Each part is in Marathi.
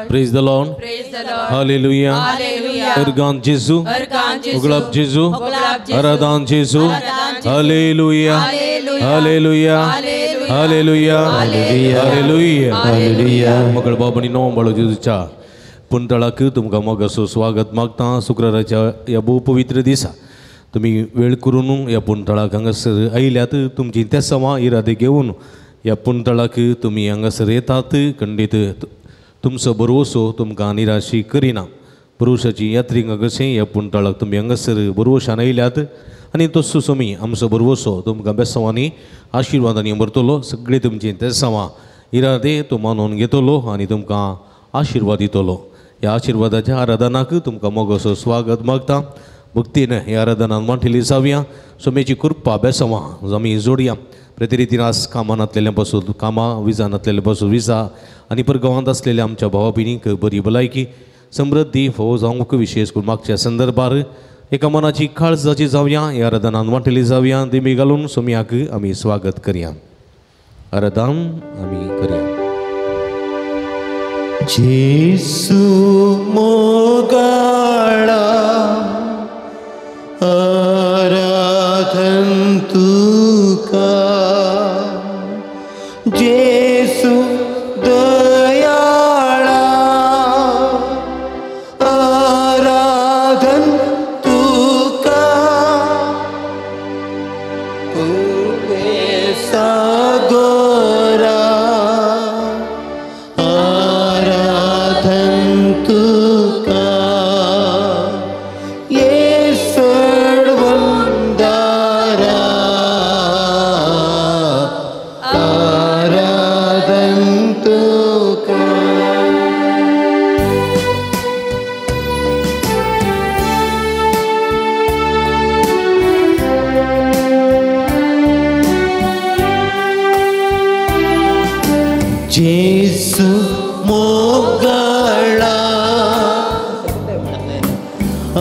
Lord. Praise the Lord. Praise the Lord. Hallelujah. Hallelujah. Ergan Jesu. Ergan Jesu. Uglap Jesu. Uglap Jesu. Aradan Jesu. Aradan Jesu. Hallelujah. Hallelujah. Hallelujah. Hallelujah. Hallelujah. Hallelujah. Hallelujah. मकळ बाबांनी नवं बाळो जेजूच्या पुंतळाक तुमकां मोगाचो स्वागत मागता. शुक्राराच्या ह्या भोव पवित्र दिसा तुम्ही वेळ करून ह्या पुंतळाक हांगासर आयल्यात. तुमची तेंसांवां इरादे घेवन ह्या पुंतळाक तुमी हांगासर येतात. खंडीत तुमचो बरवसो तुमकां निराशी करिना. बरवशाची यात्रेक कशें ह्या पुंतळाक तुमी हांगासर बरवशान आयल्यात आनी तसोच तुमी आमचो बरवसो तुमकां बेसांवांनी आशिर्वादांनी भरतलो. सगळे तुमची तेंसांवां इरादे तो मानून घेतलो आनी तुमकां आशिर्वाद दितलो. ह्या आशिर्वादाच्या आराधनाक तुमकां मोगाचो स्वागत मागता. भक्तीन ह्या आराधनान वांटिली जावया. सोमेची कृपा बेसांवां आमी जोडया. प्रतिरितीन आज कामान आसलेल्या पासून कामां विजान आसलेल्या पासून विजा आनी परगांवांत आसलेल्या आमच्या भावा भयणींक बरी भलायकी समृद्धी फोव जावंक विशेष करून मागच्या संदर्भार एका मनाची काळजाची जावया. ह्या आराधनान वांटिली जावया. देमी घालून सोम्याक आमी स्वागत करया. आराधन आमी करया. जेसू मोगाळा आराधन तुका. जेसू दयाळा आराधन तुका. पूर्वे सागोरा आराधन तुका. येसुवंदारा आराधन तुका. जेसू मोगाळा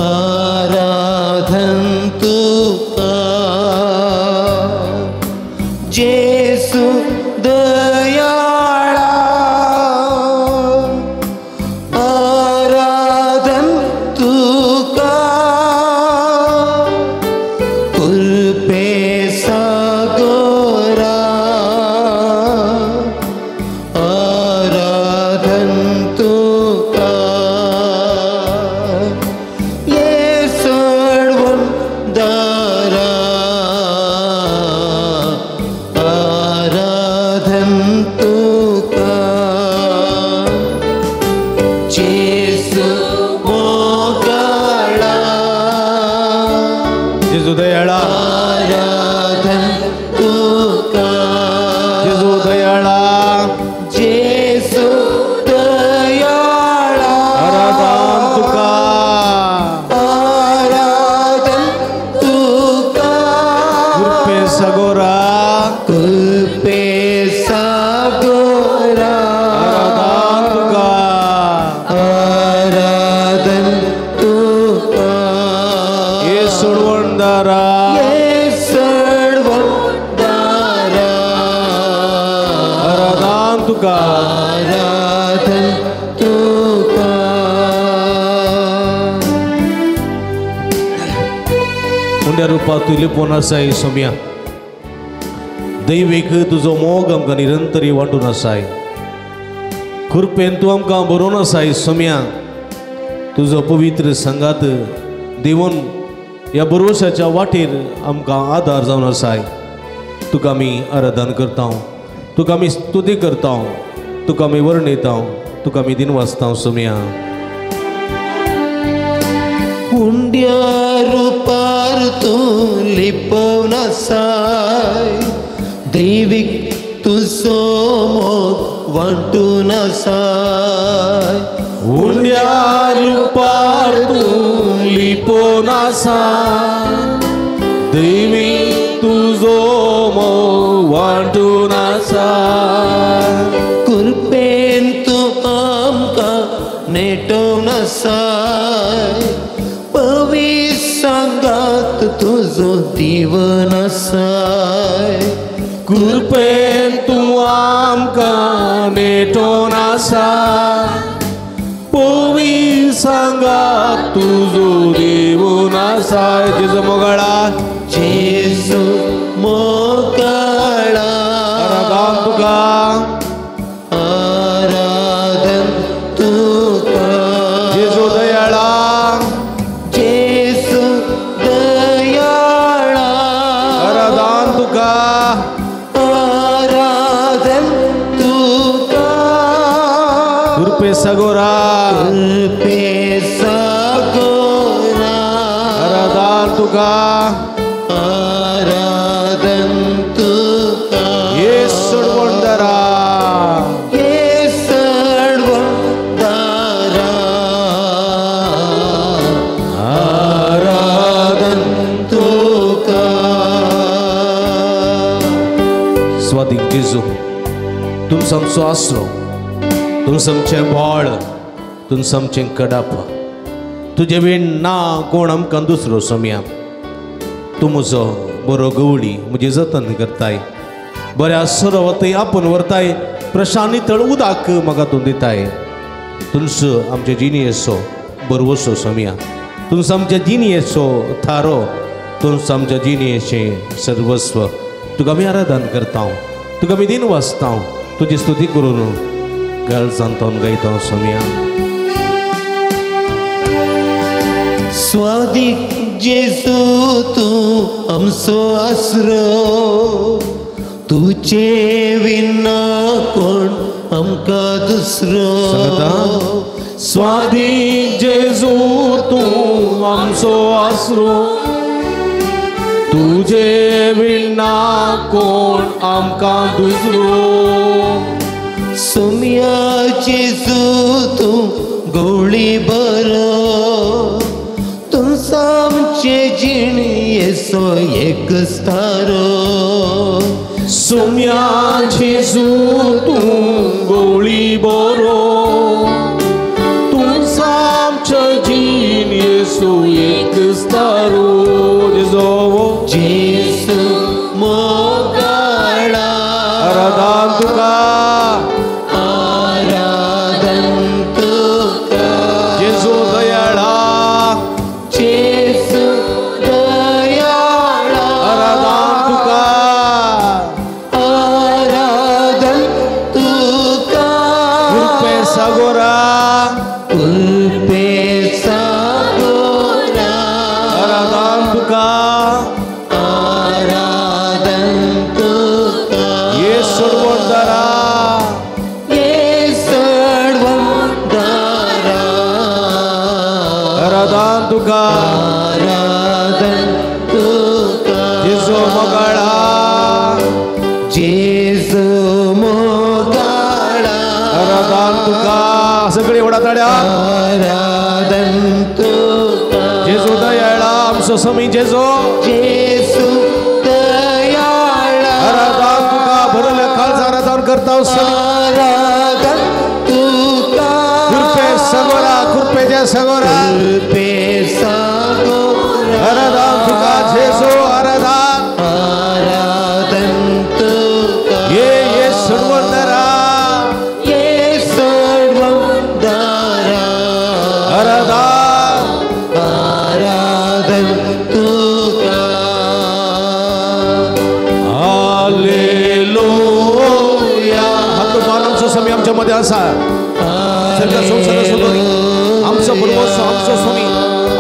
आराधन तुका. जेसू दयाळा आराधन तुका. कृपे सागोरा आराधन तुका. येसुवंदारा आराधन तुका. जेसू मोगाळा जेजू दयाळा आराधन तुका. जेजू दयाळा जेसू दयाळा आराधन तुका. आराधन तुका. कृपे सगोरा कृपे सागोरा आराधन तुका. आराधन तुका. येसुवंदारा येसुवंदारा आराधन तुका. आराधन तुका. उंड्या रुपात तूं लिपोवन आसाय सोम्या. दैवीक तुजो मोग आमकां निरंतरी वांटून आसाय. कृपेन तूं आमकां बरोवन आसाय सोम्या. तुजो पवित्र संगात दिवन ह्या बरोवशाच्या वाटेर आमकां आदार जावन आसाय. तुका आमी आराधन करता. तुका आमी स्तुती करता. तुका आमी वर्णयता. तुका आमी दिनवासता सोम्या. हुंड्या रुपार तूं लिपोवन आसाय. दैवीक तुजो मोग वांटून आसाय. उंड्या रुपार तूं लिपोवन आसाय. दैवी तुजो मोग वांटून आसाय. कृपेन तूं आमकां नेटोवन आसाय. पवित्र संगात तुजो दिवन आसाय. कृपेन तूं आमकां नेटोवन आसाय. पवी सांगा तुझो देव नासाय जेजू मोगाळा जेजू मोगाळा आराधन तुका आराधन तुका जेजू दयाळा जेजू दयाळा आराधन तुका आराधन तुका कृपे सगोरा कृपे सगोरा आराधन तुका आराधन तुका येसूड वंदरा येसूड वंदरा आराधन तुका स्वादिक जेजू तुम समचो आसरो तुम समचे बळ तुम समचे कडाप तुझे वेण ना कोण आमकां दुसरो सोम्या तूं म्हजो बरो गवळी म्हजी जतन करताय बऱ्या सरवतय आपूण व्हरताय प्रशांनी तळ उदाक म्हाका तूं दिताय तुमस आमचे जिणयेचो बरवसो सोम्या तुमस आमच्या जिणयेचो थारो तुमस आमच्या जिणयेचें सर्वस्व तुका आमी आराधन करता तुका आमी दिन वाचता तुजी स्तुती करून गळ सांतोन गायता सोम्या स्वादिक जेजू तू आमचो आसरो तुचे विना कोण आमकां दुसरो स्वादिक जेजू तूं आमचो आसरो तुझे विना कोण आमकां दुसरो सोम्या जेजू तू गवळी बरो तुमचो आमचे जिणयेचो एकच थारो सोम्या जेजू तूं गवळी बरो तुमचो आमच्या जिणयेचो एकच थारो जेजो जेजू मोगाळा आराधन तुका आराधन तुका जेजू दयाळा जेजू दयाळा आराधन तुका आराधन तुका कृपे सगोरा कृपे सगोरा आराधन तुका आराधन तुका येसूड वंदरा येसूड वंदरा आराधन तुका आराधन तुका जेजू मोगाळा जेजू मोगाळा आराधन तुका सगळी वडा ताड्या आराधन तुका जेजू दयाळा आमचो समी जेजू जेजू दयाळा आराधन तुका भरले काळजा आराधन करता समी आराधन तुका कृपे सगोरा कृपेच्या सगोरा कृपे सगोरा आराधन तुका जेजू आराधन आराधन तुका येसूड वंदरा येसूड वंदरा आराधन आराधन तुका हालेलुया हात मान आमचो समी आमच्या मध्ये आसा सगळ्या संसार सोदोरी आमचो बरवसो आमचो समी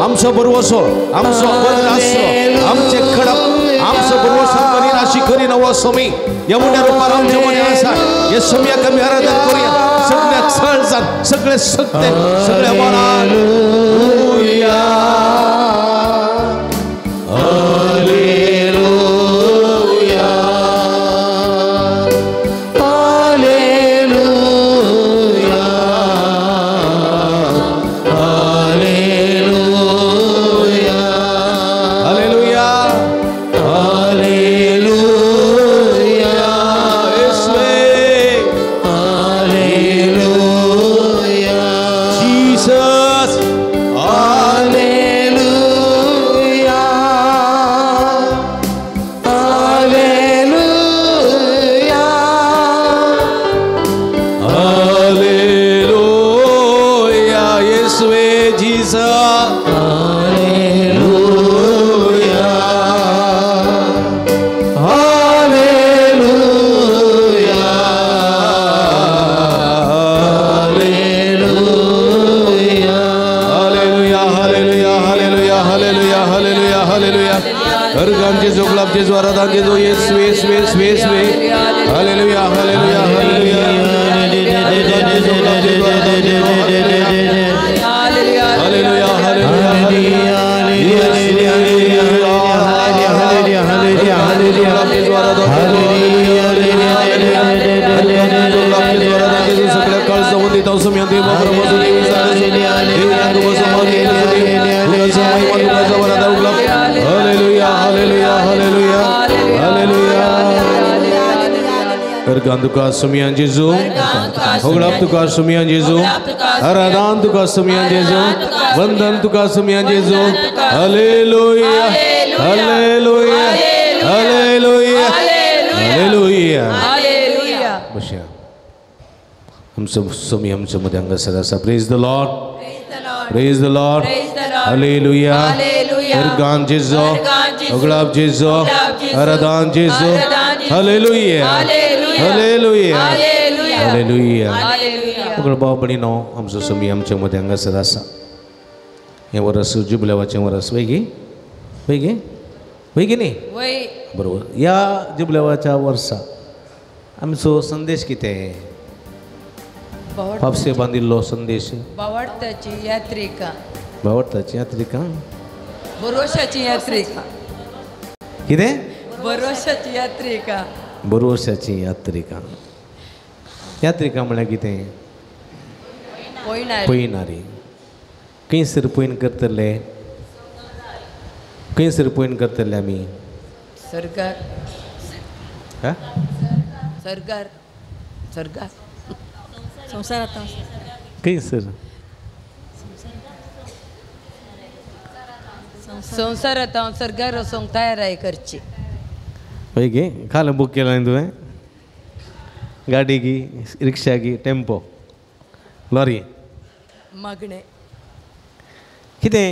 आमचो बरवसो आमचो वंद आसरो आमचे खडप आमचो बरवसो करी नाशी करी नवो समी या मोठ्या रूपार आमच्या मध्ये आसा हे सम्याक आमी आराधन करूया सगळ्याक सळजान सगळे सत्य सगळ्या मनान हालेलुया Jesus आराधन जेजू Yesu Yesu Yesu Yesu hallelujah hallelujah hallelujah hallelujah सगळ्या काळ संबंधित Ergan tuka sumian Jesu, Hoglap tuka sumian Jesu, Aradan tuka sumian Jesu, Vandan tuka sumian Jesu, Haleluya, Haleluya, Haleluya, Haleluya, Haleluya. Bashya. Hum sub मध्यांग सदासा praise the Lord, praise the Lord, Hallelujah, Ergan Jesu, Hoglap Jesu, Aradan Jesu, Hallelujah, Hallelujah, Hallelujah. Pukul bawah bani no, Hum sub Hum मध्यांग सदासा. Yang waras jubla wajah waras, baigi, baigi, baigi ni. बरोबर या जुबलेवाच्या वर्षा आमचो संदेश कितें पावसे बांदिल्लो संदेश भावार्थाची यात्रिका भावार्थाची यात्रिका भरोशाची यात्रिका कितें भरोशाची यात्रिका भरोशाची यात्रिका यात्रिका म्हळ्यार कितें पयणारी खंयसर पयन करतले खंयसर पयन करतले आमी सरकार हा सरकार सरकार संसारात खंयसर संसारात सरकार वचोंक तयार आहे करची पळय गे खाल बूक केला न्ही तुवें गाडी गी रिक्षा गी टेम्पो लॉरी मागणे कितें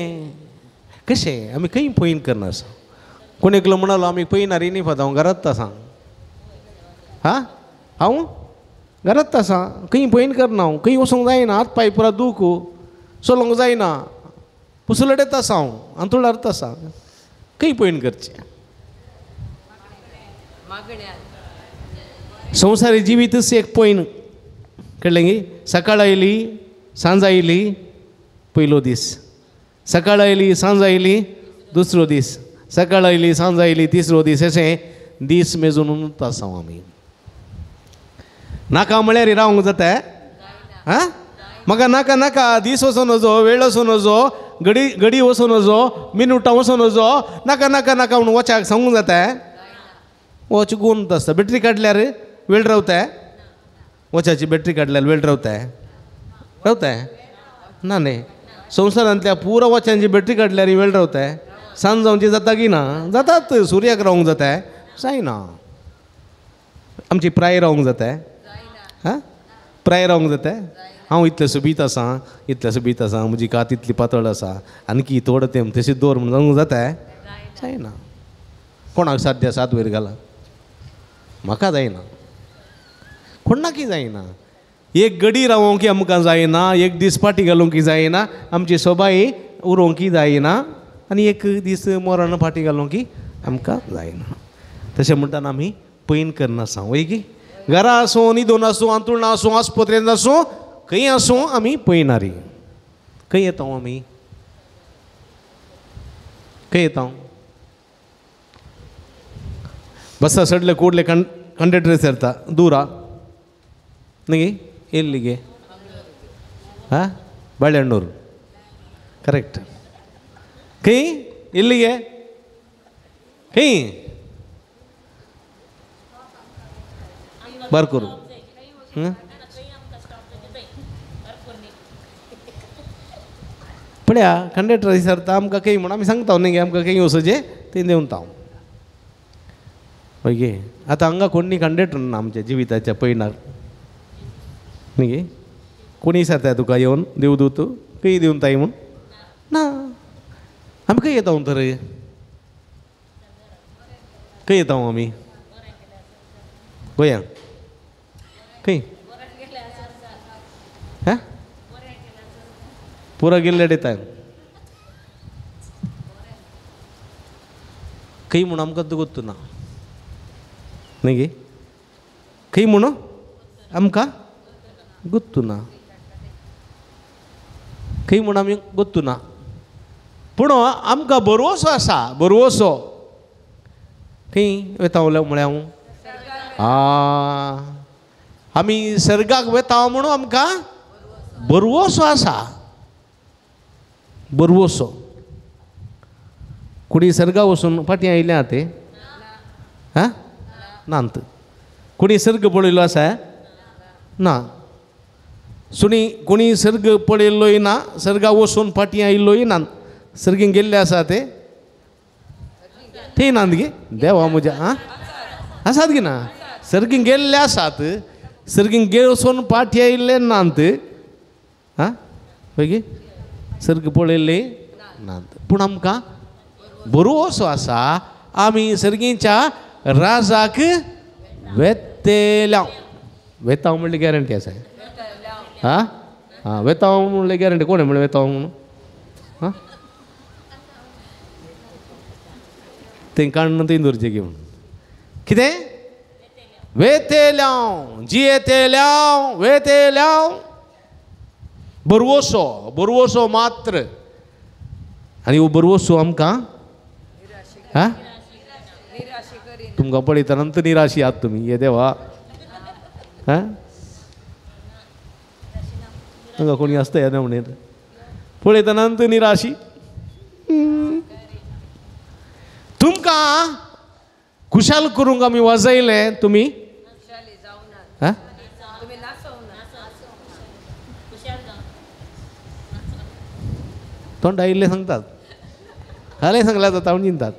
कशें आमी खंय पयन करना आसा कोण एकलो म्हणालो आमी पयनारी न्ही फात हांव घरात आसा हा हांव घरात आसा खंय पयन करना हांव खंय वचोंक जायना हात पांय पुरा दूख चलोंक जायना पुसलडेत आसा हांव अंतुळारत आसा खंय पयन करचें संवसारी जिवीतच एक पयन कळ्ळें गे सकाळ आयली सांज आयली पयलो दीस सकाळ आयली सांज आयली दुसरो दीस सकाळ आयली सांज आयली तिसरो दीस अशें दीस मेजून आसा आमी नाका म्हळ्यार रावंक जाता हां म्हाका नाका नाका दीस वचून नजो वेळ वचून नजो घडी वचून नजो मिनटां वचून नजो नाका नाका नाका म्हणून वचाक सांगूंक जाता वॉच गुंत आसता बॅटरी काडल्यार वेळ रावता वॉचाची बॅटरी काडल्यार वेळ रावता ना न्ही संवसारांतल्या पुरा वॉचांची बॅटरी काडल्यार वेळ रावता सांज जावची जाता की ना जातात सुर्याक रावंक जाता जायना आमची प्राय रावंक जाता हां प्राय रावंक जाता हांव इतलें सुबीत आसा म्हजी कात इतली पातळ आसा आनी थोडं तें तशें दवर म्हणून जावंक जाता जायना कोणाक साध्य 7 वयर घाला म्हाका जायना कोणाकी जायना एक घडी रावोंकी आमकां जायना एक दीस फाटी घालूंकी जायना आमची सोबाय उरोवंकी जायना आनी एक दीस मोरण फाटी घालूंकी आमकां जायना तशें म्हणटाना आमी पयन करना आसा वय की घरा आसूं न्हिदून आसूं अंतरुणां आसूं आस्पत्रेंत आसूं खंय आसूं आमी पयनारी खंय येता आमी खंय येता बसा सडले ಕೂಡಲೇ ಕಂಡಕ್ಟರ್ ಸೇರ್ತಾ ದೂರ ನಿಗೆ ಎಲ್ಲಿಗೆ ಹಾಂ ಬಾಳೆಹಣ್ಣೂರು ಕರೆಕ್ಟ್ ಕೈ ಎಲ್ಲಿಗೆ ಕೈ ಬಾರ್ಕೂರು पळया कंडक्टर विचारता आमकां खंय म्हणून आमी सांगता न्ही आमकां खंय वचचें तें देंवन ताव ओके आतां हांगा कोण न्ही कंडक्टर ना आमच्या जिविताच्या पयणार न्ही कोणी विचारता तुका येवन देव दूत खंय दिवन ताय म्हूण ना आमी खंय येता तर खंय येता आमी गोंयांक खंय हां पुरा गेल्ले डेता खंय म्हूण आमकां गोत्तू ना न्ही गे खंय म्हणून आमकां गुत्तू ना खंय म्हूण आमी गुत्तू ना पूण आमकां बरोवसो आसा बरोवसो खंय वता म्हळ्यार हांव आमी सर्गाक वता म्हणून आमकां बरोवसो आसा बरोवसो कोणी सर्गा वचून फाटीं आयल्या ते हां नात कोणी सर्ग पळयलो आसा ना कोणी सर्ग पळयल्लोय ना सर्गा वचून फाटीं आयिल्लोय ना सर्गीक गेल्ले आसा ते थंय नात गे देवा म्हज्या आं आसात गे ना सर्गीक गेल्ले आसात सर्गीक वचून फाटीं आयिल्ले नात आं पळय गे सर्ग पळयल्ले नात पूण आमकां बरोवसो आसा आमी सर्गीच्या राजाक वेतेल्या वेता म्हणल्यार गॅरंटी आसा हां हां वेता म्हणल्यार गॅरंटी कोण म्हणल्यार वेता म्हणून हां तें काडून थंय दवरचें घेवन कितें वेतेल्या जियेतेल्या वेतेल्या बरोवसो मात्र आनी हो बरोवसो आमकां हां तुमकां पळयतना निराशी आहात तुमी हे देवा हां हांगा कोणी आसता ह्या देवणेर पळयतना निराशी तुमकां खुशाल करूंक आमी वाजयले तुमी हां तोंड आयिल्ले सांगतात हाले सांगल्यार जाता म्हूण चिंतात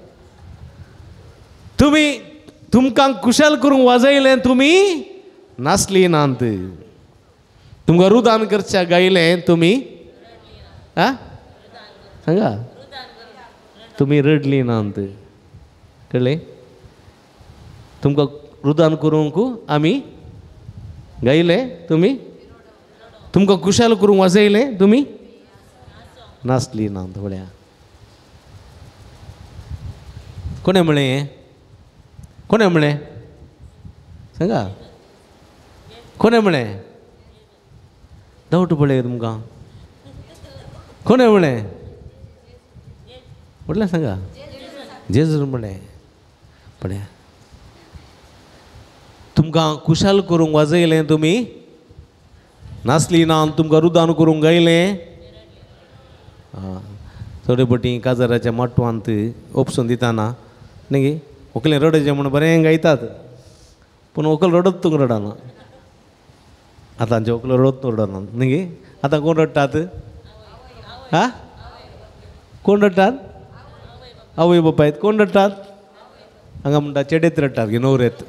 तुमकां खुशाल करूंक वाजयलें तुमी नाचली नात तुमकां रुदान करच्या गायलें तुमी आं सांगा तुमी रडली नात कळ्ळें तुमकां रुदान करूंक आमी गायलें तुमी तुमकां खुशाल करूंक वाजयलें तुमी नाचली नात म्हळ्यार कोणें म्हळें कोणें म्हळें सांगा कोणें म्हळें डावट पळय तुमकां कोणें म्हळें म्हटलें सांगा जेजून म्हळें पळया तुमकां खुशाल करूंक वाजयलें तुमी नाचली ना तुमकां रुदान करूंक गायलें थोडे पटी काजाराच्या माटवांत ओपसून दिताना न्ही गे व्हंकलें रडचें म्हणून बरें गायतात पूण व्हंकल रडत तुका रडना आतांचे व्हंकल रडत रडना न्ही गे आतां कोण रडटात हां कोण रडटात आवय बापायत कोण रडटात हांगा म्हणटा चेडेत रडटात गे न्हवरेत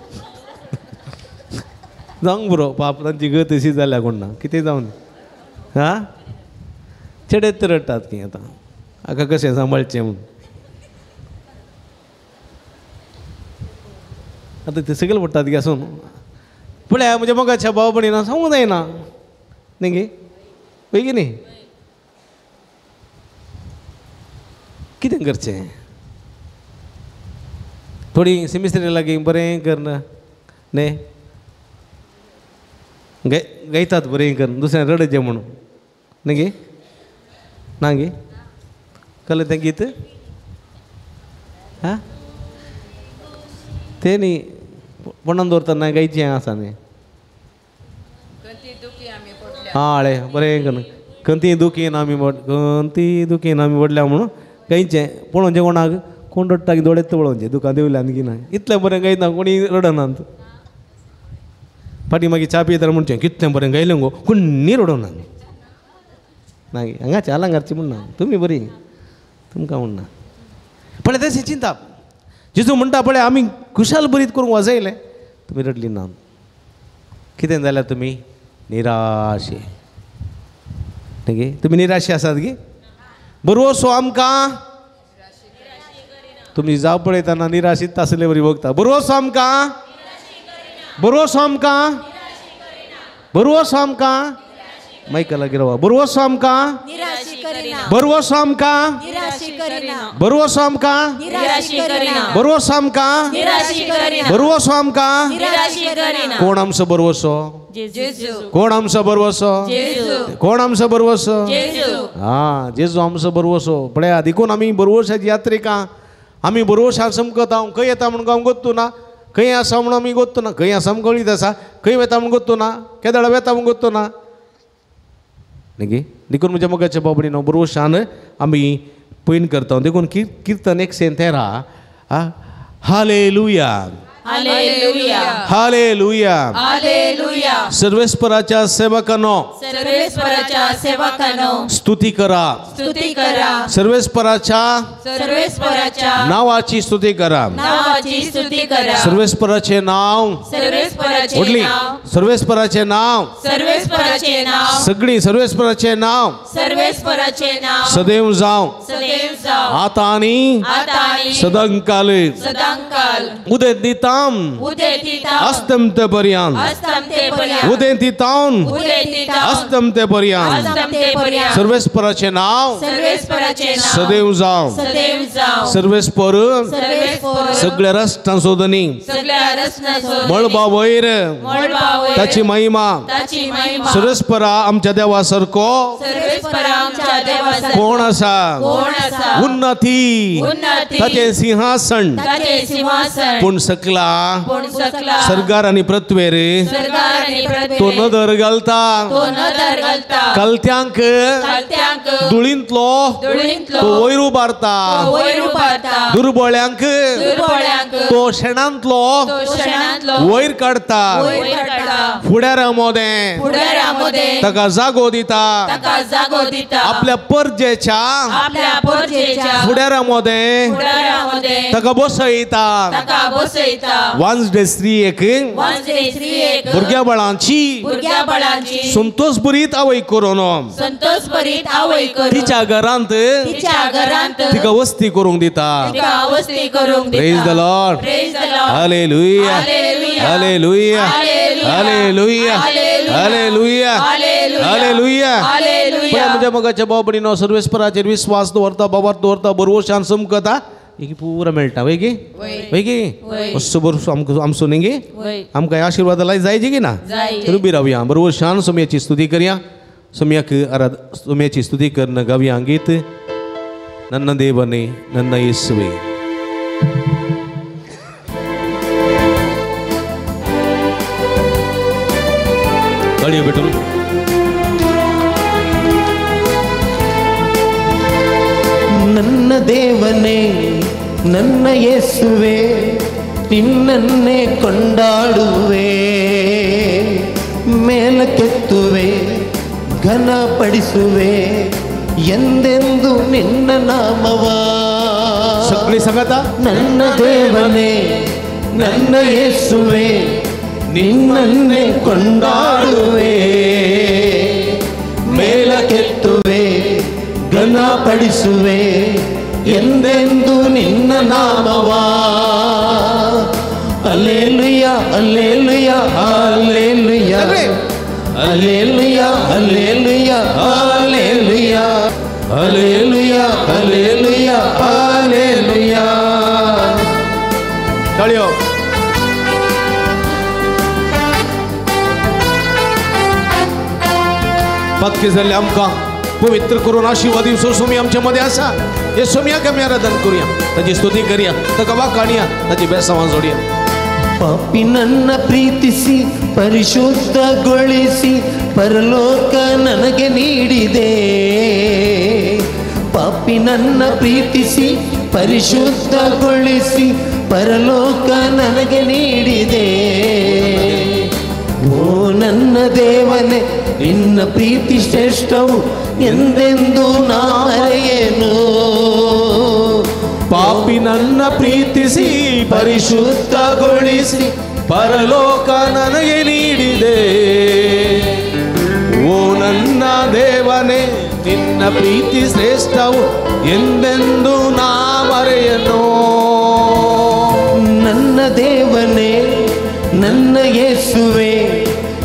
जावंक बरो पाप तांची गत अशी जाल्या कोण ना कितें जावन हां चेडेत रडटात की आतां हाका कशें सांबाळचें म्हूण आतां ते सगळे पडटात गे आसून पळया म्हणजे मोगाच्या भाव भयणींना सांगूंक जायना न्ही गे पळय की न्ही कितें करचें थोडी सेमिस्टर लागी बरें कर न्ही गायतात बरें कर दुसऱ्यान रडचें म्हणून न्ही गे ना गे कळ्ळें तें गीत हां तें न्ही पोंडान दवरतना गायचें आसा न्ही हां हळे बरें कर खंती दुखीन आमी पडल्या म्हणून गायचें पळोवचें कोणाक कोण रडटा की दोळेत पळोवचें दुकान देवल्यान की ना इतलें बरें गायना कोणी रडनात फाटीं मागीर च्या पियेताना म्हणचें कितलें बरें गायलें गो कोणी रडना ना गे हांगाचें आलांगारचें म्हण ना तुमी बरी तुमकां म्हणना पळय तें चिंता जेजू म्हणटा पळय आमी खुशाल बरीत करूंक वाजयलें तुमी रडली ना कितें जाल्यार तुमी निराशे न्ही गे तुमी निराशे आसात गे बरोवसो आमकां तुमी जाव पळयतना निराशीत आसले बरी बघता बरोवसो आमकां बरोवसो आमकां बरोवसो आमकां मायकलागिरवा बरोवसो आमकां निराशी करिना बरोवसो आमकां निराशी करिना बरोवसो आमकां निराशी करिना बरोवसो आमकां निराशी करिना बरोवसो आमकां निराशी करिना कोण आमचो बरोवसो जेजू कोण आमचो बरोवसो जेजू कोण आमचो बरोवसो जेजू हा जेजू आमचो बरोवसो पळया देखून आमी बरोवशाची यात्रेका आमी बरोवशा समकत हांव खंय येता म्हणून हांव गोत्तू ना खंय आसा म्हणून आमी गोत्तू ना खंय आसा म्हणून कळीत आसा खंय वेता म्हणून गोत्तू ना केदाळ वेता म्हणून गोत्तू ना न्ही देखून म्हज्या मोगाच्या बाबडीन हांव बरोवशान आमी पयन करता देखून किर्तन 113 हालेलुया हालेलुया हालेलुया हालेलुया सर्वेस्पराच्या सेवकांनो सर्वेस्पराच्या सेवकांनो स्तुती करा स्तुती करा सर्वेस्पराच्या सर्वेस्पराच्या नावाची स्तुती करा नावाची स्तुती करा सर्वेस्पराचे नाव सर्वेस्पराचे ओडली नाव सर्वेस्पराचे नाव सर्वेस्पराचे नाव सगळी सर्वेस्पराचे नाव सर्वेस्पराचे नाव सदैव जाव सदैव जाव आता आणि आता आणि सदांकाल सदांकाल उदेतिताम उदेतिताम अस्तमतेपर्यंत अस्तमतेपर्यंत उदेतिताम उदेतिताम अस्तमतेपर्यंत अस्तमतेपर्यंत सर्वेस्पराचे नाव सर्वेस्पराचे नाव सदैव जाव सदैव जाव सर्वेस्पर सर्वेस्पर सगळ्या रस्तां सोदनी सगळ्या रत्नाचो मळबा वयर मळबावयर ताची महिमा ताची महिमा सर्वेस्परा आमच्या देवा सारको सर्वेस्परा आमच्या देवाचा कोण आसा कोण आसा उन्नती उन्नती ताचे सिंहासन ताचे सिंहासन पूण सकला पूण सकला सरगार आणि पृथ्वेर सरकार आणि पृथ्वी तो नदर घालता तो नदर घालता कलत्यांक कलत्यांक धुळींतलो धुळींतलो तो वयर उबारता वयर उबारता दुर्बळ्यांक दुर्बळ्यांक तो शेणांतलो तो शेणांतलो वयर काडता वयर काडटा फुड्यार मोदे फुडारामध्ये ताका जागो दिता ताका जागो दिता आपल्या परजेच्या आपल्या परजेच्या फुड्यारामध्ये फुडारामध्ये ताका बसयता ताका बसयता वांसडे स्त्रियेक वांसडे स्त्रियेक भुरग्या बाळांची भुरग्या बाळांची संतोष बरीत आवय करून संतोष बरीत आवय करून तिच्या घरांत तिच्या घरांत तिका वस्ती करूंक दिता तिका वस्ती करूंक दिता praise the Lord praise the Lord hallelujah hallelujah hallelujah hallelujah hallelujah hallelujah hallelujah म्हज्या मोगाच्या बाबडीनो सर्वेस्पराचेर विश्वास दवरता बाबार दवरता बरोवशान समकता एक पुरा मेळटा वय गे वय गे असो बरो आमचो न्ही गे आमकां आशिर्वाद लाय जायची गी ना तर उबी रावया बरोवशान सोम्याची स्तुती करया सोम्याक सोम्याची स्तुती करन गावया गीत ನನ್ನ ದೇವನೇ ನನ್ನ ಯೇಸುವೆ ಗಾಳಿಯ ಬಿಟ್ಟು ನನ್ನ ದೇವನೇ ನನ್ನ ಯೇಸುವೆ ನಿನ್ನನ್ನೇ ಕೊಂಡಾಡುವೆ ಮೇಲಕ್ಕೆತ್ತುವೆ ಘನಪಡಿಸುವೆ ಎಂದೆಂದು ನಿನ್ನ ನಾಮವ सगळी सांगता ನನ್ನ ದೇವನೇ ನನ್ನ ಯೇಸುವೆ ನಿನ್ನನ್ನೇ ಕೊಂಡಾಡುವೆ ಮೇಲಕ್ಕೆತ್ತುವೆ ಘನಪಡಿಸುವೆ ಎಂದೆಂದು ನಿನ್ನ ನಾಮವ hallelujah hallelujah hallelujah hallelujah hallelujah hallelujah hallelujah hallelujah hallelujah ಗಾಳಿಯೋ पक्के झाले आमकां पवित्र करून आशिर्वाद दिवचो सोमी आमच्या मध्ये आसा हे सोम्याक आमी आराधन करूया ताची स्तुती करूया ताका वाखाणया ताची बेसांवां जोडया ಪಾಪಿ ನನ್ನ ಪ್ರೀತಿಸಿ ಪರಿಶುದ್ಧಗೊಳಿಸಿ ಪರಲೋಕ ನನಗೆ ನೀಡಿದೆ ಪಾಪಿ ನನ್ನ ಪ್ರೀತಿಸಿ ಪರಿಶುದ್ಧಗೊಳಿಸಿ ಪರಲೋಕ ನನಗೆ ನೀಡಿದೆ ಓ ನನ್ನ ದೇವನೇ ನಿನ್ನ ಪ್ರೀತಿ ಶ್ರೇಷ್ಠವು ಎಂದೆಂದು ನಾ ಮರೆಯೇನು ಪಾಪಿ ನನ್ನ ಪ್ರೀತಿಸಿ ಪರಿಶುದ್ಧಗೊಳಿಸಿ ಪರಲೋಕ ನನಗೆ ನೀಡಿದೆ ಓ ನನ್ನ ದೇವನೇ ನಿನ್ನ ಪ್ರೀತಿ ಶ್ರೇಷ್ಠವು ಎಂದೆಂದು ನಾ ಮರೆಯನು ನನ್ನ ದೇವನೇ ನನ್ನ ಯೇಸುವೆ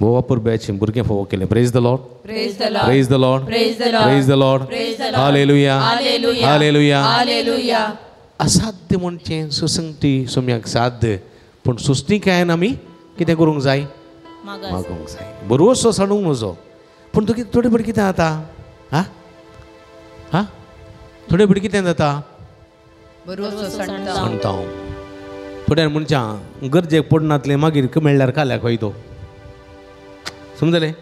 वापर बॅच भुरगें फोव केलें. Praise the Lord, Praise the Lord. Praise the Lord, Praise the Lord. Praise the Lord, Praise the Lord. Hallelujah, Hallelujah. Hallelujah. Hallelujah. असाध्य म्हणचें सुसंगती सोम्याक साध्य, पूण सुस्तीकायेन आमी कितें करूंक जाय? मागास मागूंक जाय. बरोसो साडूंक नजो. पूण तुगे थोडे फावटी कितें जाता? हा थोडे फावटी कितें जाता? सांगता हांव. थोड्या मनशां गरजेक पडनातले मागीर मेळ्ळ्यार काल्याक वयतो. समजलें?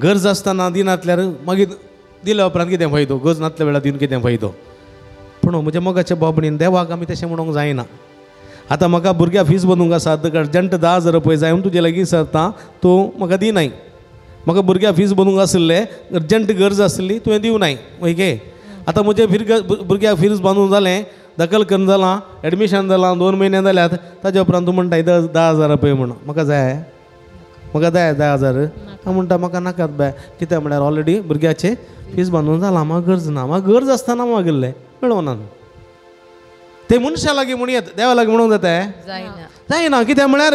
गरज आसतना दिनातल्यार मागीर दिल्या उपरांत कितें फायदो? गरज नासल्या वेळार दिवन कितें फायदो? पूण म्हज्या मोगाच्या बाबडीन देवाक आमी तशें म्हणूंक जायना. आतां म्हाका भुरग्याक फीस बंदूंक आसा, अर्जंट 10,000 रुपया जाय म्हूण तुजे लागीं सरता, तूं म्हाका दिनाय. म्हाका भुरग्याक फीस बंदूंक आसलें, अर्जंट गरज आसली, तुवें दिवनाय. ओके, आतां म्हजें भुरग्याक फीस बांदून जालें, दखल करून जालां, एडमिशन जालां, 2 म्हयने जाल्यात, ताज्या उपरांत तूं म्हणटाय 10,000 रुपया म्हणून. म्हाका जाय, म्हाका जाय 10,000. हांव म्हणटा म्हाका नाकात बाय. कित्याक म्हळ्यार ऑलरेडी भुरग्याचें फीस बांदून जालां, म्हाका गरज ना. म्हाका गरज आसतना मागिल्लें मेळोना. ते मनशा लागीं म्हणून येता, देवा लागीं म्हणूंक जाता? जायना. कित्याक म्हळ्यार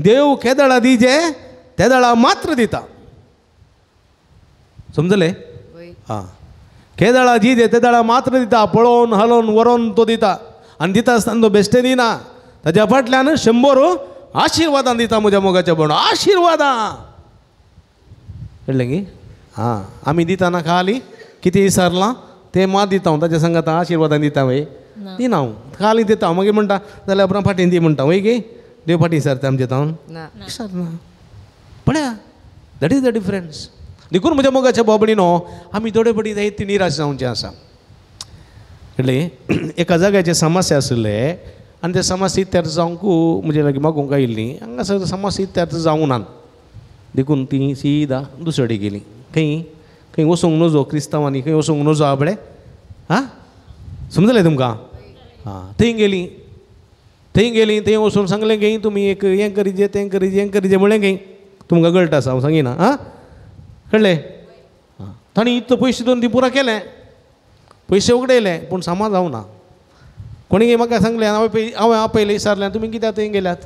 देव केदळा दिजे तेदळा मात्र दिता. समजलें? हां, केदळा दिजे तेदळा मात्र दिता. पळोवन हलोवन व्हरोन तो दिता. आनी दिता आसतना तो बेश्टें दिना. ताज्या फाटल्यान 100 आशिर्वादां दिता. म्हज्या मोगाच्या भयण, आशिर्वादां. कळ्ळें गी? हां, आमी दितना खाली कितें विचारलां तें मात दिता हांव. ताज्या सांगात आशिर्वादां दिता वय दिना हांव, खाली दिता हांव. मागीर म्हणटा जाल्यार उपरांत फाटीं दी म्हणटा. वय गे, देव फाटीं विचारता आमचे तावन विचारना. पळया, दॅट इज द डिफरन्स. देखून म्हज्या मोगाच्या बाबडीनो आमी थोडे फावटी जायते निराश जावचें आसा. कळ्ळें? एका जाग्याचे समस्या आसले आनी ते समस्या इत्यार जावंकू म्हजे लागीं मागूंक आयिल्ली. हांगासर समस्या इत्यार जावंक ना. देखून ती सीदा दुसरे कडेन गेली. खंय वचूंक नजो क्रिस्तांवांनी, खंय वचूंक नजो आपणे. हां, समजलें तुमकां? हां, थंय गेली. थंय वचून सांगलें गे तुमी एक हें करीजे, तें करीजे म्हळें गे. तुमकां कळटा आसा हांव सांगिना. हां, कळ्ळें? हां, ताणी इतलो पयशे दिवन ती पुरा केलें, पयशे उगडयले, पूण सामाज जावना. कोणी म्हाका सांगलें, हांवें आपयलें विचारलें तुमी कित्याक थंय गेल्यात?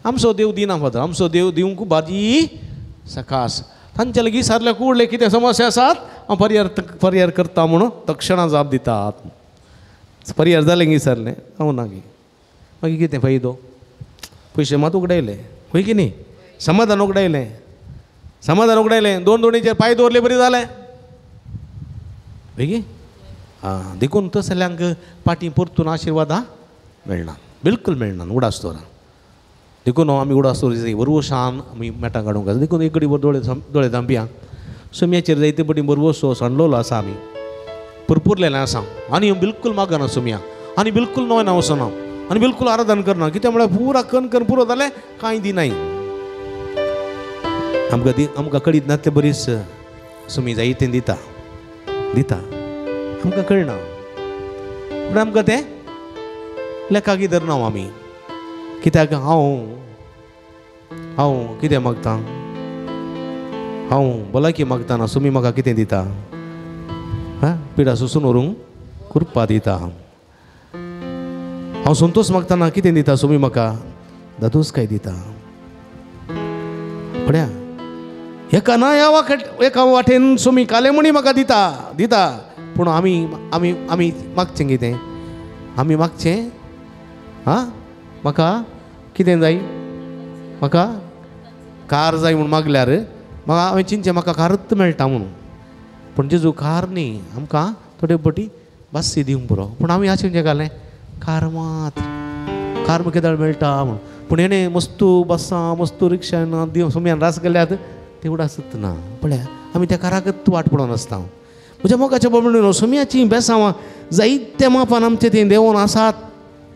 आमचो देव दिना फादर, आमचो देव दिवंक भाजी सकास. तांच्या लागीं विचारलें कुडलें कितें समस्या आसात, हांव पर्याय करता म्हणून तक्षणां जाप दितात. पर्याय जालें विचारलें, हांव ना गे. मागीर कितें फायदो? पयशे मात उगडायले, खंय की न्ही? समाधान उगडायलें. 2 दोणीचेर पांय दवरले बरी जालें. गे? हां, देखून तसल्यांक पाटी परतून आशिर्वादां मेळना, बिलकुल मेळना. उडास्तोरां देखून आमी उडास्तोर बरवशान आमी मेटां काडूंक जाय. देखून एक घडी दोळे धांपया. सुम्याचेर जायते पटी बरवसो सांडलोलो आसा आमी, पुरपुरलेलें आसा. आनी बिलकुल मागना सुम्या, आनी बिलकुल नोयना वचना, आनी बिलकुल आराधन करना. कित्याक म्हळ्यार पुरा कन पुरो जालें कांय दिनाय. आमकां कळीत नातलें बरीच सुमी जायतें दिता आमकां कळना. पूण आमकां तें लेखाकी धरना आमी. कित्याक हांव कितें मागता? हांव भलायकी मागतना सुमी म्हाका कितें दिता? पिडा सुसून व्हरूंक कृपा दिता. हांव संतोश मागतना कितें दिता? सुमी म्हाका दादोसकाय दिता. पळया, एका ना एका वाटेन सुमी कालेमणी म्हाका दिता. पूण आमी मागचें कितें? आमी मागचें म्हाका कितें जाय? म्हाका कार जाय म्हूण मागल्यार हांवें चिंतचें म्हाका कारच मेळटा म्हणून. पूण जेजू कार न्ही, आमकां थोडे फावटी बास्सी दिवंक पुरो. पूण आमी आशिल्लें घालें कार म्हाका केदाळ मेळटा म्हूण. पूण हेणें मस्तू बसां मस्तू रिक्षान दिवं सुम्यान रास केल्यात ते उडासत ना. पळया, आमी त्या काराकच वाट पडोन आसता. म्हज्या मोगाच्या बाबडीनो सुम्याचीं बेसांवां जायत्या मापान आमचे थंय देंवोन आसात,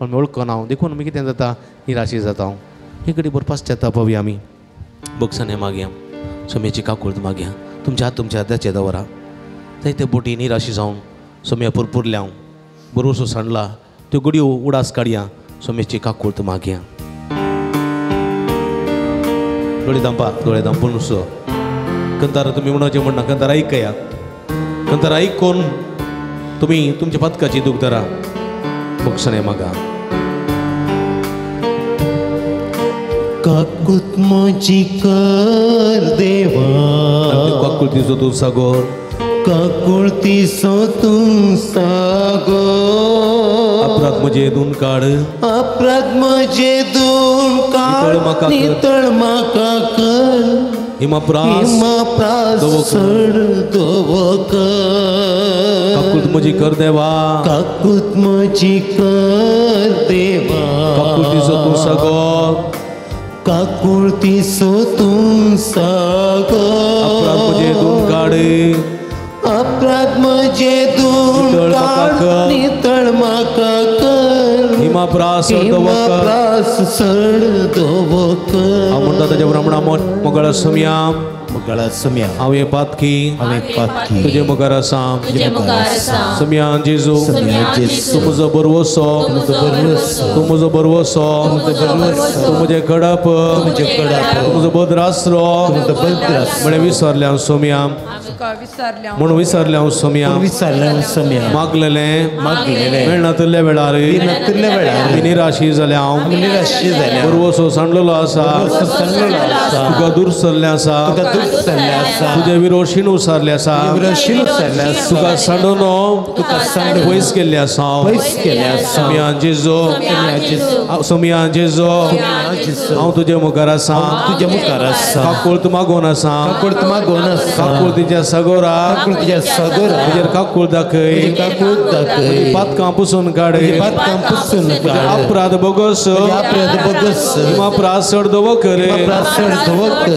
पण वळखना हांव. देखून आमी कितें जाता? निराशी जाता हांव. एक घडी भर पाश्चात्ताप आमी बक्षांनी मागया, सुम्याची काकूळट मागया. तुमच्या हात तुमच्या हाताचे दवरा. जायते बोटी निराशी जावन सुम्या पुरपुरल्या, बरोसो सांडला, त्यो गडयो उडास काडया, सुम्याची काकूळट मागया. दोळे दांपून उसो. कंतार तुमी म्हणचे म्हणना, कंतार ऐकया. कंतार ऐकून तुमी तुमच्या पदकाची दूख धरा, बक्षांनी मागा. काकूत म्हजी कर देवा काकुळतीचो तूं सागोर काकुळतीचो तूं सागोर अपराध म्हजे धुवन काड अपराध म्हजे धुवन काड नितळ म्हाका कर हिमाप्रास हिमप्रासड दवक काकुळत म्हजी कर देवा काकूत म्हजी कर देवा काकुळतीचो तूं सागोर काकुळतीचो तूं अपराध म्हजे सागोर धुवन काड अपराध म्हजे धुवन काड नितळ म्हाका कर हिमाप्रास दवक हिमप्रासड दवक हांव म्हणटा ताच्या प्रमाण मोगळ समया मुगाळा सम्या हांव हे पातकी हांवें पातकी तुजे मुखार आसा तुझे मुखार आसा सम्या जेजू सम्या जेजू तूं म्हजो बरवसो तूं म्हजो बरवसो तूं म्हजें कडप तूं म्हजो बद्रास्रो म्हणे विसरले हांव सोम्या म्हणून विसरले हांव सोम्या विचारलें सम्या मागलेलें मागलेलें मेळनातल्या वेळार नातल्या वेळार मी निराशी जालें हांव निराशी जाल्या बरवसो सांडलेलो आसा सांगलेलो आसा तुका दूर सरलें आसा तुका दूर सरलें आसा तुजे विरोशीन उसारले आसा विरोशीन उसारलें आसा तुका सांडून तुका सांडून पयस केल्ले आसा पयस केलें आसा सोम्या जेजू सोम्या जेजू हांव तुजे मुखार आसा तुजे मुखार आसा काकुळत मागोवन आसा काकुळत मागोवन आसा काकुळतीच्या सगोरा काकुळतीच्या सगोरा तुजेर काकुळ दाखय काकुळत दाखय पातकां पुसून काड पातकां पुसून काड अपराध बोगस अपराध बोगस हिमाप्रास चड दवो कर प्रासड दवक कर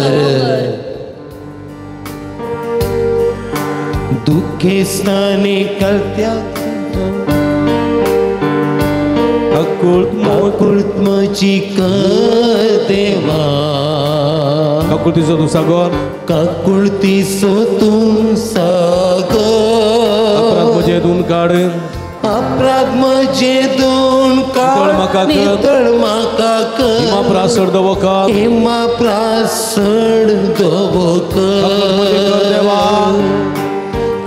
दुखे स्नाने करत्या काकुळत म्हजी कर देवा काकुळतीचो तूं सागोर काकुळतीचो तूं अपराध सागोर म्हजे धुवन काड अपराध म्हजे धुवन नितळ म्हाका काड कर. नितळ म्हाका कर हिमाप्रास चड दवो कर हिमप्रासड दवक कर देवा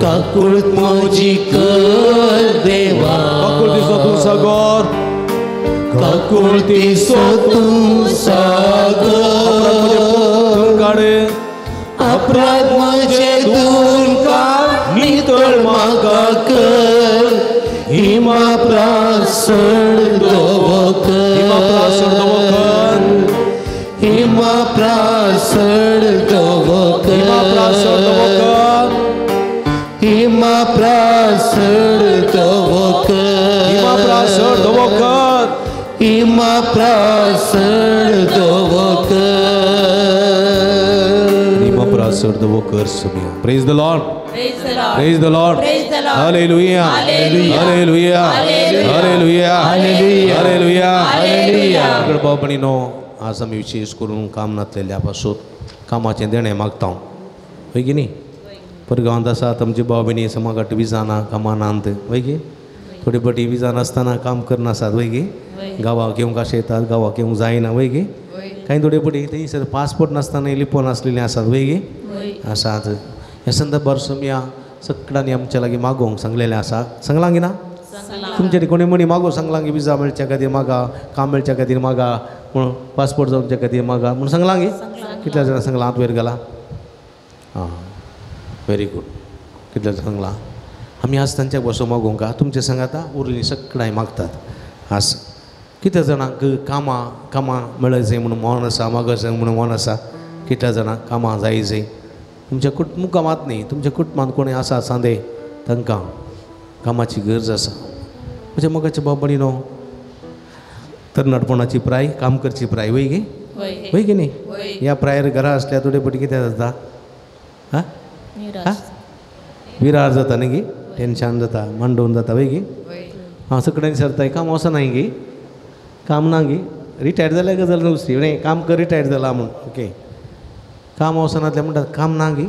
काकुळत म्हजी कर देवा काकुळतीचो तूं सागोर काकुळतीचो तूं सागोर काड अपराध म्हजे धुवन काड नितळ म्हाका कर हिमप्रासड दवक हिमाप्रास चड दवो कर हिमप्रासड दवक हिमाप्रास चड दवो कर हिमप्रासड दवक हिमाप्रास चड दवो कर हिमप्रासड दवक हिमाप्रास चड दवो कर सोम्या praise the Lord Praise the Lord. Praise the Lord. Praise the Lord. Hallelujah. Hallelujah. Hallelujah. Hallelujah. Hallelujah. Hallelujah. Hallelujah. इकडे बाबणीनो आज आमी विशेष करून काम नातलेल्या पासून कामाचें देणें मागता होय की न्ही परगांवांत आसात आमची बाबणी समागाट विजाना कामानांत होय की थोडी बटी विजान आसतना काम करनासात होय की गांवाक येवंक अशें येतात गांवाक येवंक जायना होय की कांय थोडी बटी थंयसर पासपोर्ट नासतना लिपोवन आसलेलीं आसात होय की आसात ह्या संदर्भार सोम्या सगळ्यांनी आमच्या लागीं मागोवंक सांगलेलें आसा सांगलां की ना तुमचे कोणी मणी मागो सांगलां की विजा मेळच्या खातीर मागा काम मेळच्या खातीर मागा म्हूण पासपोर्ट जावच्या खातीर मागा म्हूण सांगलां की कितल्या जाणां सांगलां हात वयर घाला आं व्हेरी गूड कितल्या सांगलां आमी आज तांच्या बसो मागोवंक तुमचे सांगाता उरलीं सगळ्यां मागतात आस कितल्या जाणांक कामां मेळय म्हणून मोन आसा मागस म्हणून मोन आसा कितल्या जाणांक कामां जाय तुमच्या मुखामात न्ही तुमच्या कुटुंबांत कोणी आसा सांदे तांकां कामाची गरज आसा म्हणजे मोगाच्या बाबडी न्हू तरणाटपणाची प्राय काम करची प्राय वय गे वय की न्ही ह्या प्रायर घरा आसल्या थोडे पटी कितें जाता हां विरार जाता न्ही गे टेन्शन जाता मांडोवन जाता वय गे हां सगळ्यांनी सरताय काम वचना गे काम ना गे रिटायर जाल्या गजाल नुसती म्हणजे काम कर रिटायर जाला म्हूण ओके काम वचनातले म्हणटात काम ना गे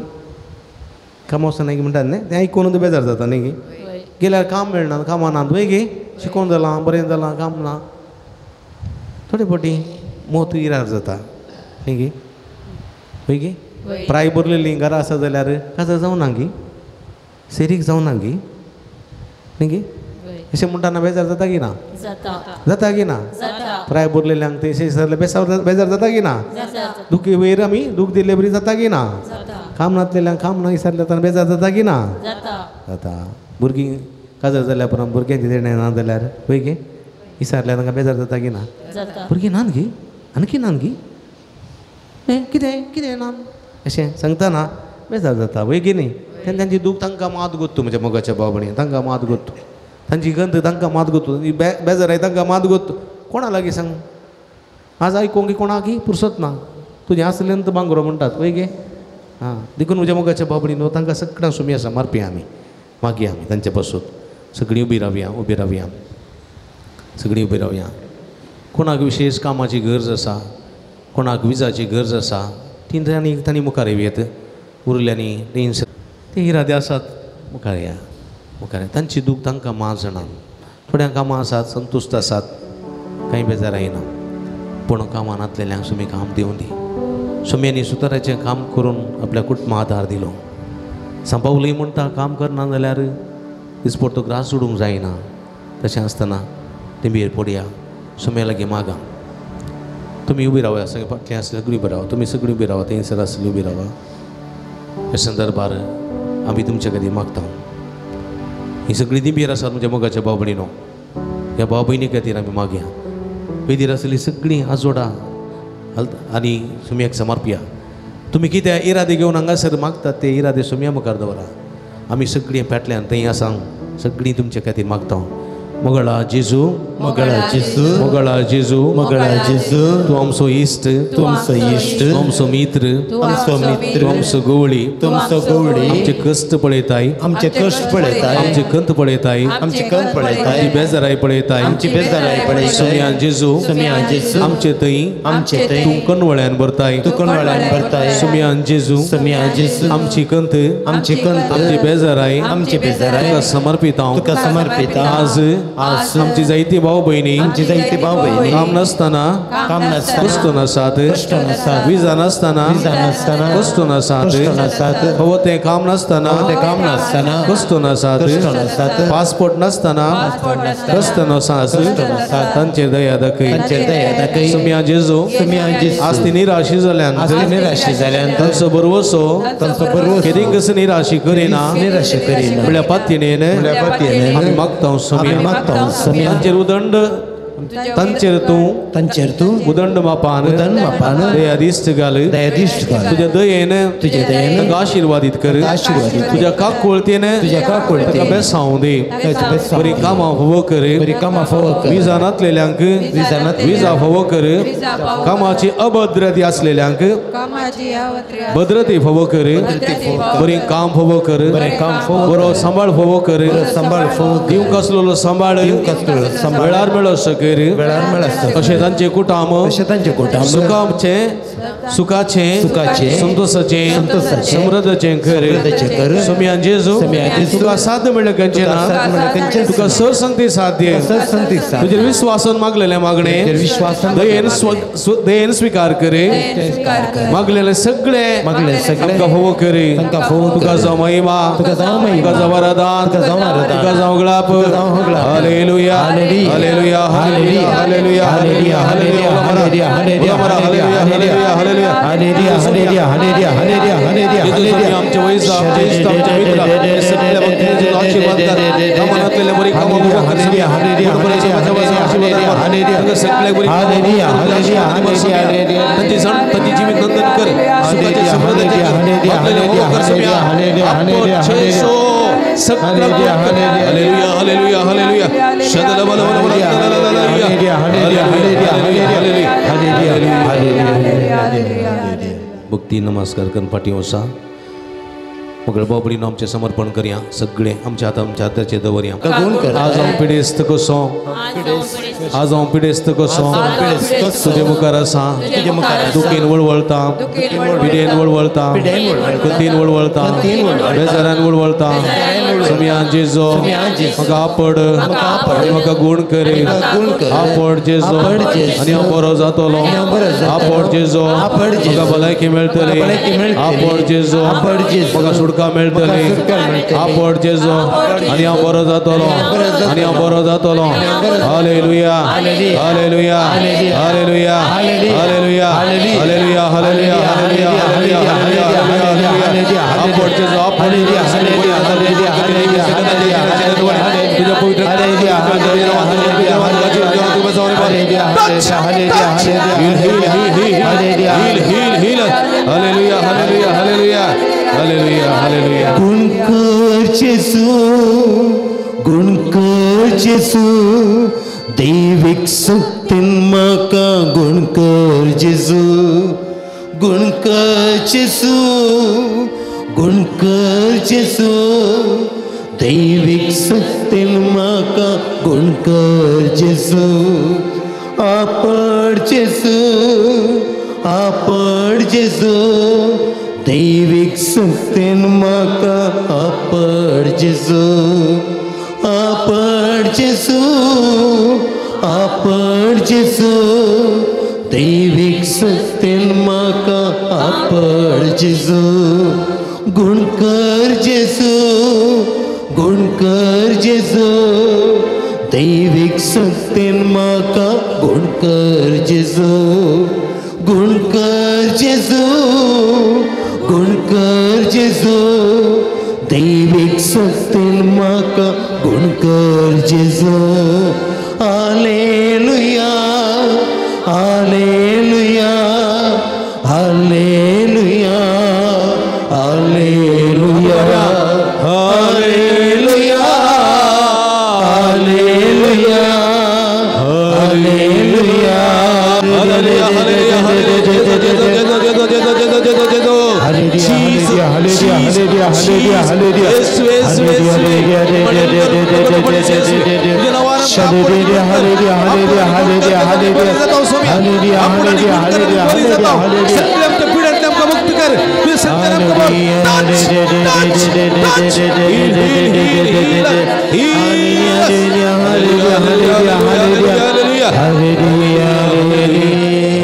काम वचना गे म्हणटात न्ही तें आयकून बेजार जाता न्ही गे गेल्यार काम मेळना कामां नात वय गे शिकोवन जालां बरें जालां काम ना थोडे फावटी मोत विरार जाता न्ही गे वय गे प्राय बरलेलीं घरां आसा जाल्यार काजार जावना गे सेरीक जावना गे न्ही गे अशें म्हणटाना बेजार जाता की ना जाता जाता की ना जाता प्राय बुरलेल्यांक ते शेजारले बेजार जाता की ना जाता दुखी वयर आमी दूख दिले बरी जाता की ना जाता काम नासलेल्यांक काम ना विसरले बेजार जाता की ना जाता जाता भुरगीं काजर जाल्या उपरांत भुरग्यांचे निर्णय ना जाल्यार पळय गे विसरल्या तांकां बेजार जाता की ना जाता भुरगीं नान गे आनकी नान गी कितें कितें नान अशें सांगता ना बेजार जाता वय गे न्ही तेन्ना तांची दूख तांकां मात गोत्तू म्हज्या मोगाच्या बाबणी तांकां मात गोत्तू तांची गंध तांकां मात गोत्तू बेजाराय तांकां मात गोत्तू कोणा लागीं सांग आज आयकोंक कोणाकी पुरसत ना तुजें आसलें भांगरो म्हणटात वय गे हां देखून म्हज्या मोगाच्या बाबडी न्हू तांकां सगळ्यां सुमी आसा मारपी आमी मागया आमी तांचे पासून सगळीं उबी रावया सगळीं उबी रावया कोणाक विशेश कामाची गरज आसा कोणाक विजाची गरज आसा ती तांणी मुखार येवयात उरल्यांनी टेन्शन ते इरादे आसात मुखार या मुखार तांची दूख तांकां मात जाणां थोड्यां कामां आसात संतुश्ट आसात कांय बेजार येना पूण कामां नासलेल्यांक सुमी काम दिवं दी सुम्यांनी सुताराचें काम करून आपल्या कुटुंबाक आदार दिलो सांबावली म्हणटा काम करना जाल्यार दिसपट्टो ग्रास सोडूंक जायना तशें आसतना तेंबेर पडया सुम्या लागीं मागा तुमी उबी रावया सगळीं फाटल्यान आसली सगळीं उबी रावा तुमी सगळीं उबी रावा थंयसर आसली उबी रावा ह्या संदर्भार आमी तुमचे खातीर मागता ही सगळीं दिंबीर आसात म्हज्या मोगाच्या भाव भयणीनो ह्या भाव भयणी खातीर आमी मागया वेदीर आसली सगळीं आजोडा आनी सुम्याक समर्पया तुमी कितें इरादे घेवन हांगासर मागतात ते इरादे सुम्या मुखार दवरा आमी सगळीं फाटल्यान थंय आसा सगळीं तुमचे खातीर मागता मोगळा जेजू मोगळा जेजू मोगळा जेजू मोगळा जेजू तूं आमचो इश्ट तूं आमचो इश्ट तूं आमचो मित्र आमचो मित्र तूं आमचो गवळी तुमचो गवळी आमचे कश्ट पळयताय आमचे कश्ट पळयताय आमचे कंत पळयताय आमची कंत पळयताय आमची बेजाराय पळयताय आमची बेजाराय पळयताय सुम्या जेजू सुम्या जेजू आमचे थंय आमचे थंय तूं कणवळ्यान भरताय तूं कणवळ्यान भरताय सुम्या जेजू सुम्या जेजू आमची कंत आमची कंत आमची बेजाराय आमची बेजाराय तुका समर्पित हांव तुका समर्पित आज आमची जायती भाव भयणी आमची जायती भाव भयणी काम नासतना काम नासतना कश्ट नासात कश्ट नासात विजा नासतना विजा नासतना कश्ट नासात कश्ट नासात हवं तें काम नासतना हवं तें काम नासतना कश्ट नासात कश्ट नासात पासपोर्ट नासतना कश्ट नासात तांचेर दया दाखय तांचेर दया दाखय सुम्या जेजू सुम्या जेजू आज ती निराशी जाल्यान आज ती निराशी जाल्यान तांचो बरवसो तांचो बरवसो केदी कसं निराशी करिना निराशी करिना म्हणल्या पातयेन म्हणल्या पातयेन आमी मागता सुम्या आमी मागता सुम्या तांचेर उदंड तांचेर तूं तांचेर तूं उदंड मापान उदंड मापान दया दिश्ट घाल दयादिश्ट कर तुझ्या दयेन तुझ्या दयेन तांकां आशिर्वादीत कर आशिर्वादीत कर. तुझ्या काकुळतेन तुझ्या काकुळतेन तांकां बेसांव दे बेसांव बरी दे. कामां फोव कर बरी कामां फोव कर. विजा नासलेल्यांक विजा नासलेल्यांक विजा फोव कर कामाची अभद्रती असलेल्यांक भद्रती फोव कर बरी काम फोव कर बरें काम फोव बरो सांबाळ फोव कर सांबाळ फोव कर. दिवंक आसलेलो सांबाळ दिवंक आसलेलो सांबाळ वेळार मेळो सकर वेळार मेळो अशें तांचे कुटाम अशें तांचे कुटाम सुखाचे सुखाचें, संतोषाचें समृद्धचें कर कर. सुम्या जेजू सुम्या जेजू तुका साध्य म्हणलें खंयचें साध्य म्हणलें ना खंयचें ना. तुका सरसंगती साध्य सरसंगती साध्य. तुजेर विश्वासान मागलेलें मागणें तुजेर विश्वासान दयेन स्वीकार कर मागलेलें सगळें तांकां फोव कर तांकां फोव कर. तुका जावं महिमा तुका जावं महिमा. तुका जावं वरदान तुका जावं वरदान. तुका जावं गळाप तुका जावं गळाप. Hallelujah hallelujah. Hallelujah hallelujah hallelujah hallelujah hallelujah hallelujah, hallelujah, hallelujah hallelujah hallelujah hallelujah, hallelujah, hallelujah, hallelujah, hallelujah, hallelujah. आमचे वैस आमचे इष्ट आमचे मित्र हे सगळ्या भक्तांचे आशीर्वाद कर कामातले बरी कामां hallelujah, hallelujah, hallelujah, hallelujah, hallelujah, hallelujah. सगळे बरी हालेलुया, हालेलुया, हालेलुया, हालेलुया. त्यांची जीवित नंदन कर सुखाचे समृद्धीचे कर hallelujah, hallelujah, hallelujah, hallelujah, hallelujah, hallelujah. Hallelujah hallelujah hallelujah hallelujah शदल बल बल बल hallelujah, hallelujah, hallelujah, hallelujah, hallelujah, hallelujah, hallelujah. भक्ती नमस्कार करून फाटी वसा मग बाबडीन आमचें समर्पण करया सगळे आमच्या हाताचेर दवरया कबूल कर. आज हांव पिडेस्त कसो आज हांव पिडेस्त कसो तुजे मुखार आसा दुखीन वळवळता पिडेन वळवळता कतीन वळवळता बेजारान वळवळता सुम्यान जेजो म्हाका आपड म्हाका गूण कर आपड जेजो आनी हांव बरो जातलो आपड जेजो म्हाका भलायकी मेळटली आपड जेजो म्हाका सुटका मेळटली आपड जेजो आनी हांव बरो जातलो आनी हांव बरो जातलो hallelujah hallelujah hallelujah hallelujah hallelujah hallelujah hallelujah hallelujah आपड जेजो आपड तुझ्या पवित्र hallelujah hallelujah hallelujah hallelujah hallelujah गुण कर जेसू दैविक शक्तीन म्हाका गुण कर जेसू गुण कर जेसू गुण कर जेसू दैविक शक्तीन म्हाका गुण कर जेसू आपड जेसू दैविक शक्तीन म्हाका आपड जेसू दैविक शक्तीन म्हाका आपड जेसू गुण कर जेसू दैविक शक्तीन म्हाका गुण कर जेसू गुण कर जेसू दैविक शक्तीन म्हाका गुण कर जेसू hallelujah hallelujah hallelujah hallelujah hallelujah hallelujah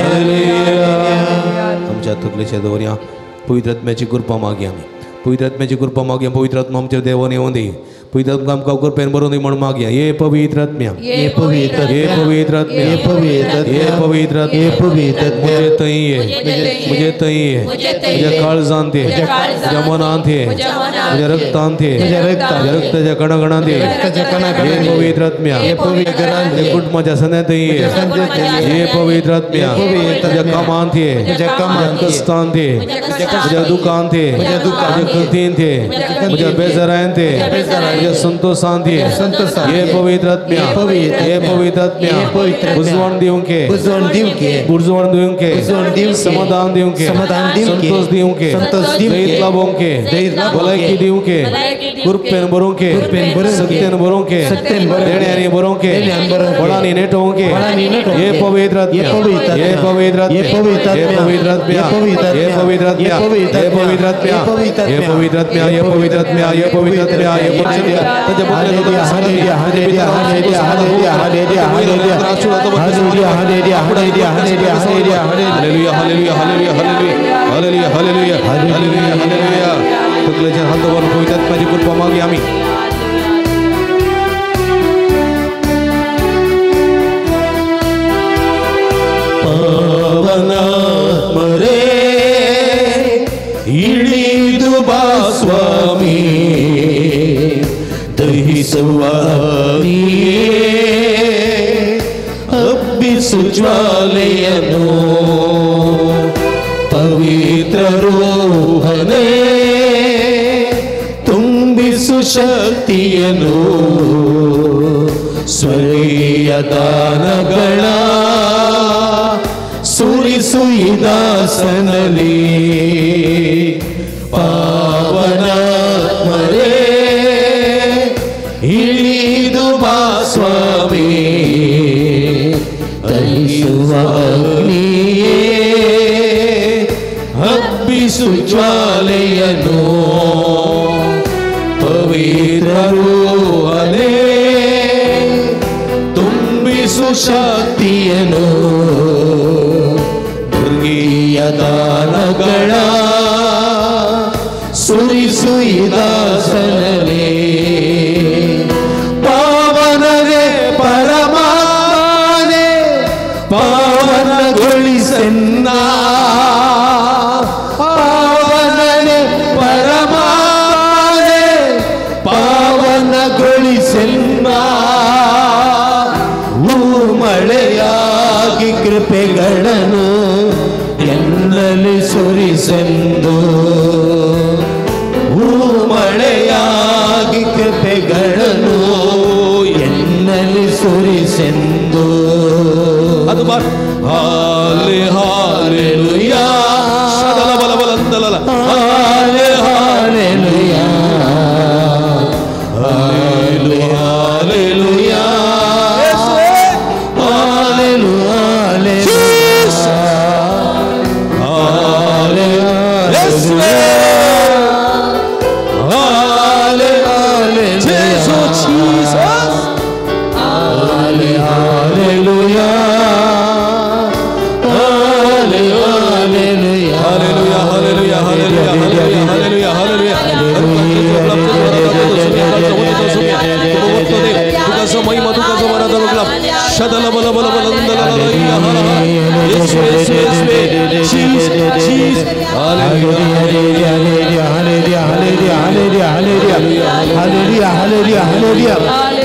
hallelujah आमच्या तकलेच्या दवरया पवित्र आत्म्याची कृपा मागया आमी पवित्र आत्म्याची कृपा मागया पवित्र आत्मा आमचेर देवान येवं दी पवित्र आत्मा आमकां कृपेन बरोवन दी म्हण मागया ये पवित्र आत्म्या ये पवित्र ये पवित्र आत्म्या ये पवित्र ये पवित्र ये पवित्र मुझे तई ये मुझे तई ये मुझे काळजांत ये मुझे मनांत ये मुझे रक्तांत ये मुझे रक्ताच्या कणकणांत ये ये पवित्र आत्म्या ये पवित्र ये कुटुंबाच्या सन्यात ये ये पवित्र आत्म्या तुझ्या कामांत ये तुझ्या कष्टांत ये तुझ्या दुखांत ये तुझ्या कृतींत ये तुझ्या बेजारांत ये तुझ्या संतोषांत ये ये पवित्र आत्म्या ये पवित्र आत्म्या बुजवण दिवंक ये बुजवण दिवंक ये समाधान दिवंक ये संतोष दिवंक ये दैत लाभोंक ये भलायकी दिवंक ये कृपेन बरोवंक ये सत्तेन बरोवंक ये देण्यानी बरोवंक ये बळांनी नेटोवंक ये ये पवित्र आत्म्या ये पवित्र आत्म्या ये पवित्र आत्म्या ये पवित्र आत्म्या ये पवित्र आत्म्या ये पवित्र आत्म्या ये पवित्र आत्म्या ये पवित्र आत्म्या ये पवित्र आत्म्या तकलेच्या हातावर पवित्र आत्म्याची कृपा मागली आम्ही मरे इळीदु बा स्वामी दही स्वामी अब्बिसुज्वालयनो पवित्र रोहने ತುಂಬಿಸು ಶಕ್ತಿಯನು ಸ್ವರ್ಗೀಯ ದಾನಗಳ ಸುರಿಸು ಈ ದಾಸನಲ್ಲಿ ಪಾವನಾತ್ಮರೇ ಇಳಿದು ಬಾ ಸ್ವಾಮಿ ದಹಿಸುವ ಅಗ್ನಿಯೇ ಹಬ್ಬಿಸು ಜ್ವಾಲೆಯನು ಪವಿತ್ರ ರೂಹನೇ ತುಂಬಿಸು ಶಕ್ತಿಯನು ದುರ್ಗೀಯ ದಾನಗಳ ಸುರಿಸು ಯೇಸುದಾಸನಲೇ ಪಾವನರೇ ಪರಮಾತ್ಮನೇ ಪಾವನಗೊಳಿಸೆನ್ನ ಪಾವನನೇ ಪರಮಾತ್ಮನೇ ಪಾವನಗೊಳಿಸೆನ್ನ ಮಳೆಯಾಗಿ ಕೃಪೆಗಳನ್ನು ಎನ್ನಲಿ ಸುರಿಸೆಂದು ಮಳೆಯಾಗಿ ಕೃಪೆಗಳನ್ನು ಎನ್ನಲಿ ಸುರಿಸೆಂದು ಅದು ಹಾಲೆ ಹಾಲೆಲೂಯಾ ಸದಲ ಬಲ ಬಲಂದಲಲ ಹಾಲೆ ಹಾಲೆಲೂಯಾ ಹಾಲೆ ಹಾಲೆಲೂಯಾ ಶದಲ ಬಲ ಬಲ ಬಲಂದಲಲ ಯೇಸು ಯೇಸು ಯೇಸು Hallelujah, hallelujah, hallelujah, hallelujah, hallelujah, hallelujah, hallelujah, hallelujah,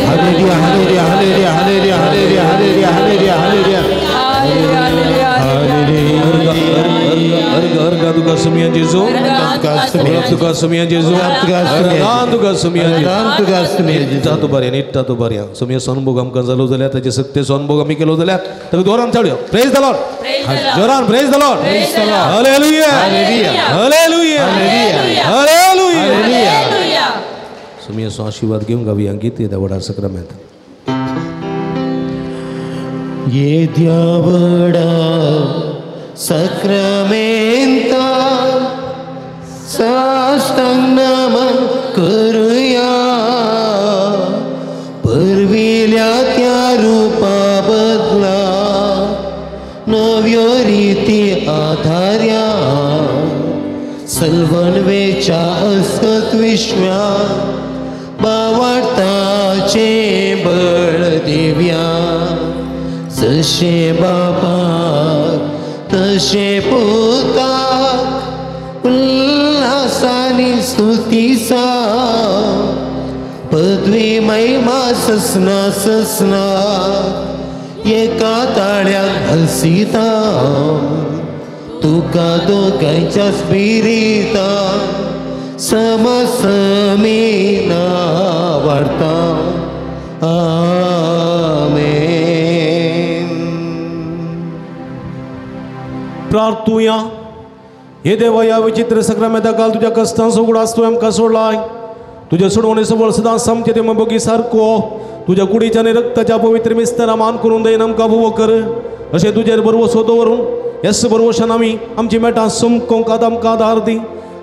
hallelujah, hallelujah, hallelujah, hallelujah, hallelujah, hallelujah, Tukar semian Yesus, tukar semian Yesus, tukar semian Yesus. Tatu barian. Semian sonbogam kanzalo zalia, taje sakte sonbogam ikelo zalia. Tapi doran chadiyo. Praise the Lord. Joran, praise the Lord. Hallelujah. Hallelujah. Hallelujah. Semian son आशीर्वाद घेऊन गावी अंकित येता वडा सक्रमेंट. ये द्यावडा सक्रामेंता साष्टांग नमन करूया परविल्या त्या रूपा बदला नव्यो रीती आधार्या सल्वनवेच्या असत विश्व्या बावाटाचे बळ देव्या जशे बाबा तशे पुताक उल्हासानी स्तुतीसा पदवी महिमा ससना एका ताळ्यात हसीता तुका दोगांच्या स्पिरिता समसमीना वार्ता आमेन. प्रार्थूया हे देवा या विचित्र सक्रमेता काल तुझ्या कष्टांचा उघडा असतो आमका सोडलाय तुझ्या सोडवणेचं बळ सदा समते मग बघी सारखो तुझ्या कुडीच्या आणि रक्ताच्या पवित्र मिस्तारा मान करून देईन आमका भुव कर असे तुझे बरोबर सोदवरून यस बरोबर आम्ही आमची मेटा सुमको कादमका आधार दी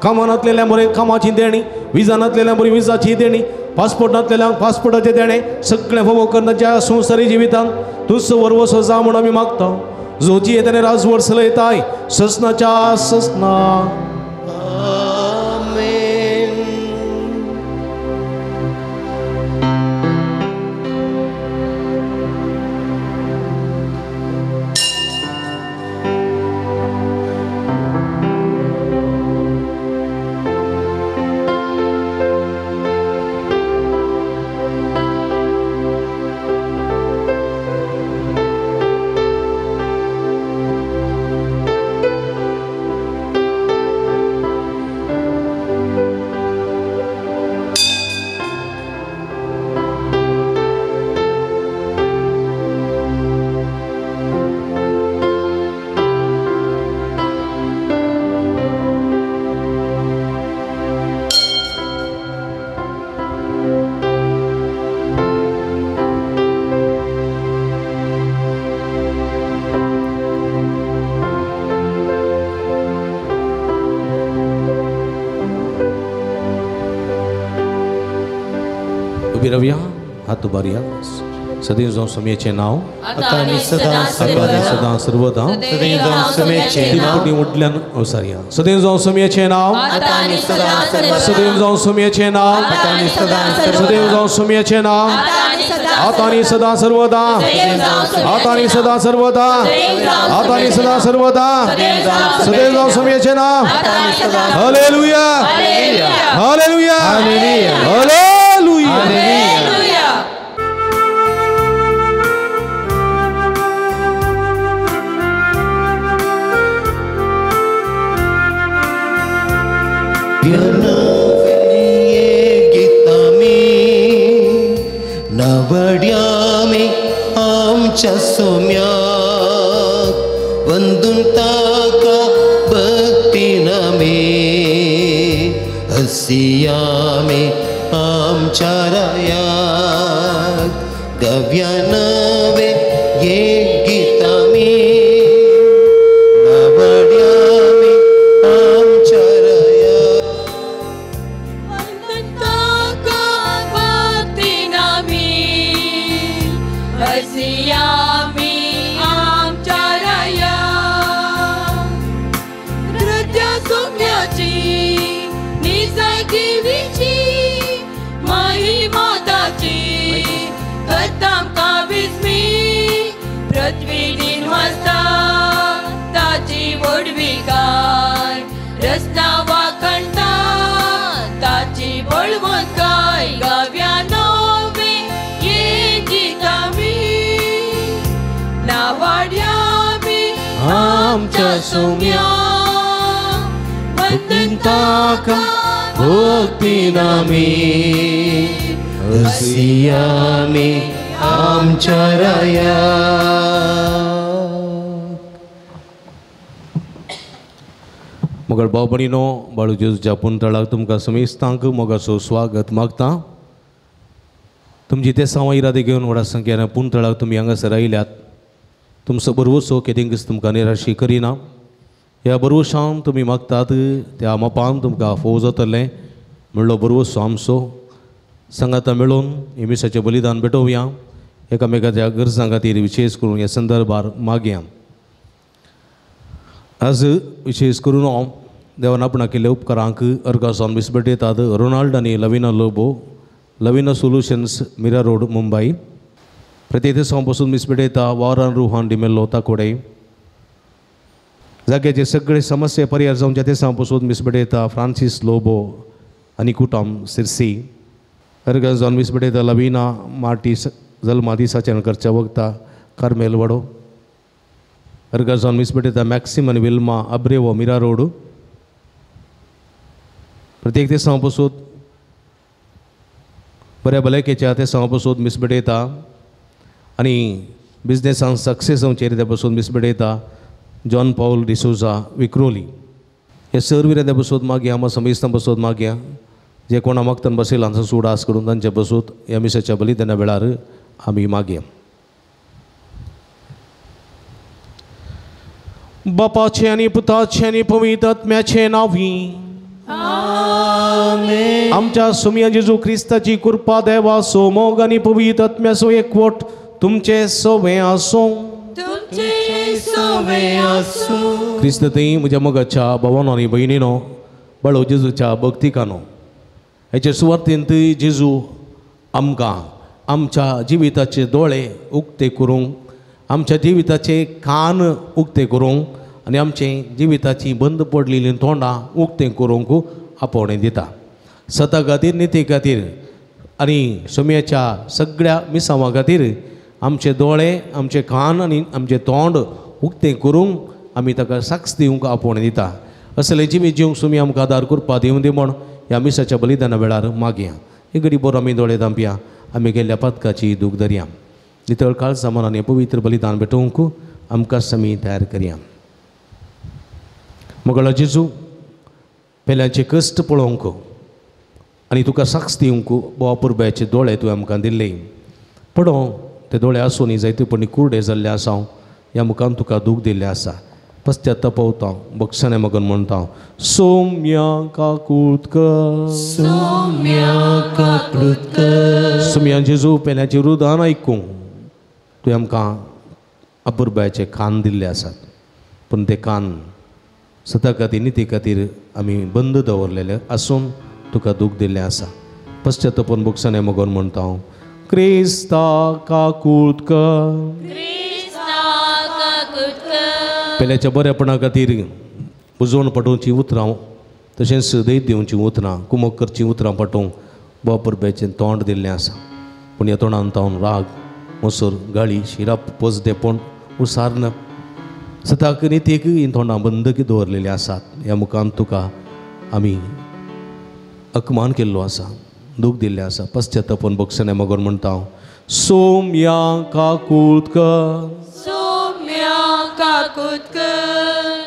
कामानातलेल्या बरे कामाची देणी विजानातलेल्या बरी विजाची देणी पासपोर्टातलेल्या पासपोर्टाचे देणे सगळे भोव करण्याच्या संसारी जिवितांत तुझ वरवस जा म्हणून आम्ही मागतो जोची येताने राजवड सल येत आहे ससनाच्या ससना रव्या हाथ बारिया सदैव जावं समेचे नाव आता आणि सदा सर्वदा सदा सर्वदा सदैव जावं समेचे नाव तीन उठल्यान सारी सदैव जावं समेचे नाव आता आणि सदा सर्वदा सदैव जावं समेचे नाव आता आणि सदा सदैव जावं समेचे नाव आता आणि सदा सर्वदा आता आणि सदा सर्वदा आता आणि सदा सर्वदा सदैव जावं समेचे नाव हालेलुया हालेलुया हालेलुया गीता में नवड्या में आमच्या सोम्यात वंदून ताका भक्तीना में हसिया में आमच्या रायात गव्या नवे ये गीता में नवड्या में आमच्या रायात पृथ्वी दिन वाजता ताची वडवी काय रस्ता वाकणता ताची बळवंत काय गाव्या नवे ये गीता मी नावाड्या मी आमच्या सोम्या वंदन ताका भक्तीना में हसिया में आमच्या रायात मोगळ भाव भयणीनो बाळू जेजूच्या पुंतळाक तुमकां समेस्तांक मोगाचो स्वागत मागता. तुमची ते सावा इरादे घेवन व्हडा संख्येन पुंतळाक तुमी हांगासर आयल्यात. तुमचो बरवसो केदेंकच तुमकां निराशी करिना. ह्या बरवशान तुमी मागतात त्या मोपान तुमकां फोव जातलें म्हणलो बरवसो आमचो. सांगाता मेळून हे मिसाचें बलिदान भेटोवया. एकामेकाच्या गरजां खातीर विशेश करून ह्या संदर्भार मागया. आज विशेष करून हांव देवान आपणा केल्ल्या उपकारांक अर्गासान विस्बेटयतात. रोनाल्ड आनी लविना लोबो, लविना सोल्युशन्स, मिरा रोड, मुंबई. प्रत्येक दिसा पासून मिस्बेटयता वारान रुहान डिमेल्लो ताकोडे. जाग्याचे सगळे समस्या पर्याय जावंच्या दिसा पासून मिस्बेटयता फ्रांसीस लोबो आनी कुटुंब सिरसी. अर्गासान मिस्बेटयता लविना मार्टी जल्मा दिसाच्यान करच्या वखता कार्मेल वडो. अर्गासान मिस्बेटयता मॅक्सिम आनी विल्मा अब्रेवो, मिरा रोड. प्रत्येक दिसा पासून बऱ्या भलायकेच्या दिसा पासून मिस्बेटयता आनी बिजनेसान सक्सेस जावचेर त्या पासून मिस्बेटयता जॉन पॉल डिसोजा, विक्रोली. हे सर्व त्या पासून मागया आमा समेस्तां पासून मागया. जे कोणा मागतान बसयला हांचो सुडास करून तांचे पासून ह्या मिसाच्या बलिदाना वेळार आमी मागया. बापाचे आनी पुताचे आनी पवित्र आत्म्याचे नांवी आमच्या सुम्या जेजू क्रिस्ताची कृपा देवा सो मोग आनी पवित्र आत्म्याचो एकवट तुमचे सवे आसूं. क्रिस्त थंय म्हज्या मोगाच्या भावांनो आनी भयणीनो, बाळो जेजूच्या भक्तिकानो, हेचे सुवातेंत जेजू आमकां आमच्या जिविताचे दोळे उक्ते करूंक, आमच्या जिविताचे कान उक्ते करूंक आनी आमचे जिविताची बंद पडलेलीं तोंडां उक्तें करूंक आपोवणें दिता. सता खातीर, निती खातीर आनी सुम्याच्या सगळ्या मिसांवां खातीर आमचे दोळे, आमचे कान आनी आमचें तोंड उक्तें करूंक आमी ताका साक्ष दिवंक आपोवणें दिता. असलें जिवीत जिवंक सुमी आमकां आदार करपा दिवं दी म्हण ह्या मिसाच्या बलिदाना वेळार मागया. एक घडी बरो आमी दोळे धांपया. आमी गेल्ल्या पथकाची दूख धरया. नितळ काळ सामान आनी पवित्र बलिदान भेटोवंक आमकां आमी तयार करया. मोगळो जेजू, पेल्याचे कश्ट पळोवंक आनी तुका साक्ष दिवंक बोवा पुरब्याचे दोळे तुवें आमकां दिल्ले. पडो ते दोळे आसून जायतेपणी कुर्डे जाल्ले आसा. ह्या मुखान तुका दूख दिल्लें आसा. पश्चात्तापवता बक्षणे मगन म्हणटा सोम्या काकुळकर, सोम्या काकुळकर. सुम्या जेजू पेल्याचे रुदान ऐकूंक तुवें आमकां अपुरबायचे कान दिल्ले आसात, पूण ते कान सदां खातीर निती खातीर आमी बंद दवरलेले आसून तुका दूख दिल्लें आसा. पश्चातापून बुकसाने मोगोन म्हणटा हांव, क्रिस्ता काकूट कर. पेल्याच्या बरेपणा खातीर पुजोवन पटोवची उतरां, तशेंच दैत दिवची उतरां, कुमक करची उतरां पटोवंक बापुरबायचें तोंड दिल्लें आसा. पूण ह्या तोंडान तावन राग, मसूर, गाळी, शिराप, पोजदेपण उसारन सदांच नितीक ही तोंडां बंद दवरलेलीं आसात. ह्या मुखान तुका आमी अपमान केल्लो आसा, दूख दिल्लें आसा. पश्चातापून बक्षाने मागून म्हणटा हांव, सोम्या काकुळकर.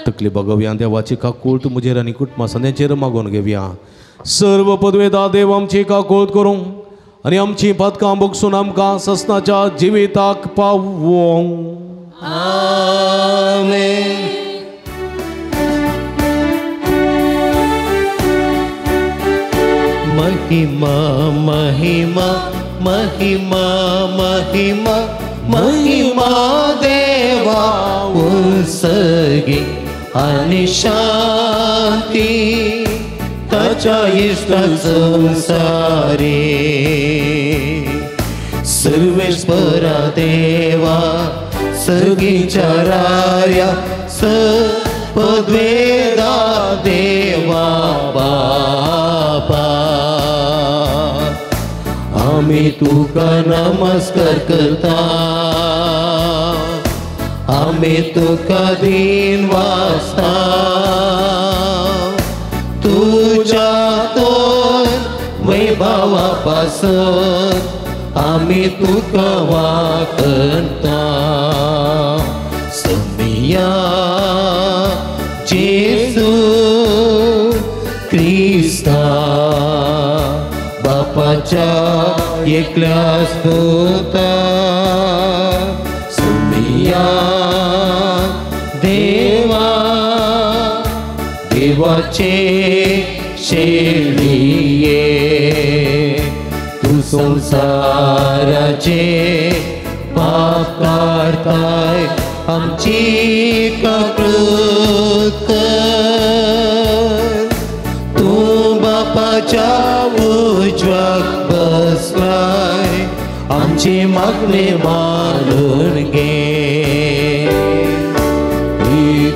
तकली बगव्या देवाची काकूळ तूं म्हजेर आनी कुटुंबा सगळ्यांचेर मागून घेवया. सर्व पदवेदार देव आमची काकूळ करूं आनी आमची पदकां बगसून आमकां ससनाच्या जिविताक पावों. आमेन. महिमा महिमा महिमा महिमा महिमा देवा उत्सर्गी आणि शांती ताच्या इष्ट संसारी. सर्वेश्वरा देवा सर्गीच्या राया पदवेदा देवा बापा, आम्ही तुका नमस्कार करता, आम्ही तुका दिन वाजता. तुझ्या तोर वैभवापासून आम्ही तुका वाकणता. समिया जेसू क्रिस्ता बापाच्या एकल्या स्तोता. समिया देवा देवाचे शेळिये, तू संसाराचे पाप काढताय आमची काकूळ कर. तू बापाच्या उजव्याक बसलाय आमची मागणी मानून घे.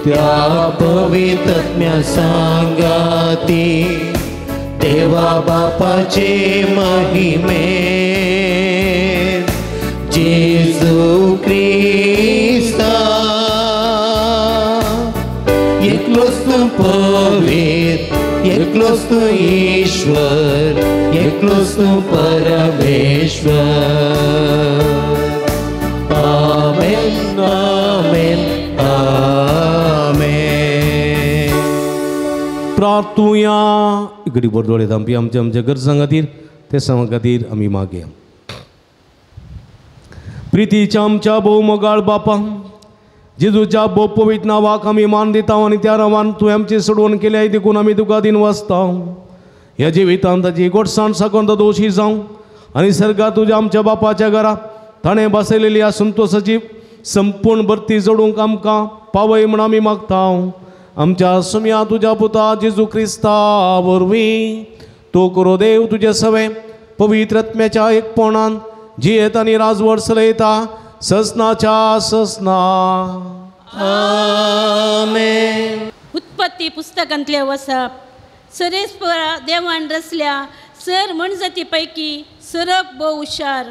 त्या पवित्रत्म्या सांगाती देवा बापाचे महिमे. जेजू क्रिस्ता एकलोच तू पवित्र, एकलोच तू ईश्वर, एकलोच तू परमेश्वर. आमेन आमेन आमेन. प्रार्थुया. इकडी बरदोळे थांबी आमच्या आमच्या गरजां खातीर ते समा खातीर आमी मागया. प्रितीच्या आमच्या भोव मोगाळ बापा, जेजूच्या भोव पवित्र नांवाक आमी मान दिता आनी त्या नांवान तुवें आमची सोडवण केल्या देखून आमी तुका दिन वाचता. ह्या जिवितांत ताची गोडसाण साकोंत दोशी जावं आनी सर्गात तुज्या आमच्या बापाच्या घरा ताणें बसयलेली ह्या संतोशाची संपूर्ण भरती जोडूंक आमकां पावय म्हण आमी मागता. आमच्या सुम्या तुज्या पुता जेजू क्रिस्ता वरवीं तो करो देव तुजे सवे पवित्र आत्म्याच्या एकपणान जियेत आनी राजवट चलयता ससनाच्या ससना. आमेन. उत्पत्ती पुस्तकांतले वचप. सरेस्परा देवान रचल्या सर म्हणजती पैकी सरप भोव हुशार.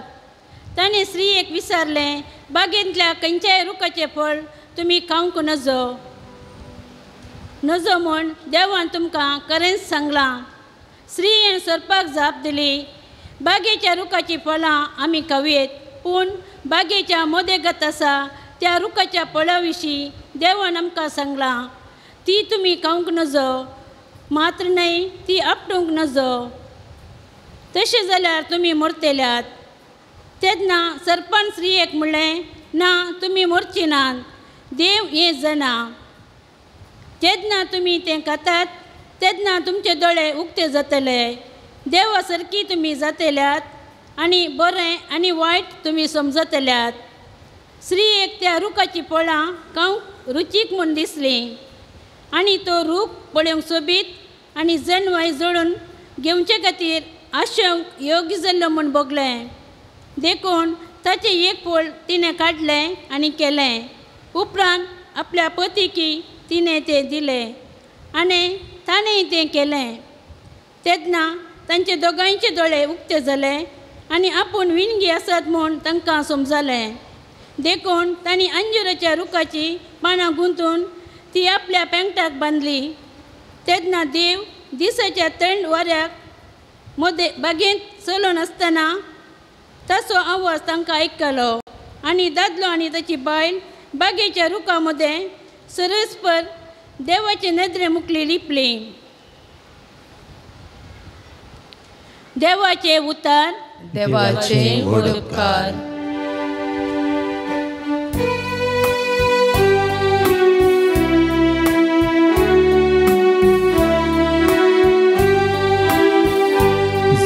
ताणें स्त्रियेक विचारलें, बागेंतल्या खंयच्याय रुखाचें फळ तुमी खावंक नजो म्हण देवान तुमकां खरेंच सांगलां. स्त्रियेन सरपाक जाप दिली, बागेच्या रुखाची फळां आमी खावयेत, पूण बागेच्या मदेगत आसा त्या रुखाच्या फळां विशीं देवान आमकां सांगलां, ती तुमी खावंक नजो, मात्र न्हय ती आपटूंक नजो, तशें जाल्यार तुमी मरतल्यात. तेन्ना सरपान स्त्रियेक म्हणलें, ना तुमी मरची नात, देव हें जाणा. जेन्ना तुमी तें खातात तेन्ना तुमचे दोळे उक्ते जातले, देवा सारकी तुमी जातल्यात आनी बरें आनी वायट तुमी समजतल्यात. स्त्रियेक त्या रुखाची फळां खावंक रुचीक म्हूण दिसली आनी तो रूख पळोवंक सोबीत आनी जणवाय जोडून घेवचे खातीर आशेवंक योग्य जाल्लो म्हूण बगलें. देखून ताचें एक फळ तिणें काडलें आनी केलें. उपरांत आपल्या पतीकी तिणें तें दिलें आनी ताणेंय तें केलें. तेन्ना तांचे दोगांयचे दोळे उक्ते जाले आनी आपूण विणगी आसात म्हूण तांकां समजलें. देखून तांणी अंजुराच्या रुखाची पानां गुंतून ती आपल्या पेंगटाक बांदली. तेन्ना देव दिसाच्या थंड वाऱ्याक मदें बागेंत चलून आसतना ताचो आवाज तांकां आयकलो आनी दादलो आनी ताची बायल बागेच्या रुखा मदें सरस्पर देवाचे नदरे मुखली लिपली. देवाचे उतार. देवाचे उपकार.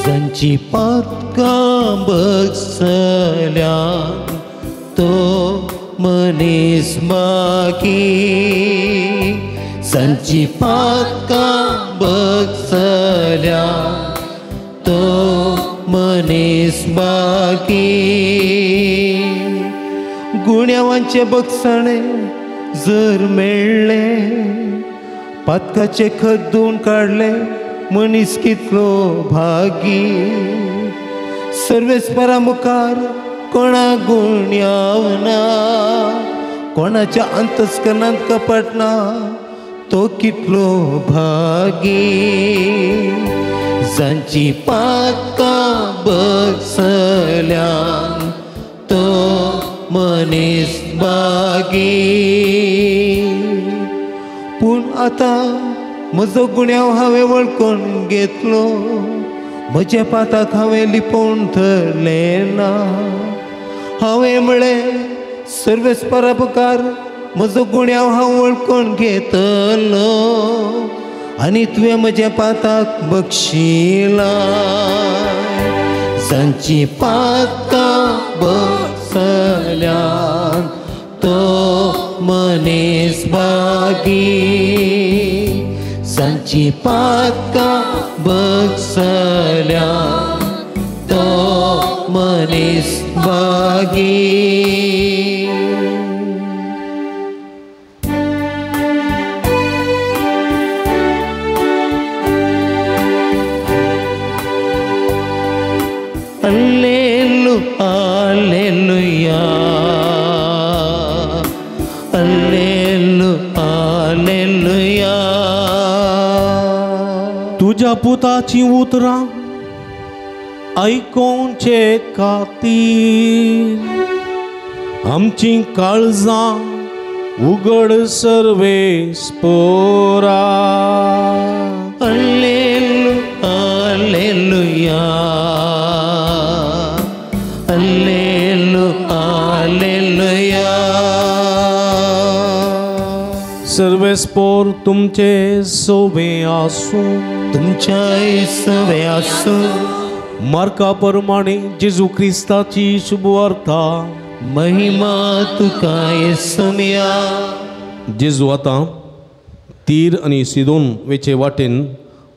जांची पातकां बसल्या तो मनीस मागी. जांची पातकां बसल्या तो मनीस बागी. गुण्यावांचे बगसणे जर मेळ्ळे पातकाचे खत धुवन काडले मनीस कितलो भागी. सर्वेस्परा मुखार कोणा गुण्यावना कोणाच्या अंतस्करणांत कपट ना तो कितलो भागी. जांची पातकां बसल्या तो मनीस बागी. पूण आतां म्हजो गुण्याव हांवें वळखून घेतलो. म्हज्या पाताक हांवें लिपोवन धरलें ना. हांवें म्हळें सर्वेस्परा मुखार म्हजो गुण्याव हांव वळखून घेतलो आनी तुवें म्हज्या पाताक बक्षिलां. जांची पातां बसल्या तो मनीस बागी. जांची पातकां बसल्या तो मनीस बागी. Alleluia, Alleluia, Alleluia, Alleluia. तुझ्या पुताची उतरां आयकोवचे खातीर आमची काळजां उगड सर्वेस्परा. Alleluia, Alleluia, Alleluia, Alleluia. सर्वेस्पोर तुमचे सोबे आसूं. तुमच्या सवे आसूं. मार्का प्रमाणे जेजू क्रिस्ताची शुभवार्ता. महिमा तुका येसुमिया. जेजू आतां तीर आनी सिदोन वेचे वाटेन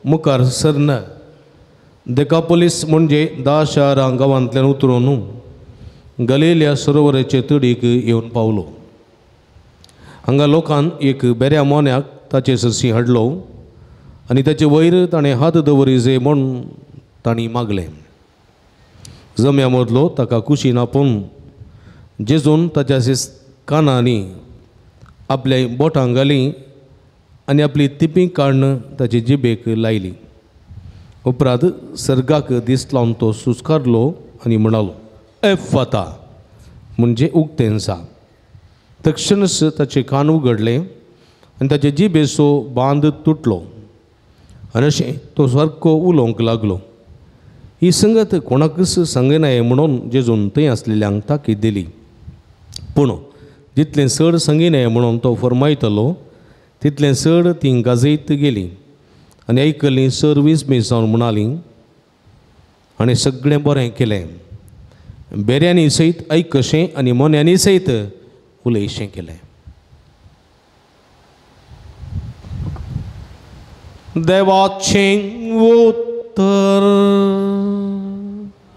मुखार सरना. देकापोलीस म्हणजे 10 शारां गांवांतल्यान उतरून गलिल्या सरोवराचे तडीक येवन पावलो. हांगा लोकांन एक बऱ्या मोन्याक ताचे सरशी हाडलो आनी ताचे वयर ताणें हात दवरिजे म्हूण तांणी मागलें. जम्या मदलो ताका कुशीन आपोवन जेजून ताच्या कानांनी आपल्या बोटां घालीं आनी आपली तिपी काडून ताचे जिबेक लायली. उपरांत सर्गाक दीस लावन तो सुस्कारलो आनी म्हणालो एफाता म्हणजे उक्तेंसा. तक्षणच ताचे कान उगडले आनी ताचे जिबेचो बांद तुटलो आनी अशें तो सारको उलोवंक लागलो. ही संगत कोणाकच सांगनाये म्हणून जेजून थंय आसलेल्यांक ताकीद दिली. पूण जितलें चड सांगिनाये म्हणून तो फरमायतलो तितलें चड ती गाजयत गेली आनी आयकल्लीं सर्वीस मेजावन म्हणालीं आनी सगळें बरें केलें. बेऱ्यांनी सयत ऐकशें आनी मोन्यांनी सयत उलयशें केलें. देवाचें उतर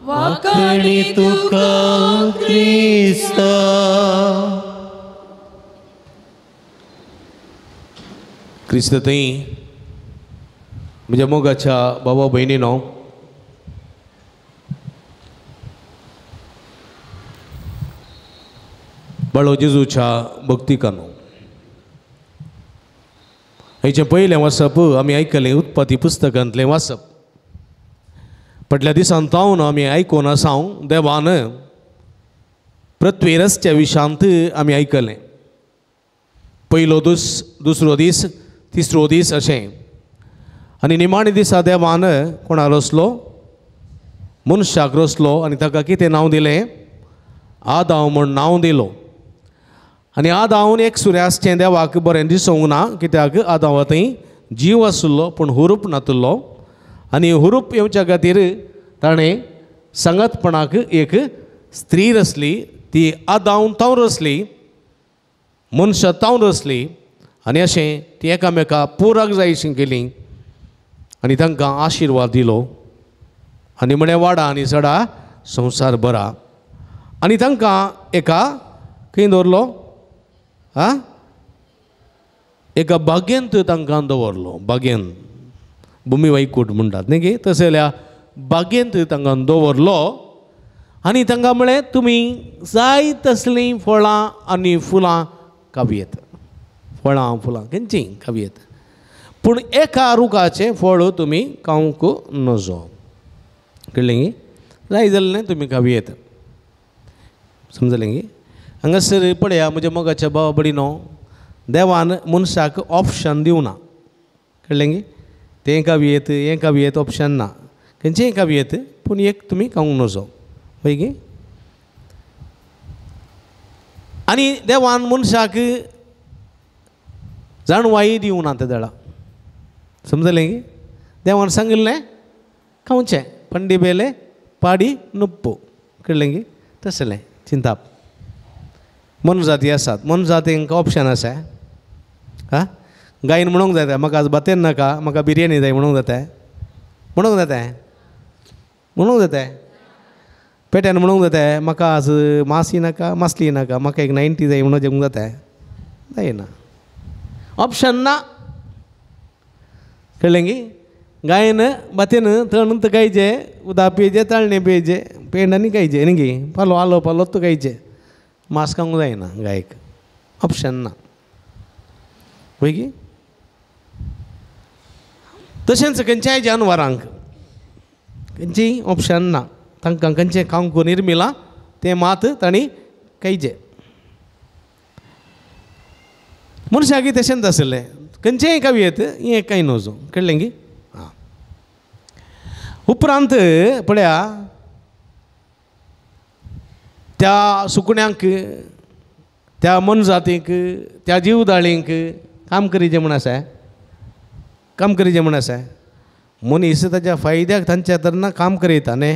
वाखणी तुका क्रिस्ता. क्रिस्त थंय म्हज्या मोगाच्या बाबा भयणीनो, बाळो जेजूच्या भक्तिकानो, हेचें पयलें वाचप आमी आयकलें उत्पत्ती पुस्तकांतलें वाचप. फाटल्या दिसांत जावन आमी आयकून आसां देवान पृथ्वी रस्त्या विशांत आमी आयकलें. पयलो दीस, दुसरो दीस, तिसरो दीस अशें. आनी निमाणे दिसा देवान कोणाक रचलो? मनशाक रचलो आनी ताका कितें नांव दिलें? आदाम म्हूण नांव दिलो. आनी आदावन एक सुर्यास्तें देवाक बरें दिसूंक ना, कित्याक आदावा थंय जीव आसलो पूण हुरूप नातलो. आनी हुरूप येवच्या खातीर ताणें सांगतपणाक एक स्त्री रचली. ती आदावन तावन रचली, मनशां तावन रचली. आनी अशें ती एकामेकाक पुराक जायशीं केलीं आनी तांकां आशिर्वाद दिलो. आनी म्हळें वाडा आनी चडा, संवसार बरा. आनी तांकां एका खंय दवरलो? एका बागेंत तांकां दवरलो. बागेंत भुमी वैकूट म्हणटात न्ही गे, तशें जाल्यार बागेंत तांकां दवरलो. आनी तांकां म्हळें तुमी जाय तसलीं फळां आनी फुलां खावयेत. फळां फुलां खंयचीं खावयेत, पूण एका रुखाचें फळ तुमी खावंक नजो. कळ्ळें गे? जाय जाल्लें तुमी खावयेत. समजलें गे? हांगासर पळया म्हज्या मोगाच्या भावा भयणीनो, देवान मनशाक ऑप्शन दिवना. कळ्ळें गे? तें खावयेत, हें खावयेत ऑप्शन ना. खंयचेंय खावयेत, पूण एक तुमी खावंक नजो. पळय गे? आनी देवान मनशाक जाणवाई दिवना त्या देळा. समजलें गे? देवान सांगिल्लें खावचें, पंडी बेले पाडी नुप्पो. कळ्ळें गे? तसलें चिंताप. मनजाती आसात, मनजातींक ऑप्शन आसा. गायन म्हणूंक जाता म्हाका आज बातेन नाका, म्हाका बिरयानी जाय म्हणूंक जाता. म्हणूंक जाता, म्हणूंक जाता. पेट्यान म्हणूंक जाता म्हाका आज मासी नाका, मासली नाका, म्हाका एक 90 जाय म्हणून जेवंक जाता. जायना, ऑप्शन ना. कळ्ळें गे? गायन बातेन थंड खायचे, उदक पियेचें, ताळणे पियेचें, पेंड आनी खायचें न्ही गे. पालो आलो पालोत खायचें. मांस खावंक जायना गायक. ऑप्शन ना. पळय गे? तशेंच खंयच्याय जानवरांक खंयचीय ऑप्शन ना. तांकां खंयचें खावंक निर्मिला तें मात तांणी खायचें. मनशाकी तशेंच आसलें, खंयचेंय खावयेत, हें कांय नजो. कळ्ळें गे? उपरांत पळया त्या सुकण्यांक, त्या मनजातीक, त्या जीवदाळींक काम करीचें म्हण आसा. काम करीचें म्हण आसा. मनीस ताच्या फायद्याक तांच्या तेन्ना काम करयता न्ही.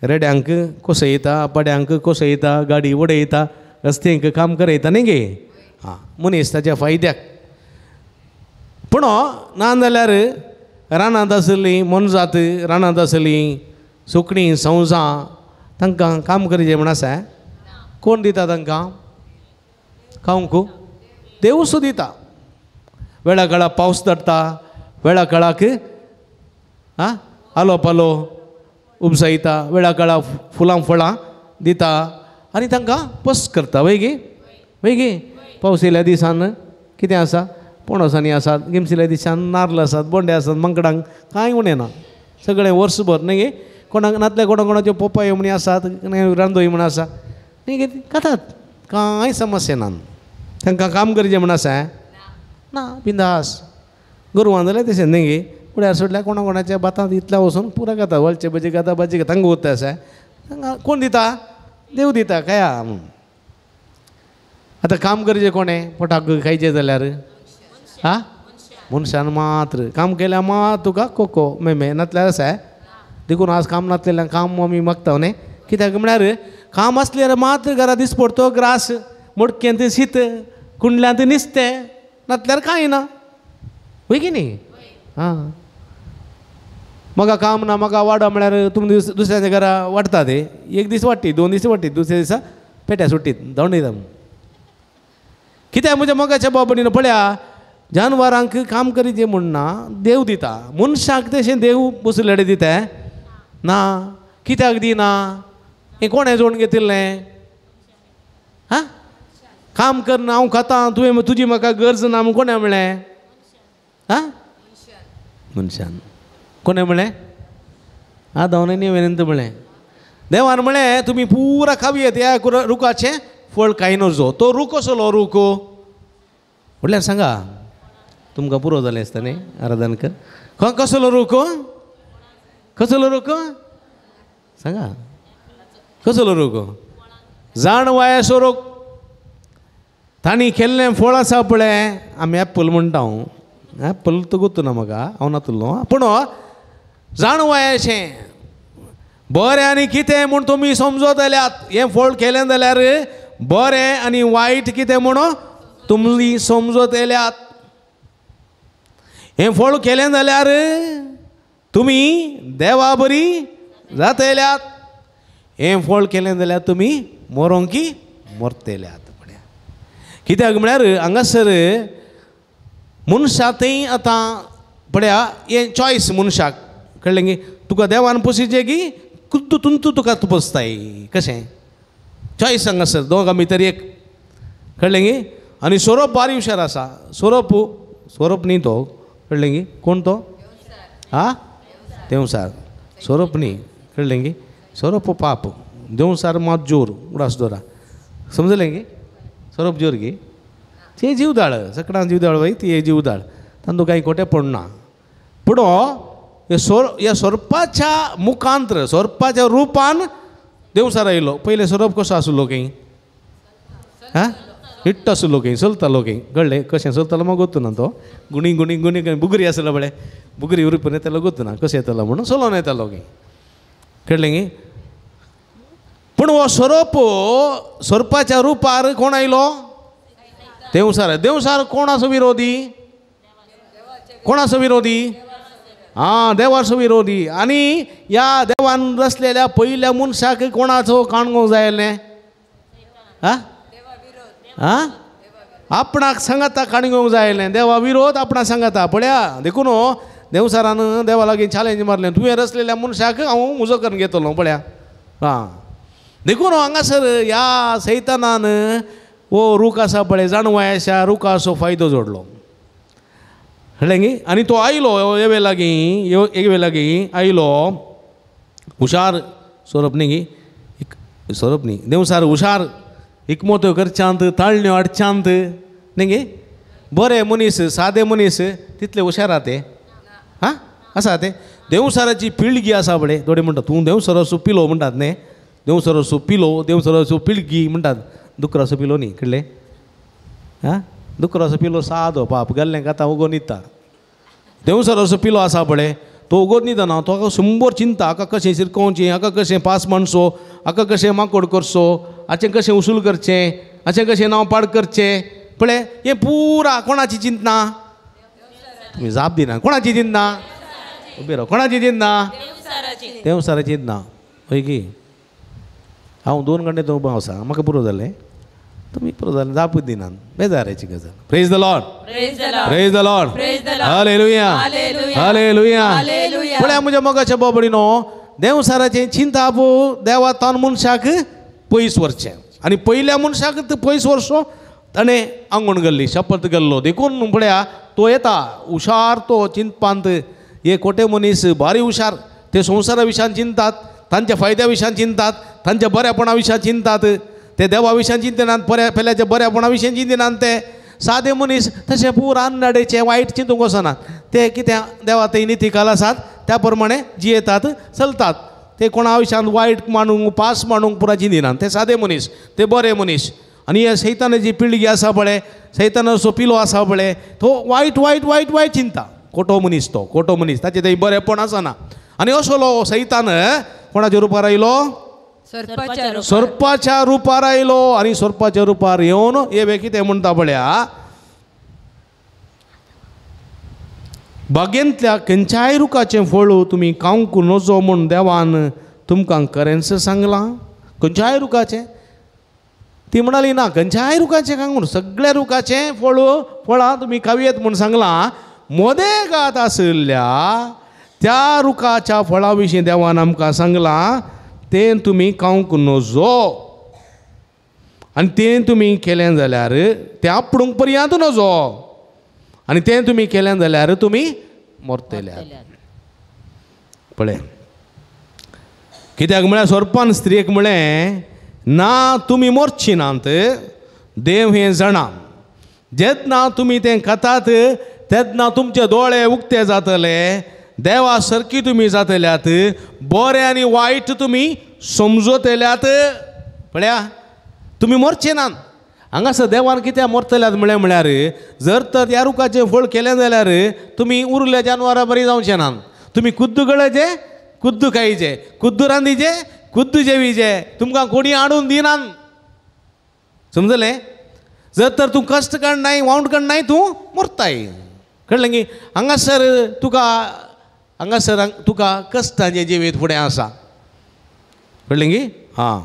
रेड्यांक कोसयता, पाड्यांक कोसयता, गाडी उडयता, रस्त्यांक काम करयता न्ही गे. मनीस ताच्या फायद्याक. पूण नाजाल्यार रानांत आसलीं मनजात, रानांत आसलीं सुकणीं, संवसां, तांकां काम करचें म्हण आसा. कोण दिता तांकां खावंक? देवूच दिता. वेळा काळाक पावस धाडटा, वेळा काळाक आलो पालो उपसायता, वेळा काळाक फुलां फळां दिता आनी तांकां पस्त करता. वय गे? वय गे? पावस येयल्या दिसान कितें आसा? पणसांनी आसात, गिमसिल्या दिसान नाल्ल आसात, बोंडे आसात, मांकडांक कांय उणें ना. सगळें वर्सभर न्ही गे. कोणाक नातल्या कोणाच्यो पोपायो म्हणी आसात, रांदोय म्हण आसा न्ही गे, खातात. कांय समस्या ना. तांकां काम करचें म्हण आसा ना. बिंदास. गोरवां जाल्यार तशें न्ही गे. फुड्यार सोडल्यार कोणाच्या भातांत इतल्या वचून पुरो खाता. वळचे भजी खाता, भाजी खाता, तांकां उरता आसा. तांकां कोण दिता? देव दिता. काय आतां काम करचें कोणें? पोटाक खायचें जाल्यार मनशान मात्र. काम केल्यार मात तुका कोको मेमे, नातल्यार आसा. देखून आज काम नासलेल्यां काम आमी मागता न्ही. कित्याक म्हळ्यार काम असल्यार मात्र घरा दीस पडतो ग्रास मोडक्यांत शीत कुंडल्यांत नुस्तें नातल्यार कांय ना होय की न्ही हां म्हाका काम ना म्हाका वाडा म्हळ्यार तुमी दुसऱ्याच्या घरा वाडटा ते एक दीस वाडटी 2 दीस वाडटी दुसऱ्या दिसा पेट्या सुट्टीत धांवून दिता कित्याक म्हज्या मोगाच्या बाबडीन पळया जानवरांक काम करीत म्हणना देव दिता मनशाक तशें देव बसलेडे दिता ना कित्याक दिना हें कोणें जोडून घेतिल्लें हां काम करना हांव खाता तुवें तुजी म्हाका गरज ना म्हूण कोणें म्हणलें हां मनशान कोणें म्हणलें आदावने विनंत म्हणलें देवान म्हणलें तुमी पुरा खावयेत ह्या रुखाचें फळ खाय नजो तो रूख कसलो रूख म्हटल्यार सांगा तुमकां पुरो जालें आसता न्ही आराधनकर कसलो रूख कसलो रूख सांगा कसलो रूख जाण वायाचो रूख तांणी केल्लें फळ आसा पळय आमी एप्पल म्हणटा हांव एप्पल तो गोतूना म्हाका हांव नातुल्लो पूण जाण वायाचें बरें आनी कितें म्हूण तुमी समजत जाल्यात हें फळ केलें जाल्यार बरें आनी वायट कितें म्हणून तुमी समजत येल्यात हें फळ केलें जाल्यार तुमी देवा बरी जात येल्यात हें फळ केलें जाल्यार तुमी मरोंकी मरतल्यात कित्याक म्हळ्यार हांगासर मनशांतय आतां पळया हें चॉयस मनशाक कळ्ळें गी तुका देवान पोसिचें की तुंतू तुका पोसताय कशें चॉयस हांगासर दोगां भितर एक कळ्ळें गी आनी सोरोप बारी हुशार आसा सोरोप न्ही तो कळ्ळें गी कोण तो आं देवसार सोरोप न्ही कळ्ळें गी सोरोप पाप देवसार मात जोर उडास दोरा समजलें गी सोरोप जोर गी ते जीवदाळ सकाळां जीवदाळ वय ती जीवदाळ तांदूळ कांय खोटें पडना पूण ह्या सोरपाच्या मुखांतर सोरपाच्या रुपान देवसार आयलो पयले सोरोप कसो आसलो खंय हां हिट्ट आसलो खंय चलतालो खंय कळ्ळें कशें चलतालो म्हाका गोतूना तो गुणी गुणी गुणी बुगरी आसलो बळे बुगरी उरपन येतालो गोतूना कशें येतालो म्हणून चलोन येतालो खंय कळ्ळें गी पूण हो सोरोप सोरपाच्या रुपार कोण आयलो देवसार कोणाचो विरोधी कोणाचो विरोधी हां देवाचो विरोधी आनी ह्या देवान रचलेल्या पयल्या मनशाक कोणाचो काणगो जाय आसलें हां हां आपणाक सांगाता काणगोवंक जाय आसलें देवा विरोध आपणाक सांगाता पळया देखून देवसारान देवा लागीं चॅलेंज मारलें तुवें रचलेल्या मनशाक हांव उजो करून घेतलो पळया हां देखून हांगासर ह्या सैतानान हो रूख आसा पळय जाणवायाच्या रुखाचो फायदो जोडलो कळ्ळें गी आनी तो आयलो एवे लागीं आयलो हुशार सोरोप न्ही गी सोरोप न्ही देवसार हुशार एकमोत्यो करच्यांत ताळण्यो हाडच्यांत न्ही गे बरे मनीस सादे मनीस तितले हुशार आहा ते हां आसा ते देवसाराची पिळगी आसा पळय थोडे म्हणटा तूं देवसाराचो पिलो म्हणटात न्ही देवसाराचो पिलो देवसाराचो पिळगी म्हणटात दुकराचो पिलो न्ही कळ्ळें हां दुकराचो पिलो सादो पाप गेल्लें कांता उगो न्हिदता देवसाराचो पिलो आसा पळय तो उगो न्हिदना तो हाका 100 चिंता हाका कशें शिरकोवचें हाका कशें पास माणसो हाका कशें माकोड करचो हाचें कशें उसूल करचें हाचें कशें नांव पाड करचें पळय हें पुरा कोणाची चिंतना तुमी जाप दिना कोणाची चिंतना उबी राव कोणाची चिंतना देवसाराची चिंतना हय की हांव 2 घंटे तो उबो आसा म्हाका पुरो जालें तुमी पुरो जालें जापूच दिनात बेजाराची गजाल praise the Lord praise the Lord hallelujah hallelujah पळया म्हज्या मोगाच्या बाबडीनो देवसाराचें चिंता देवा तान मनशाक पयस व्हरचें आनी पयल्या मनशाक पयस व्हरचो ताणें आंगण घाल्ली शपथ घाल्लो देखून पळया तो येता हुशार तो चिंतपांत हे खोटे मनीस भारी हुशार ते संवसारा विशयान चिंतात तांच्या फायद्या विशयान चिंतात तांच्या बऱ्यापणा विशयान चिंतात ते देवा विशयान चिंतनात पेल्याच्या बऱ्यापणा विशयान चिंतनात ते सादे मनीस तशें पुरा अन्नाडेचे वायट चिंतूंक वचनात ते कितें देवा ते निती काल आसात त्या प्रमाणे जियेतात चलतात ते कोणा विशयान वायट मानूंक पास मानूंक पुरा चिंतिनात ते सादे मनीस ते बरे मनीस आनी हे सैतानाची पिळगी आसा पळय सैतानाचो पिलो आसा पळय तो वायट वायट वायट वायट चिंता खोटो मनीस ताचे थंय बरेपण आसना आनी असलो सैतान कोणाच्या रुपार आयलो सर्पाच्या रुपार आयलो आनी सर्पाच्या रुपार येवन हे कितें म्हणटा पळया, बागेंतल्या खंयच्याय रुखाचें फळ तुमी खावंक नजो म्हूण देवान तुमकां खरेंच सांगलां. खंयच्याय रुखाचें, ती म्हणाली ना खंयच्याय रुखाचें खावंक म्हूण, सगळ्या रुखाचें फळां तुमी खावयेत म्हूण सांगलां. मोदेगात आशिल्ल्या त्या रुखाच्या फळा विशीं देवान आमकां सांगलां तें तुमी खावंक नजो, आनी तें तुमी केलें जाल्यार तें आपणूक पर्यंत नजो, आनी तें तुमी केलें जाल्यार तुमी मरतल्यात. पळय कित्याक म्हळ्यार सर्पान स्त्रियेक म्हळें ना तुमी मरची नात, देव हें जाणा. जेन्ना तुमी तें खातात तेन्ना तुमचे दोळे उक्ते जातले, देवा सारकी तुमी जातल्यात, बरें आनी वायट तुमी समजतल्यात. पळया तुमी मरचे नात. हांगासर देवान कित्याक मरतल्यात म्हळ्यार जर तर ह्या रुखाचें फळ केलें जाल्यार तुमी उरल्या जानवरां बरी जावचे नात. तुमी कुद्द गळचे, कुद्द खायचे, कुद्द रांदीचे, कुद्द जेवीचे, तुमकां कोणी हाडून दिनात. समजलें? जर तर तूं कश्ट करनाय वावंट करनाय तूं मरताय. कळ्ळें की? हांगासर तुका कश्टाचें जिवीत फुडें आसा. कळ्ळें की? हां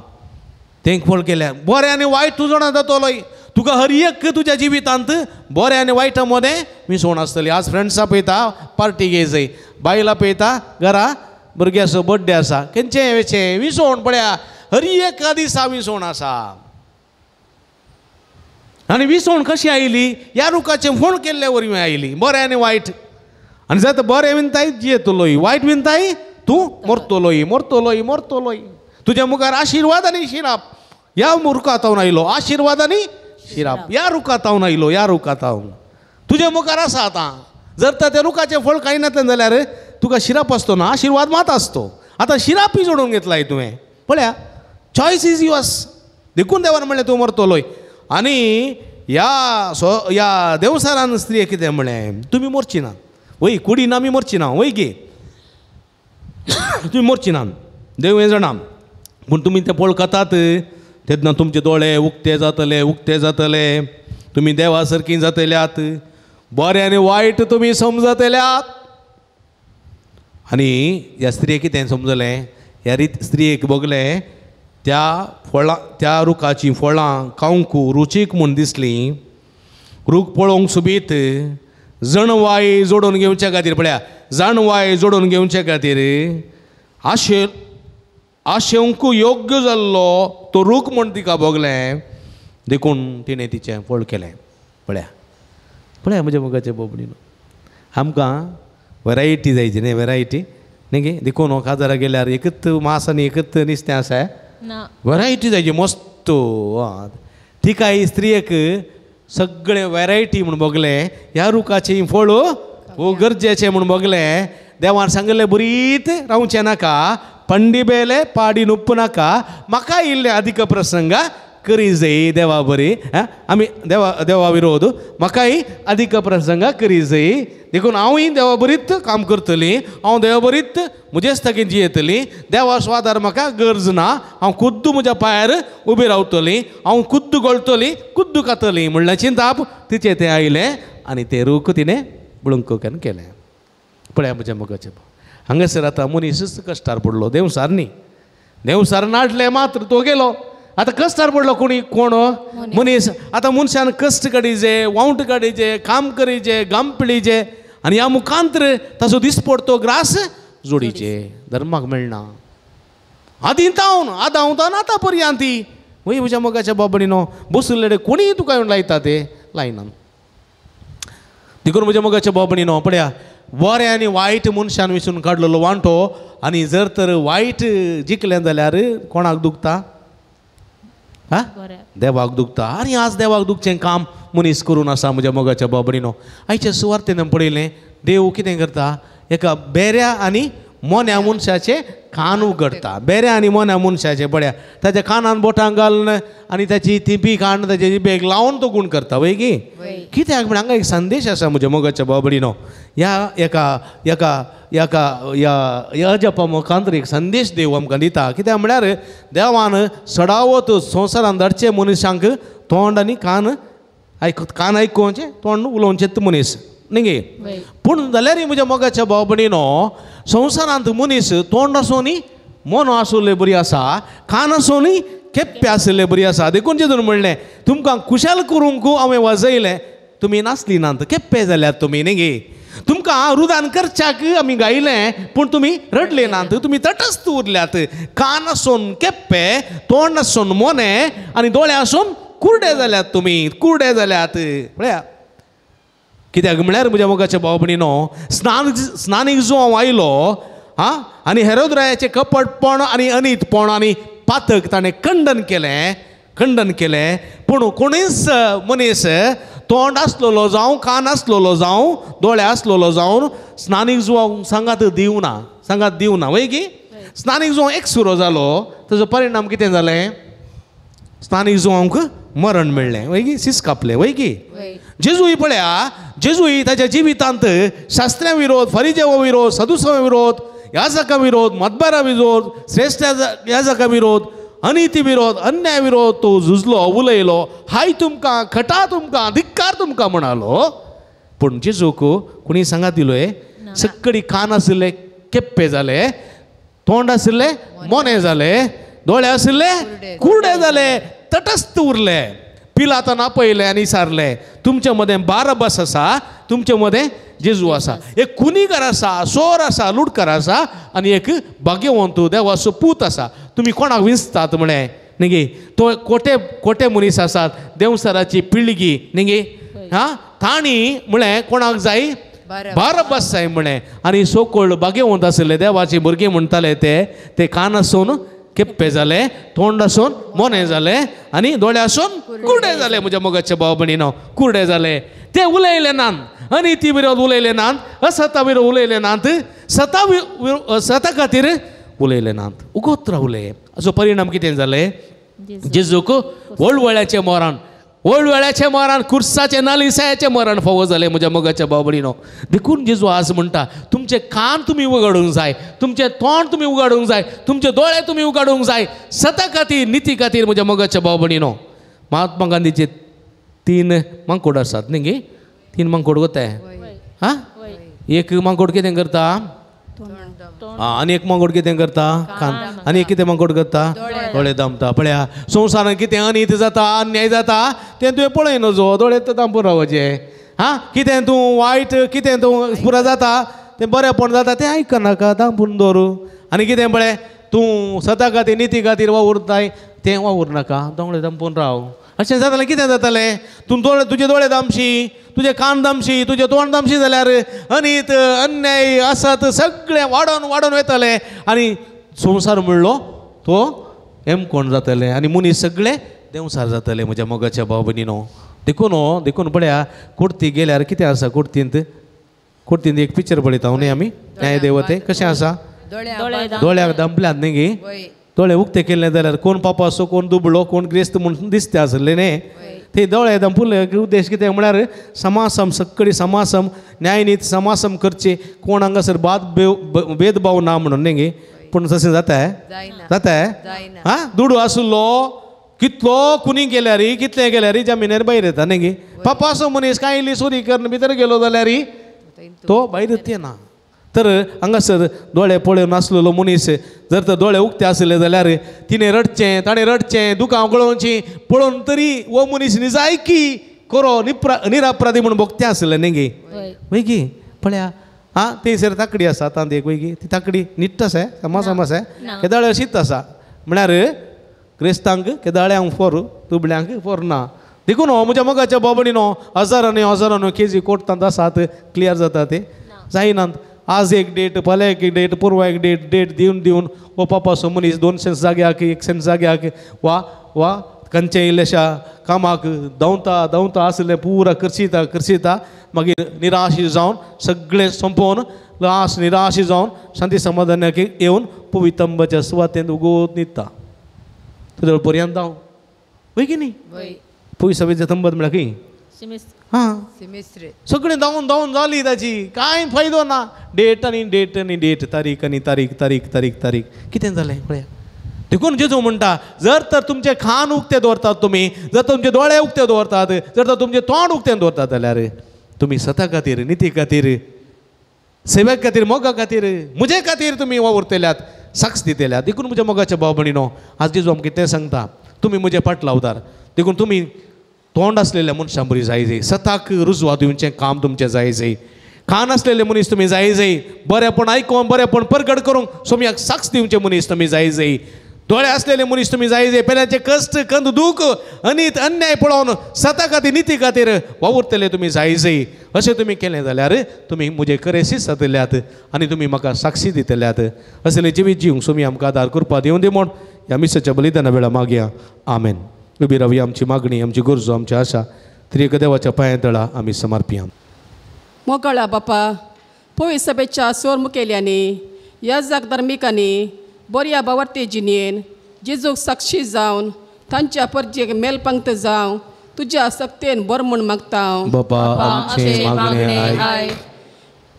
तें फळ केलें बरें आनी वायट तूं जाणा जातलोय. तुका हर एक तुज्या जिवितांत बरें आनी वायटा मदें मिसवण आसतली. आज फ्रेंड्सां पळयता पार्टी घेयचय, बायलां पळयता घरा भुरग्याचो बर्थडे आसा, खंयचें वेचें विसवण. पळया हर एका दिसा विसवण आसा. आनी विसवण कशी आयली? ह्या रुखाचें फळ केल्ले वरवीं आयली, बरें आनी वायट. आनी जर बरें विनताय जियेतलोय, वायट विनताय तूं मरतलोय, मरतलोय, मरतलोय. तुज्या मुखार आशिर्वाद आनी शिराप ह्या रुखांत हांव आयलो. आशिर्वाद आनी शिराप ह्या रुखांत हांव आयलो, ह्या रुखांत हांव तुज्या मुखार आसा. आतां जर तर त्या रुखाचें फळ खायनातलें जाल्यार तुका शिराप आसतो ना, आशिर्वाद मात आसतो. आतां शिरापय जोडून घेतलाय तुवें. पळया चॉयस इज युअर्स. देखून देवान म्हणलें तूं मरतलोय. आनी ह्या देवसारान स्त्रियेक कितें म्हळें, तुमी मरची ना. वय कुडीन आमी मरची ना, वय गे तुमी मरची ना, देव हें जाणा. पूण तुमी तें फळ खातात तेन्ना तुमचे दोळे उक्ते जातले, उक्ते जातले. तुमी देवा सारकीं जातल्यात, बरें आनी वायट तुमी समजतल्यात. आनी ह्या स्त्रियेक कितें समजलें? ह्या स्त्रियेक बगलें त्या रुखाची फळां खावंक रुचीक म्हूण दिसलीं. रूख पळोवंक सुबीत, जणवाय जोडून घेवच्या खातीर. पळया जाणवाय जोडून घेवच्या खातीर आशेवंक योग्य जाल्लो तो रूख म्हूण तिका बगलें. देखून तिणें तिचें फळ केलें. पळया म्हज्या मोगाच्या बोबडीन आमकां वरायटी जायची न्ही, वरायटी न्ही गे. देखून हो काजाराक गेल्यार एकच मास आनी एकच नुस्तें आसा, वरायटी जायची मस्त. तिका ही स्त्रियेक सगळे वरायटी म्हूण बगलें. ह्या रुखाचें फळ गरजेचें म्हूण बगलें. देवान सांगलें बरीत रावचें नाका, पंडी बेले पाडी नुप्प नाका, म्हाका इल्ले अधिक प्रसंगा करी जाय. देवा बरी आमी देवा विरोध म्हाकाय अधिक प्रसंगा करी जाय. देखून हांवूय देवा बरीत काम करतलीं, हांव देवा बरीत म्हजेच ताकीन जियेतलीं. देवा स्वादार म्हाका गरज ना. हांव खुद्द म्हज्या पांयार उबी रावतलीं, हांव खुद्द गळटलीं, खुद्द खातलीं म्हणलें चिंताप तिचें तें आयलें आनी तें रूख तिणें बुळंकन केलें. पळया म्हज्या मोगाचें हांगासर आतां मनीस कश्टार पडलो. देवसार न्ही, देवसार नाडले मात्र तो गेलो. आतां कश्टार पडलो कोण? मनीस. आतां मनशान कश्ट काडीचे, वावंट काडीचे, काम करीचे, घाम पिळीचे आनी ह्या मुखांतर ताचो दिसपडतो ग्रास जोडीचे. धर्माक मेळना. आदांवन आतां पर्यंत वय म्हज्या मोगाच्या बाबडीनो बसलेले कोणीय तुका येवन लायता ते लायना. देखून म्हज्या मोगाच्या बाबडीनो पळया बरें आनी वायट मनशान विसून काडलेलो वांटो. आनी जर तर वायट जिखलें जाल्यार कोणाक दुखता? देवाक दुखता. आनी आज देवाक दुखचें काम मनीस करून आसा म्हज्या मोगाच्या बाबडीनो. आयच्या सुवार्थेन पळयलें देव कितें करता? एका बेऱ्या आनी मोन्या मनशाचें कान उगडटा. बेऱ्या आनी मोन्या मनशाचें पळया ताच्या कानान बोटां घालून आनी ताची तिपी काडून ताचे जिबेक लावन तो गूण करता. वय की कित्याक म्हण हांगा एक संदेश आसा म्हज्या मोगाच्या बाबडीनो. ह्या एका ह्या जपा मुखांतर एक संदेश देव आमकां दिता कित्याक म्हळ्यार देवान सडावत संवसारान धाडचे मनशांक तोंड आनी कान आयकुचें तोंड उलोवचें मनीस न्ही गे पूण जाल्यार म्हज्या मोगाच्या भाव भयणीनो संवसारांत मनीस तोंड आसूनी मन आसुल्ले बरी आसा कान आसूनी केप्पे आसले बरी आसा देखून जेदून म्हणलें तुमकां कुशाल करूंक हांवें वाजयलें तुमी नासली नात केप्पे जाल्यात तुमी न्ही गे तुमकां रुदान करच्याक आमी गायलें पूण तुमी रडले नात तुमी तटस्थ उरल्यात कान आसून केप्पे तोंड आसून मोने आनी दोळे आसून कुर्डे जाल्यात तुमी कुर्डे जाल्यात पळया कित्याक म्हळ्यार म्हज्या मोगाच्या भाव भयणीनो स्नानीक जो हांव आयलो आनी हेरोदरायाचें कपटपण आनी अनितपण आनी पातक ताणें खंडन केलें पूण कोणीच मनीस तोंड आसलेलो जावं कान आसलेलो जावं दोळे आसलेलो जावन स्नानीक जुवांक सांगात दिवना वय की स्नानीक जुवांक एक सुरो जालो ताजो परिणाम कितें जालें स्नानीक जुवांक मरण मेळ्ळें वय की सीस कापलें वय की जेजूय पळया जेजूय ताच्या जिवितांत शास्त्र्यां विरोध फरिजेवा विरोध सदुसवा विरोध याजका विरोध मतबारा विरोध श्रेष्ठ याजका विरोध अनिती विरोध अन्याय विरोध तो झुजलो उलयलो हाय तुमकां खटा तुमकां धिक्कार तुमकां म्हणालो पूण जेजूक कोणी सांगात दिलोय सक्कडी कान आशिल्ले केप्पे जाले तोंड आशिल्ले मोने जाले दोळे आशिल्ले कुर्डे जाले तटस्थ उरले पिलाताना पळयले आनी सारले तुमचे मदें बारब्बास आसा तुमचे मदें जेजू आसा एक कुनीगर आसा सोर आसा लुटकार आसा आनी एक भाग्यवंत देवाचो पूत आसा तुमी कोणाक विंचतात म्हणे न्ही गे तो कोटे मनीस आसात देवसराची पिळगी न्ही गे ताणी म्हळें कोणाक जाय बारब्बास जाय म्हणे आनी सोकोल्ड भाग्यवंत आशिल्ले देवाचे भुरगे म्हणटाले ते कान आसून केप्पे जाले तोंड आसून मोने जाले आनी दोळे आसून कुर्डे जाले म्हज्या मोगाच्या भाव भयणीनो कुर्डे जाले ते उलयले नात अनिती विरोध उलयले नात असता विरोध उलयले नात सता खातीर उलयले नात उगोत रावले हाचो परिणाम कितें जालें जेजूक व्हड वेळाचें मरण कुर्साचें नालिसायाचें मरण फावो जालें म्हज्या मोगाच्या भाव भयणीनो देखून जेजू आज म्हणटा तुमचे कान तुमी उगडूंक जाय तुमचें तोंड तुमी उगडूंक जाय तुमचे दोळे तुमी उगडूंक जाय सता खातीर निती खातीर म्हज्या मोगाच्या भाव भयणीनो महात्मा गांधीचे 3 मांकोड आसात न्ही गे 3 मांकोड कोताय एक मांकोड कितें करता आनी एक मांकोड कितें करता कान आनी एक कितें मांकोड करता दोळे दामता पळया संवसारान कितें अनित जाता अन्याय जाता तें तुवें पळय नजो दोळे दामपून रावचे कितें तूं वायट कितें तूं पुरा जाता तें बरेंपण जाता तें आयकनाका दामपून दवरू आनी कितें पळय तूं सता खातीर निती खातीर वावुरताय तें वावूर नाका दोळे दामपून राव अशें जातालें कितें जातालें तूं तुजे दोळे दामशी तुजे कान दामशी तुजे तोंड दामशी जाल्यार अनित अन्याय आसत सगळें वाडोन वयतालें आनी संवसार म्हणलो तो कोण जातलें आनी मनीस सगळे देवसार जातले म्हज्या मोगाच्या भाव भयणीनो देखून पळया कुर्ती गेल्यार कितें आसा कुर्तींत एक पिक्चर पळयता न्ही आमी न्याय देवते कशें आसा दोळ्याक दामल्यात न्ही गे दोळे उक्ते केल्ले जाल्यार कोण पापा असो कोण दुबळो कोण ग्रेस्त म्हणून दिसते आसले न्ही ते दोळे दामपुले उद्देश कितें म्हळ्यार समासम सक्कडी समासम न्यायनीत समासम करचे कोण हांगासर भेदभाव ना म्हणून न्ही गे पूण तशें जाता दुडू आसलो कितलो कुनी गेल्यार कितले गेल्यार जमिनेर भायर येता न्ही गे पापा असो मनीस काय इल्ली चोरी करून भितर गेलो जाल्यार तो भायर येना तर हांगासर दोळे पळोवन नासलेलो मनीस जर तर दोळे उक्ते आसले जाल्यार ताणें रडचें दुखां गळोवचीं पळोवन तरी वो मनीस निजायकी करो निरापराधी म्हणून भोगते आसले न्ही गे वय गी पळया थंयसर ताकडी आसा तांदेक वय गी ती ताकडी निट्ट आसा समासम आसा केदाळे अशीच आसा म्हळ्यार क्रिस्तांक केदाळ्यांक फोर दुबळ्यांक फोर ना देखून म्हज्या मोगाच्या भाव भयणीनो हजारांनी केजी कोर्टांत आसात क्लियर जाता ते जायनात आज एक डेट फाल्यां एक डेट परवा एक डेट दिवन वो पापाचो मनीस 2 सेंस जाग्याक 1 सेंस जाग्याक वा खंयचे इल्लेशा कामाक धांवता आसले पुरा करशिता मागीर निराशी जावन सगळें संपोवन लास्ट निराशी जावन शांती समाधानाक येवन पवित्रंबाच्या सुवातेंत उगोत न्हिदता तुजे पर्यंत हांव वय की न्ही पयस सवेचे तंबत म्हळ्यार खंय हां सिमेस्रे सगळें धांवन धांवन जाली ताची कांय फायदो ना. डेट आनी डेट आनी डेट, तारीख आनी तारीख, तारीख तारीख तारीख, कितें जालें पळया. देखून जेजू म्हणटा जर तर तुमचे खान उक्ते दवरतात तुमी, जर तुमचे दोळे उक्ते दवरतात, जर तर तुमचें तोंड उक्तें दवरतात जाल्यार तुमी स्वता खातीर, निती खातीर, सेवेक खातीर, मोगा खातीर, म्हजे खातीर तुमी वावुरतल्यात, साक्ष दितल्यात. देखून म्हज्या मोगाच्या भाव भयणीनो, आज जेजू आमकां कितें सांगता, तुमी म्हजे फाट लावतात. देखून तुमी तोंड आसलेल्या मनशां बरी जाय जाय, सताक रुजवा दिवचें काम तुमचें जाय जाय. खान आसलेले मनीस तुमी जाय जाय, बरेपण आयकून बरेपण परगट करूंक सोम्याक साक्ष दिवचे मनीस तुमी जाय जाय. दोळे असलेले मनीस तुम्ही जाय जाय, पेल्याचे कश्ट, कंद, दूख, अनीत, अन्याय पळोवन सता खातीर, निती खातीर वावुरतले तुमी जाय जाय. अशें तुमी केलें जाल्यार तुमी म्हजे करेसी जातल्यात आनी तुमी म्हाका साक्षी दितल्यात. असले जिवीत जिवंक सोमी आमकां आदार करपा दिवं दी म्हूण ह्या मिसाच्या बलिदाना वेळा मागया. आमेन. उबी रावया. आमची मागणी, आमची गरजो, आमची आशा त्रिएक देवाच्या पांया तळा आमी समर्पिया. मोकळा बापा, पवित्र सभेच्या सोर मुखेल्यांनी, याजक धर्मिकांनी बऱ्या बावर्ते जिणेन जेजूक साक्षी जावन तांच्या परजेक मेलपंक्त जावं तुज्या सक्तेन बर म्हूण मागता. बापा आमचे मागणे आयक.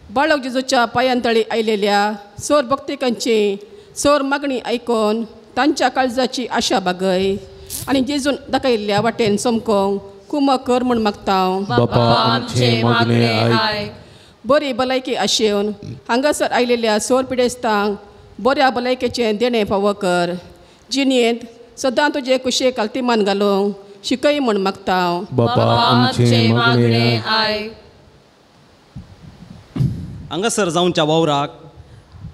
बाळक जेजूच्या पांयांतळी आयलेल्या सोर भक्तिकांची सोर मागणी आयकून तांच्या काळजाची आशा बागय आनी जेजून दाखयल्ल्या वाटेन चमकोवंक कुमक कर म्हूण मागता. बापा आमचे मागणे आयक. बरी भलायकी आशेवन हांगासर आयलेल्या सोर पिडेस्तांक बऱ्या भलायकेचें देणें फावो कर. जिणेंत सदां तुजे कुशेक काल्तिमान घालूंक शिकय म्हूण मागता. बापा आमचे मागणे आयक. हांगासर जावच्या वावराक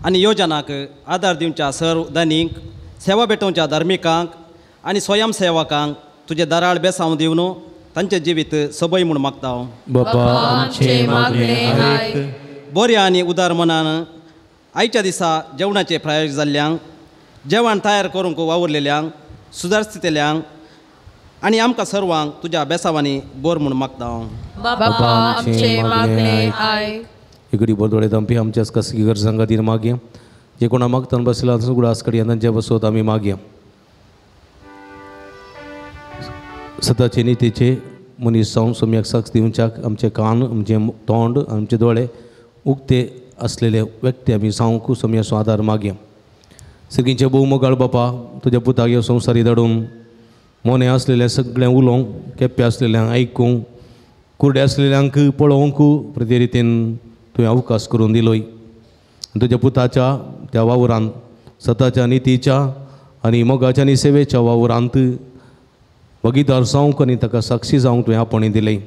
आनी योजनाक आदार दिवच्या सर्व दानींक, सेवा भेटोवच्या धार्मिकांक आनी स्वयंसेवकांक तुजे दाराळ बेसांव दिवन तांचें जिवीत सबय म्हूण मागता. बापा आमचे मागणे आयक. बऱ्या आनी उदार मनान आयच्या दिसा जेवणाचे प्रायोजक जाल्ल्यांक, जेवण तयार करूंक वावुरलेल्यांक, सुदारस्थितेल्यांक आनी आमकां सर्वांक तुज्या बेसावांनी बोर म्हूण मागता. बापा आमचे मागणे आयक. इगडी बोरदोळे दंपी आमच्याच कसकी गरजां खातीर मागया. जे कोणा मागतान बसला सगळो आसकडी तांचे बसोत आमी मागया. सताचे नितीचे मनीस जावन सोम्याक साक्ष दिवच्याक आमचे कान, आमचे तोंड, आमचे दोळे उक्ते असलेले व्यक्ती आमी जावंक सोम्याचो आदार मागया. सगळींचे भोव मोगाळ बापा, तुज्या पुताक ह्यो संवसारी धाडून मोने असलेलें सगळें उलोवंक, केप्पे असलेल्यांक आयकूंक, कुर्डे असलेल्यांक पळोवंक प्रती रितीन तुवें अवकाश करून दिलोय. तुज्या पुताच्या त्या वावरांत, सताच्या नितीच्या आनी मोगाच्या आनी सेवेच्या वावरांत वगीदार जावंक आनी ताका साक्षी जावंक तुवें आपणे दिलें.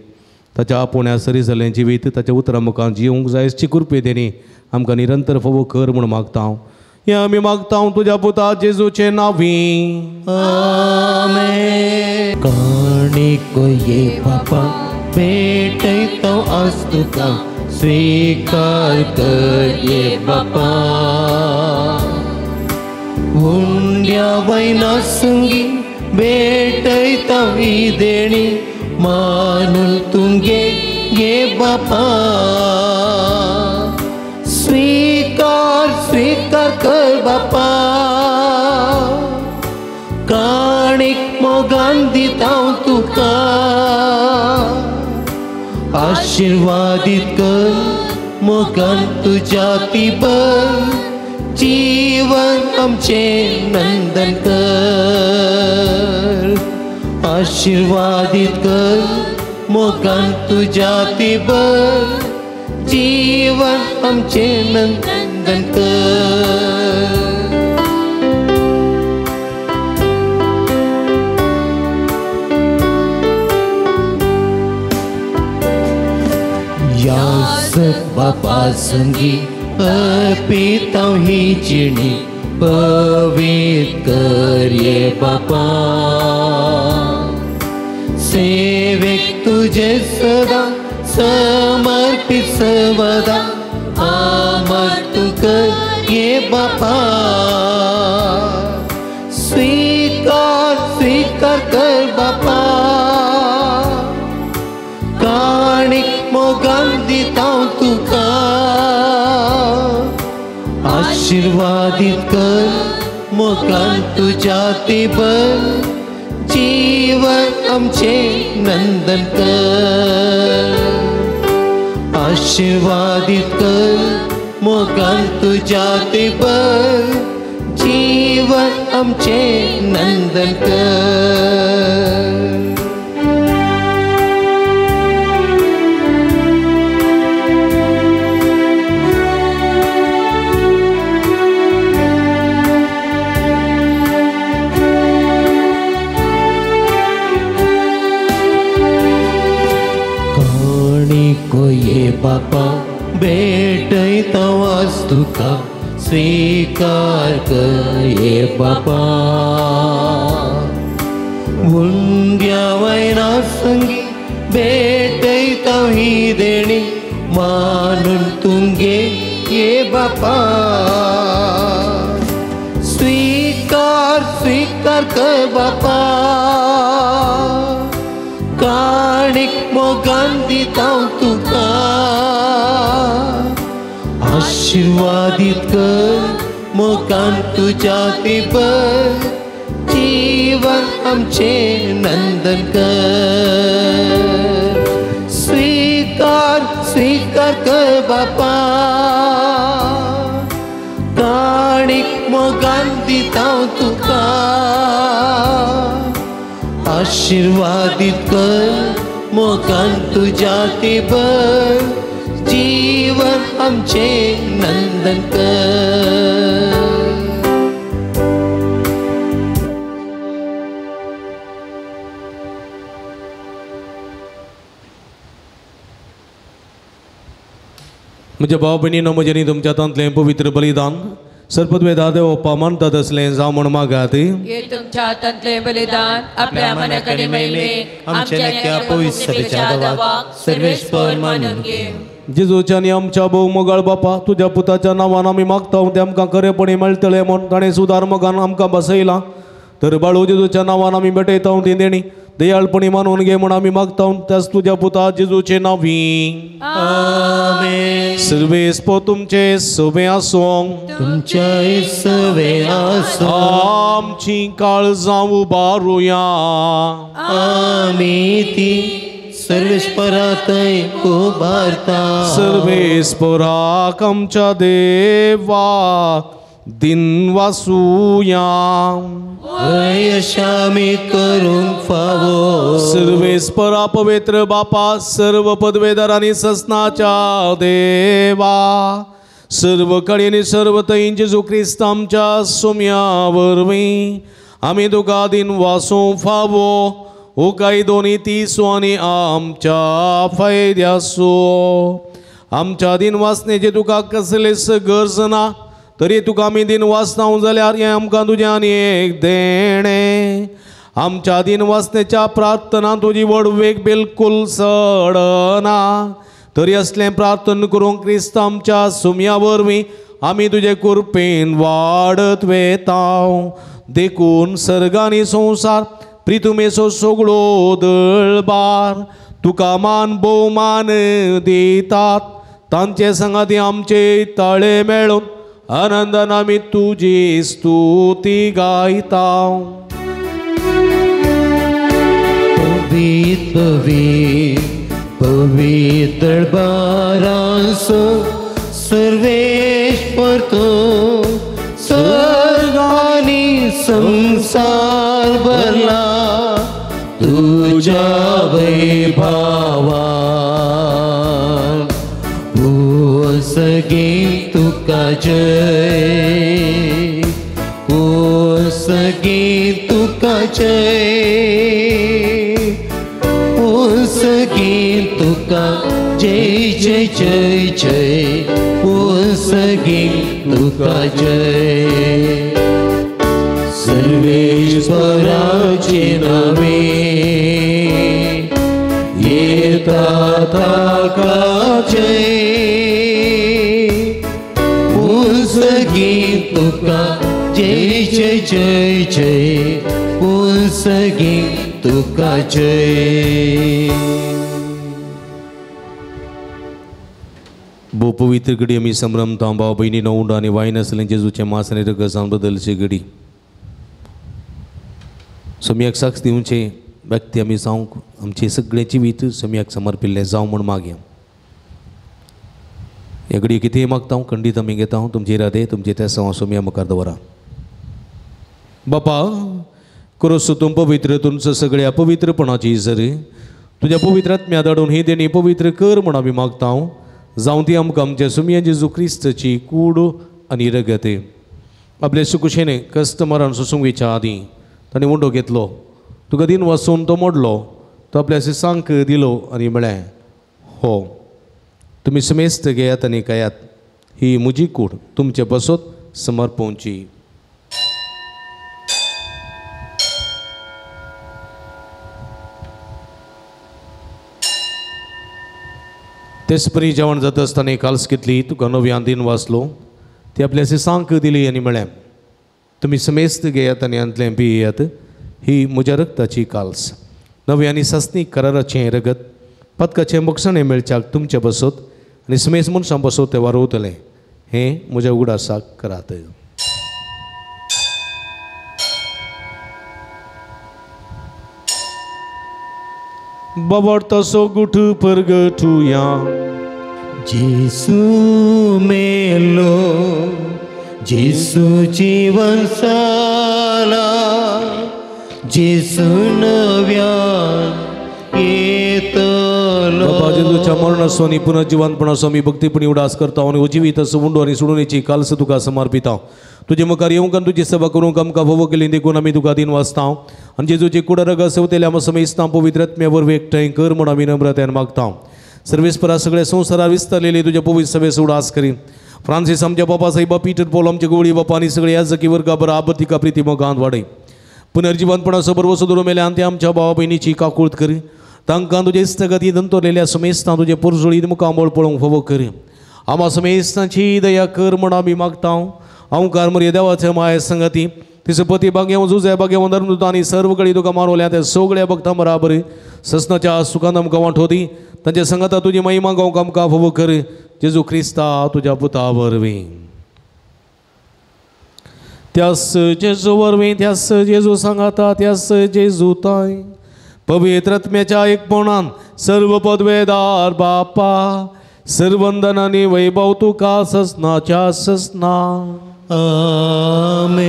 ताच्या आपोण्या सरी जाल्लें जिवीत ताच्या उतरां मुखार जिवंक जाय अशी कृपे देणी आमकां निरंतर फावो कर म्हूण मागता. हें आमी मागता तुज्या पुता जेजूचे नांवी. आमेन. काणीक ये बापा भेटयता आज तुका, स्वीकार कर ये बापा. हुंड्या वयना संगी भेटयता ही देणी, मानून तुंगे ये बापा. स्वीकार स्वीकार कर बापा. काणीक मोगान दिता तुका, आशीर्वादीत कर मोगान तुज्या तिबर. जीवन आमचे नंदन कर, आशीर्वादीत कर मोगान तुज्या तिबर. जीवन आमचे नंदन कर. यास बापा संगी अर्पिता ही जिणी, पवित्र कर ये बापा. सेवेक तुझे सदा समर्पित सर्वदा, अमर तू कर ये बापा. स्वीकार स्वीकार कर बापा. काणीक मोगान दिता तुका, आशीर्वादीत कर मोगान तुज्या तिबर. जीवन आमचे नंदन कर आशीर्वादित कर मोगान तुझ्या ते बर जीवन आमचे नंदन कर ये बापा भेटयता वास्तुका स्वीकार कर ये बापा उंड्या वैना संगी भेटयता ही देणी मानून तुंगे ये बापा स्वीकार कर बापा काणिक मोगान दिता तुका आशीर्वादित कर मोगान तुझ्या ते बर जीवन आमचे नंदन कर स्वीकार कर बापा काणिक मोगान दिता तुका आशीर्वादित कर मोगान तुझ्या ते बर जीवन आमचे नंदन कर म्हज्या भाव भयणीनो म्हजें तुमच्या हातांतलें पवित्र बलिदान सर्पद्वेदा देव पामनता तसलें जावं म्हण मागात हे तुमच्या हातांतले बलिदान आपल्या मनाकडे मेळले आमच्या नेक्या पवित्र सभेच्या गावाक सर्वेश्वर मानून घे जेजूच्या आनी आमच्या भोव मोगाळ बापा तुज्या पुताच्या नांवान आमी मागता ते आमकां खरेपणी मेळटलें म्हण ताणें सुदार मोगान आमकां बसयलां तर बाळू जेजूच्या नांवान आमी भेटयता ती देणी दयाळपणी मानून घे म्हण आमी मागता त्याच तुज्या पुता जेजूचे नांवी आमेन सर्वेस्पो तुमचे सोबे आसूं तुमच्या सवे आसूं आमची काळजां उबारुया आमी ती सर्वेश्वरातय उबारता सर्वेस्पराक आमच्या देवाक दिन वासूया यशामी करूंक फावो सर्वेस्परा पवित्र बापा सर्व पदवेदार आनी ससनाच्या देवा सर्व कडेनी सर्व थंय जेजू क्रिस्त आमच्या सोम्या वरवीं आमी तुका दिन वासूंक फावो ओ काय दोनी तीसो आनी आमच्या फायद्यासो आमच्या दिन वासनेची तुका कसलेच गरज ना तरी तुका आमी दिन वाचना जाल्यार हें आमकां तुजें आनी एक देणें आमच्या दिन वाचनेच्या प्रार्थना तुजी वडवेक बिलकुल सडना तरी असलें प्रार्थन करूंक क्रिस्त आमच्या सुम्या वरवीं आमी तुजे कृपेन वाडत वेता देखून सर्गानी संवसार प्रितुमेचो सगळो दळबार तुका मान भोवमान दितात तांचे संगाती आमचे ताळे मेळून आनंदान आमी तुजी स्तुती गायता पवित्र पवित्र बारांसो सर्वेश्वर तो सर्गानी संसार भरला तुझ्या वैभवान सगे तुका जय ओ सगे तुका जय ओ सगे तुका जय जय जय जय ओ सगे तुका जय सर्वेश्वराचे नावे येता ताका जय तुका जय जय जय जय सगे तुका जय भोव पवित्र घडी आमी संभ्रमता भाव भयणी नवंड आनी वायन आसलें जेजूचे मांस आनी रगत बदलची घडी सोम्याक साक्ष दिवचे व्यक्ती आमी जावंक आमचे सगळे जिवीत सोम्याक समर्पिल्ले जावं म्हूण मागया. हे घडये कितेंय मागता हांव खंडीत आमी घेता हांव तुमचे इरादे तुमचे ते सवा सोम्या मुखार दवरा. बापा करोस तूं पवित्र तुमचो सगळ्या पवित्रपणाची इजर तुज्या पवित्र आत्म्या धाडून ही देणी पवित्र कर म्हूण आमी मागता हांव. जावं ती आमकां आमच्या सोम्या जेजू क्रिस्ताची कूड आनी रगत आपले सुकुशेने कस्टमरान सोसूंक आदीं ताणें उंडो घेतलो तुका दिन वचून तो मोडलो तो आपल्या सिसांक दिलो आनी म्हळें हो तुमी समेस्त घेयात आनी खायात ही म्हजी कूड तुमचे बसत समर्पोवची. तेच परी जेवण जाता आसतना काल्स घेतली तुका नव्यान दिन वाचलो ती आपल्या सिसांक दिली आनी म्हळें तुमी समेस्त घेयात आनी अंतलें पियेयात ही म्हज्या रक्ताची काल्स नवे आनी सस्नीक कराराचें रगत पदकाचें मोक्षणें मेळच्याक तुमचे बसत आनी समेस्त मनशां बसत ते वारोवतलें हें म्हज्या उगडासाक करात. बाबा तसो गुठ परगटुया जेसू मेलो जेसू जीवन साला जेसू नव्यान येतलो. बाबा जेजूच्या मरणाचो आनी पुनर्जिवंतपणाचो आमी भक्तीपणी उडास करता आनी उजिवीत असो उंडो आनी सोडुणेची काल्स तुका समर्पिता. तुजे मुखार येवंक आनी तुजी सेवा करूंक आमकां फोव केली देखून आमी तुका दिन वाचता आनी जेजूची कुडरग सेवतेल्या आमी समेस्तां पवित्र आत्म्या वरवीं एकठांय कर म्हूण आमी नम्रतेन मागता. सर्वेस्परा सगळे संवसारार विस्तारलेली तुज्या पवित्र सभेस उडास करी. फ्रांसीस आमच्या बापा साहेबा पीटर पॉल आमच्या गोवळी बापा आनी सगळे याजकी वर्गा बराबर तिका प्रिती मोगांत वाडय. पुनर्जिवंतपणाचो बरोबर सुदूर मेल्या आनी त्या आमच्या भावा भयणीची काकूळट करी. तांकां तुजे इस्तगती दंतोरलेल्या समेस्तां तुजे पुरजुळीत मुखामोळ पळोवंक फोव करी. आमा समेस्तांची दया कर म्हूण आमी मागता. अवकार मरे देवाचे माये संगती तिचो पती बागेव जुजे बागेव धर्मदूता आनी सर्व कडेन तुका मारवल्या त्या सगळ्या भक्तां बराबर ससनाच्या सुखांत आमकां वांठोदी तांच्या संगता तुजी महिमा गावंक आमकां फोव कर जेजू क्रिस्ता तुज्या पुता वरवीं. त्यास जेजू वरवीं त्यास जेजू सांगाता त्यास जेजू ताय पवित्र आत्म्याच्या एकपणान सर्व पदवेदार बापा सर्वंदन आनी वैभव तुका ससनाच्या ससना. आमेन.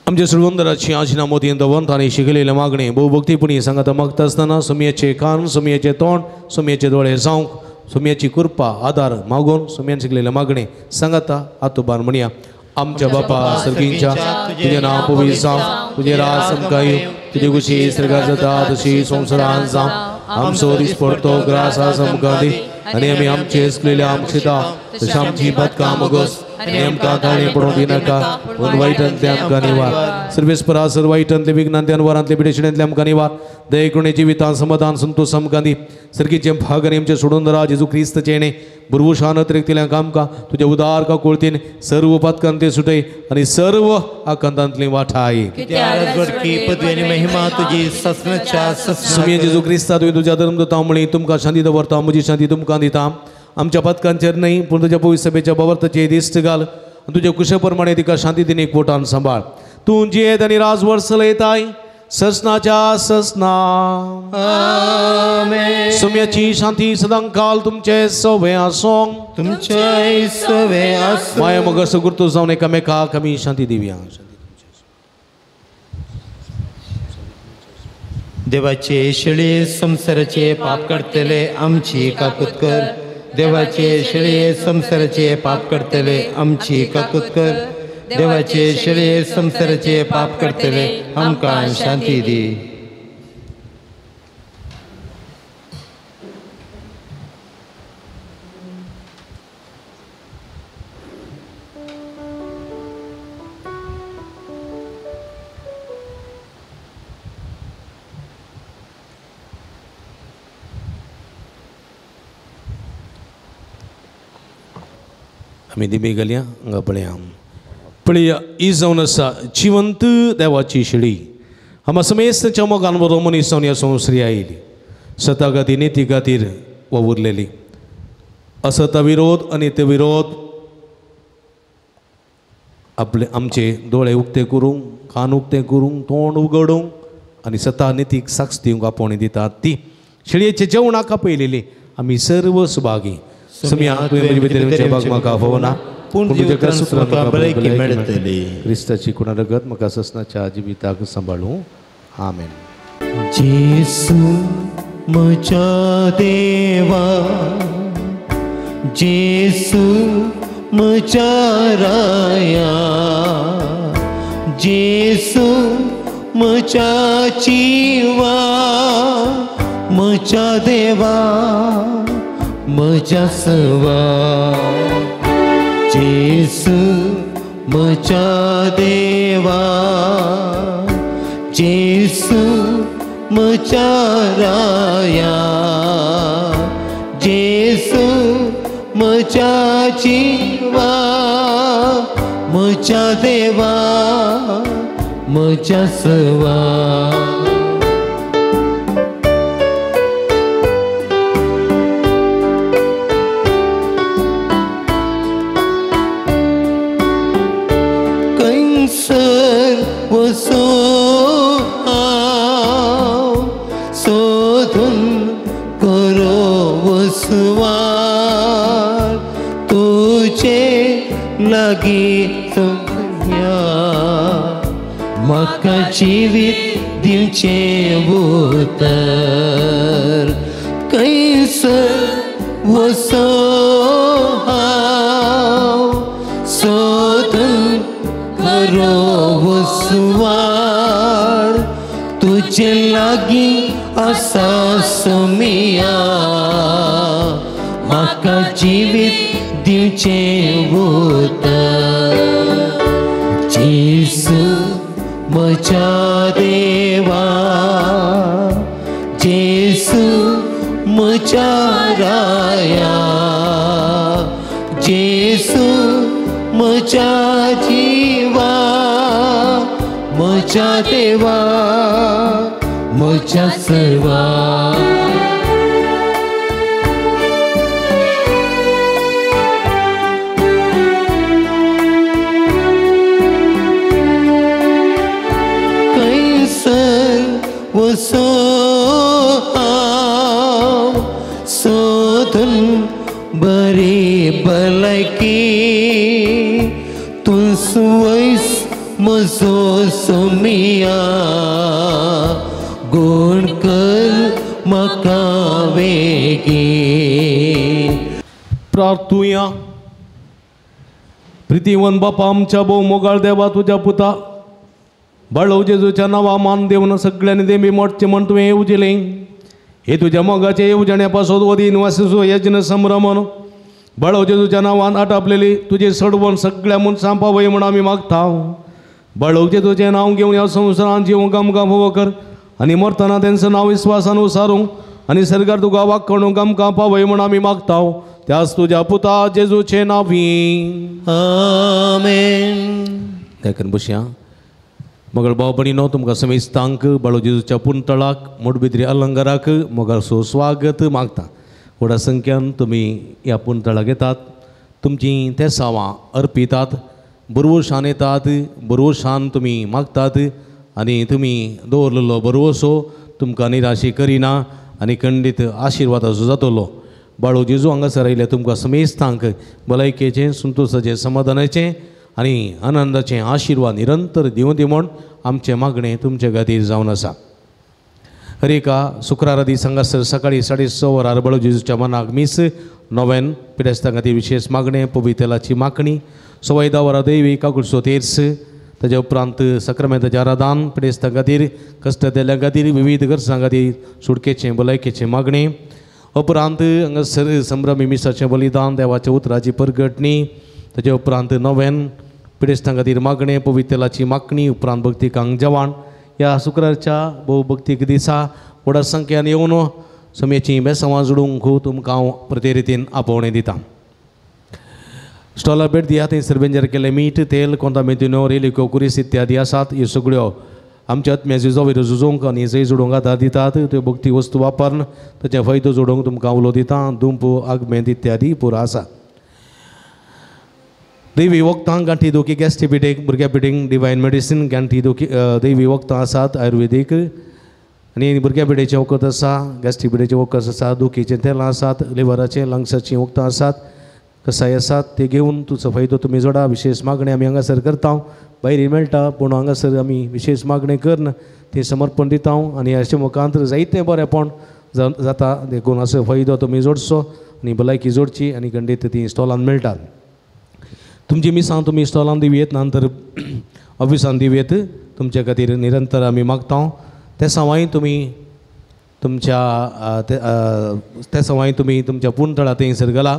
आमच्या सुरवंदराची आजना मोदीन दवंत आनी शिकलेले मागणे भोवभक्तीपणी सांगता मागता आसतना सोमयाचे कान सोमयाचे तोंड सोमयाचे दोळे जावंक सोमयाची कृपा आदार मागून सोमयान शिकलेले मागणे सांगता आतोबान म्हणया. आमच्या बापा सर्गींच्या तुझे नाव पवित्र जावं तुझे राज समका येवं तुझी कुशी स्वर्गात जाता तशी संवसारांत जावं. आमचो दीस पडतो ग्रास समका दी आनी आमी आमचे असलेल्या आमचिता तशी आमची बदकां मागोस आनी आमकां ताणे पडोवंक दिनाका पूण वायटांतले आमकां निवार. सर्वेस्परा सर्व वायटांतले विघ्नांतल्यान वरांतले पिडेशिण्यांतले आमकां निवार. दये करुणे जिवितांत समाधान संतोष आमकां दी. सर्गीचे भाग आनी आमचे सोडून दरा जेजू क्रिस्ताचे येणे बुरवुशान अतिरिक्तल्यांक आमकां तुज्या उदार काकुळतीन सर्व पदकांत ते सुटय आनी सर्व आकांतांतली वाठाय. की पदवी महिमा तुझी ससनाच्या सुमी जेजू क्रिस्ता तुवें तुज्या धर्मदूता म्हणी तुमकां शांती दवरता म्हजी शांती तुमकां दिता. आमच्या पदकांचेर न्हय पूण तुज्या पवित्र सभेच्या बवर्ताचेर दिश्ट घाल आनी तुज्या कुशे प्रमाणे तिका शांती दिन एक पोटान सांबाळ. तूं जियेत आनी राजवर चलयताय ससनाच्या ससना. आमेन. सुम्याची शांती सदां काल तुमचे सवे आसोंक तुमचे सवे आसूं. माया मोगाचो गुर्तू जावन एकामेकाक आमी शांती दिवया. देवाचे शेळे संसाराचे पाप करतले आमची काकूत कर. देवाचे शेळे संसाराचे पाप करतले आमची काकूत कर. देवाचे शेळे संसाराचे पाप करतले आमकां शांती दी. आमी दिबे घालया हांगा पळया पळया ही जावन आसा जिवंत देवाची शिडी. आमी समेस्तच्या मोगान बरो मनीस जावन ह्या संवसारी आयली सता खातीर निती खातीर वावुरलेली. असता विरोध आनी ते विरोध आपले आमचे दोळे उक्ते करूंक कान उक्ते करूंक तोंड उगडूंक आनी सता नितीक साक्ष दिवंक आपोवणी दितात ती शिळयेचे जेवणाक आपयलेली आमी सर्व सुभागी सम्या तुवें म्हजे भितर भाग म्हाका फोवना पूण तुज्या सुत्रांत म्हाका भलायकी मेळटली क्रिस्ताची कुणारगत म्हाका ससनाच्या जिविताक सांबाळूं आमेन. जेसू म्हज्या देवा जेसू म्हज्या राया जेसू म्हज्या जिवा म्हज्या देवा म्हज्या सवा जेसू म्हज्या देवा जेसू म्हज्या राया जेसू म्हज्या जिवा म्हज्या देवा म्हज्या सवा कैसर वसो सोधून करो वसवार तुझे लागी सगळ्या म्हाका जिवीत दिवचे उतर कैसर वसो सोधून करो वसवार तुझे लागी आसा सोमिया म्हाका जिवीत दिवचे उतर जेसू म्हज्या देवा जेसू म्हज्या राया जेसू म्हज्या जिवा म्हज्या देवा म्हज्या सर्वा कैसर वसो सोधून बरी भलायकी तूं सुवैस म्हजो सोमिया गुण कर म्हाका वेगी प्रार्थुया. प्रितीवन बापा आमच्या भोव मोगाळ देवा तुज्या पुता बाळव जेजूच्या नांवा मान देवन सगळ्यांनी देंबी मोडचें म्हण तुवें येवजिलें हे तुज्या मोगाचे येवजण्या पासत वदीन वासो यज्ञ संभ्रमण बाळव जेजूच्या नांवान आटापलेली तुजे सडवण सगळ्या मनशां पावय म्हण आमी मागता. बाळव जेजूचें नांव घेवन ह्या संवसारांत जिवंक आमकां फोव कर आनी मरतना तेंचं नांव विस्वासान उसारूंक आनी सरकार तुका वागणूक आमकां पावय म्हण आमी मागता. त्याच तुज्या पुता जेजूचे नांवी आमेन. देखून बसया. मोगळ भाव भयणीनो तुमकां समेस्तांक बाळू जेजूच्या पुंतळाक मोडबिद्री अलंकाराक मोगाळ स्वागत मागता. व्हडा संख्यान तुमी ह्या पुंतळाक येतात तुमची ते सावां अर्पितात बरोवशान येतात बरोवशान तुमी मागतात आनी तुमी दवरलेलो बरोवसो तुमकां निराशी करिना आनी खंडीत आशिर्वादाचो जातलो. बाळू जेजू हांगासर आयिल्ले तुमकां समेस्तांक भलायकेचें संतोशाचें समाधानाचें आनी आनंदाचें आशिर्वाद निरंतर दिवं दी म्हण आमचें मागणें तुमचे खातीर जावन आसा. हर एका शुक्रारा दीस हांगासर सकाळीं 6:30 वरार बाळू जेजूच्या मनाक मीस नोवेन पिडेस्तां खातीर विशेश मागणें पवितेलाची मागणी सवाय 10 वरां दैवी काकुळसो तेर्स ताचे उपरांत सक्रामेंताचें आराधन पिडेस्तां खातीर कश्ट देल्ल्या खातीर विविध गरजां खातीर सुटकेचें भलायकेचें मागणें उपरांत हांगासर संभ्रमी मिसाचें बलिदान देवाच्या उतराची परगटणी ताचे उपरांत नोवेन पिडेस्तां खातीर मागणें पवितेलाची मागणी उपरांत भक्तिकांक जेवण ह्या शुक्रारच्या भोव भक्तीक दिसा व्हडा संख्यान येवन समेची बेसांवां जोडूंक तुमकां हांव प्रते रितीन आपोवणें दितां. स्टॉलार भेट दियात थंयसर बेंजार केल्लें मीठ तेल कोंतामेथ्युन्यो रेलिको कुरीस इत्यादी आसात. ह्यो सगळ्यो आमच्या आत्म्या जिजोवेर झुजोवंक आनी जय जोडूंक आदार दितात. त्यो भक्ती वस्तू वापरून ताचे फायदो जोडूंक तुमकां उलो दिता. दुंप आगमेंत इत्यादी पुरो आसा. दैवी वखदां गांठी दोकी गॅस्टी पिडेक भुरग्या पिडेक डिवायन मेडिसीन गांठी दोकी दैवी वखदां आसात आयुर्वेदीक आनी भुरग्या पिडेचे वखद आसा गॅस्टी पिडेचे वखद आसा दुखीचें तेलां आसात लिव्हराचें लंग्साचीं वखदां आसात कसाय आसात ते घेवन तुजो फायदो तुमी जोडा विशेष मागणी आमी हांगासर करता भायर मेळटा पूण हांगासर आमी विशेष मागणी करना ती समर्पण दिता आनी हाचे मुखांतर जायतें बरेंपण जाता देखून असो फायदो तुमी जोडचो आनी भलायकी जोडची आनी खंडीत ती स्टॉलान मेळटात तुमची मिसां तुमी स्टॉलान दिवयेत नंतर ऑफिसान दिवयेत तुमचे खातीर निरंतर आमी मागता ते सवाय तुमी तुमच्या ते सवाय तुमी तुमच्या पुणतळा थंयसर गेला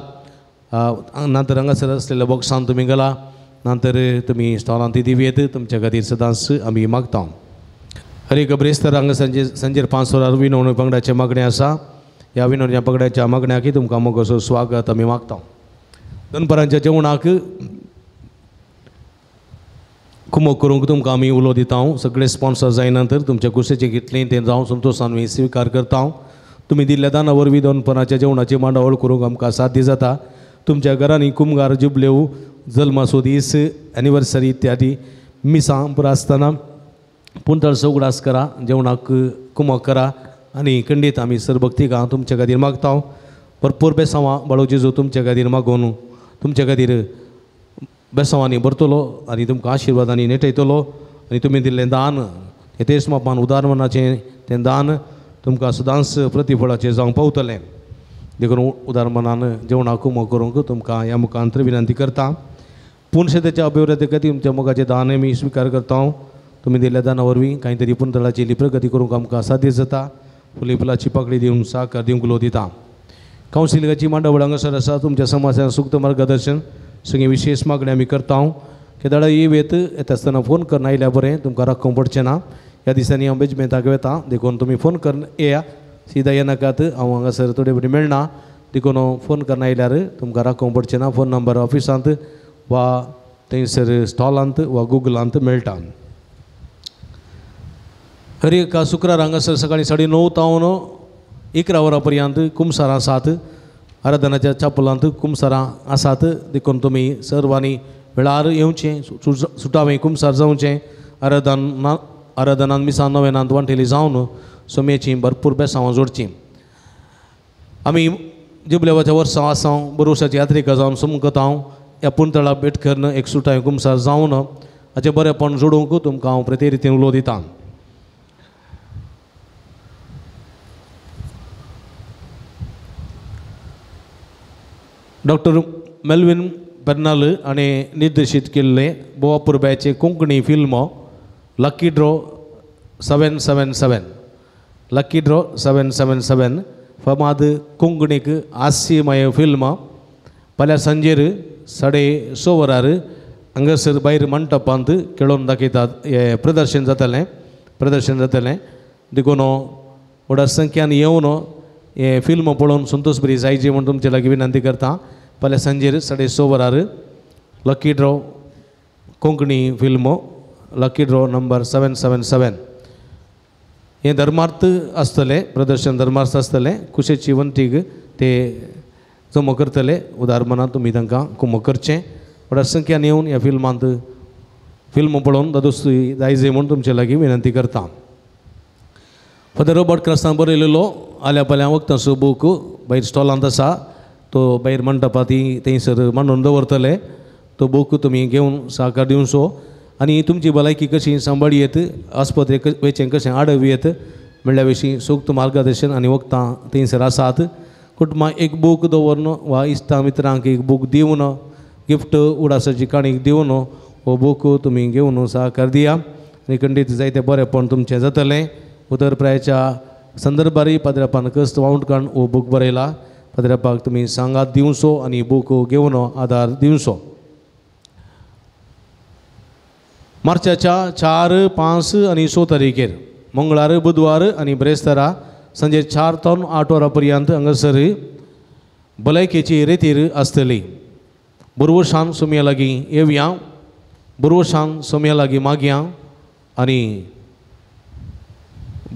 नंतर हांगासर आसलेल्या बॉक्सान तुमी गेला नंतर तुमी स्टॉलान ती दिवयेत तुमच्या खातीर सदांच आमी मागता हरे कब्रेस्तर हांगा संजेर 5 वरार विनवणी पंगडाचे मागणे आसा ह्या विनवणी पंगडाच्या मागण्याक तुमकां मोगोसो स्वागत आमी मागता दनपरांच्या जेवणाक कुमोक करूंक तुमकां आमी उलो दिता सगळे स्पॉन्सर जाय नंतर तुमच्या कुशेचें कितलें तें जावं संतोशान आमी स्विकार करता तुमी दिल्ल्या दाना वरवीं दनपरांच्या जेवणाची मांडावळ करूंक आमकां साध्य जाता तुमच्या घरांनी कुमगार जुबल्यो जल्माचो दीस एनिवर्सरी इत्यादी मिसां पुरो आसतना पुणतळ उगडास करा जेवणाक कुमक करा आनी खंडीत आमी सरभक्तीक तुमच्या खातीर मागता भरपूर बेसांवां बाळू जेजू तुमच्या खातीर मागून तुमच्या खातीर बेसांवांनी भरतलो आनी तुमकां आशिर्वादांनी नेटयतलो आनी तुमी दिल्लें दान तेच मापान उदारमनाचें तें दान तुमकां सदांच प्रतिफळाचें जावंक पावतलें देखून उदारमनान जेवणाक कुमक करूंक तुमकां ह्या मुखांतर विनंती करता पुणशेतेच्या अभिवृद्धी खातीर तुमच्या मोगाचें दान आमी स्विकार करता तुमी दिल्ल्या दाना वरवीं कांय तरी पुणतळाची प्रगती करूंक आमकां साध्य जाता फुली फुलाची पाकळी दिवन साकार दिवंक उलो दिता कावन्सिलिंगाची मांडावळ हांगासर आसा तुमच्या समाजान सुक्त मार्गदर्शन सगळी विशेष मागणी आमी करता केदाळा येत येता आसतना फोन करून आयल्या बरें तुमकां राखूंक पडचें ना ह्या दिसांनी हांव बेजमेंताक वेता देखून तुमी फोन करून येया सीदा येनाकात हांव हांगासर थोडे बडी मेळना देखून फोन करून आयल्यार तुमकां राखूंक पडचें ना फोन नंबर ऑफिसांत वा थंयसर स्टॉलांत वा गुगलांत मेळटा हर एका शुक्रार हांगासर सकाळीं 9:30 तावन 11 वरां पर्यंत कुमसारां आसात आराधनाच्या चापलांत कुमसारां आसात देखून तुमी सर्वांनी वेळार येवचें सुटावें कुमसार जावचें आराधनान मिसां नवेनांत वांटेली जावन सोमेची भरपूर बेसांवां जोडचीं आमी जुबलेवाच्या वर्सां आसा बरोवशाची यात्रेका जावन सुमकता ह्या पुणतळा भेट करून एक सुटावें कुमसार जावन हाचें बरेंपण जोडूंक तुमकां हांव प्रते रितीन उलो दितां डॉक्टर मेल्विन बेर्नाल हाणें निर्देशीत केल्लें बोवा पुरब्याचें Konkani film lucky draw 777 lucky draw 777 फामाद कोंकणीक हास्यमय फिल्म फाल्यां सांजेर 6:30 वरार हांगासर भायर मंटपांत खेळोन दाखयतात हें प्रदर्शन जातलें देखून व्हड संख्यान येवन हे फिल्म पळोवन संतोश बरी जायची म्हूण तुमचे लागीं विनंती करता फाल्यां सांजेर 6:30 वरार lucky draw Konkani film lucky draw number 777 हें धर्मार्थ आसतलें प्रदर्शन धर्मार्थ आसतलें कुशेची वंतीक ते जमो करतले उदार मनात तुमी तांकां कुमक करचें व्हड संख्यान येवन ह्या फिल्मांत फिल्म पळोवन दादोस्तूय जायजे म्हूण तुमचे लागीं विनंती करता फादर रॉबर्ट क्रास्तान बरयलेलो आल्या पाल्या वखदांचो बूक भायर स्टॉलांत आसा तो भायर मंडपांत थंयसर मांडून दवरतले तो बूक तुमी घेवन सहकार दिवचो आनी तुमची भलायकी कशी सांबाळयेत आस्पत्रेक वेचें कशें आडवियेत म्हणल्या विशीं सूक्त मार्गदर्शन आनी वखदां थंयसर आसात कुटुंबाक एक बूक दवरन वा इश्टा मित्रांक एक बूक दिवन गिफ्ट उडासाची काणीक दिवन हो बूक तुमी घेवन सहकार दिया आनी खंडीत जायते बरेंपण तुमचें जातलें उदरप्रायाच्या संदर्भारी पाद्रेपान कस्त वावंटकान हो बूक बरयला पाद्रेपाक तुमी सांगात दिवचो आनी बूक घेवन आदार दिवचो मार्चाच्या 4, 5 आनी 6 तारीखेर मंगळार बुधवार आनी ब्रेस्तारा सांजे 4 ते 8 वरां पर्यंत हांगासर भलायकेची रेतीर आसतली बुरवशान सोम्या लागीं येवया बुरवशान सोम्या लागीं मागया आनी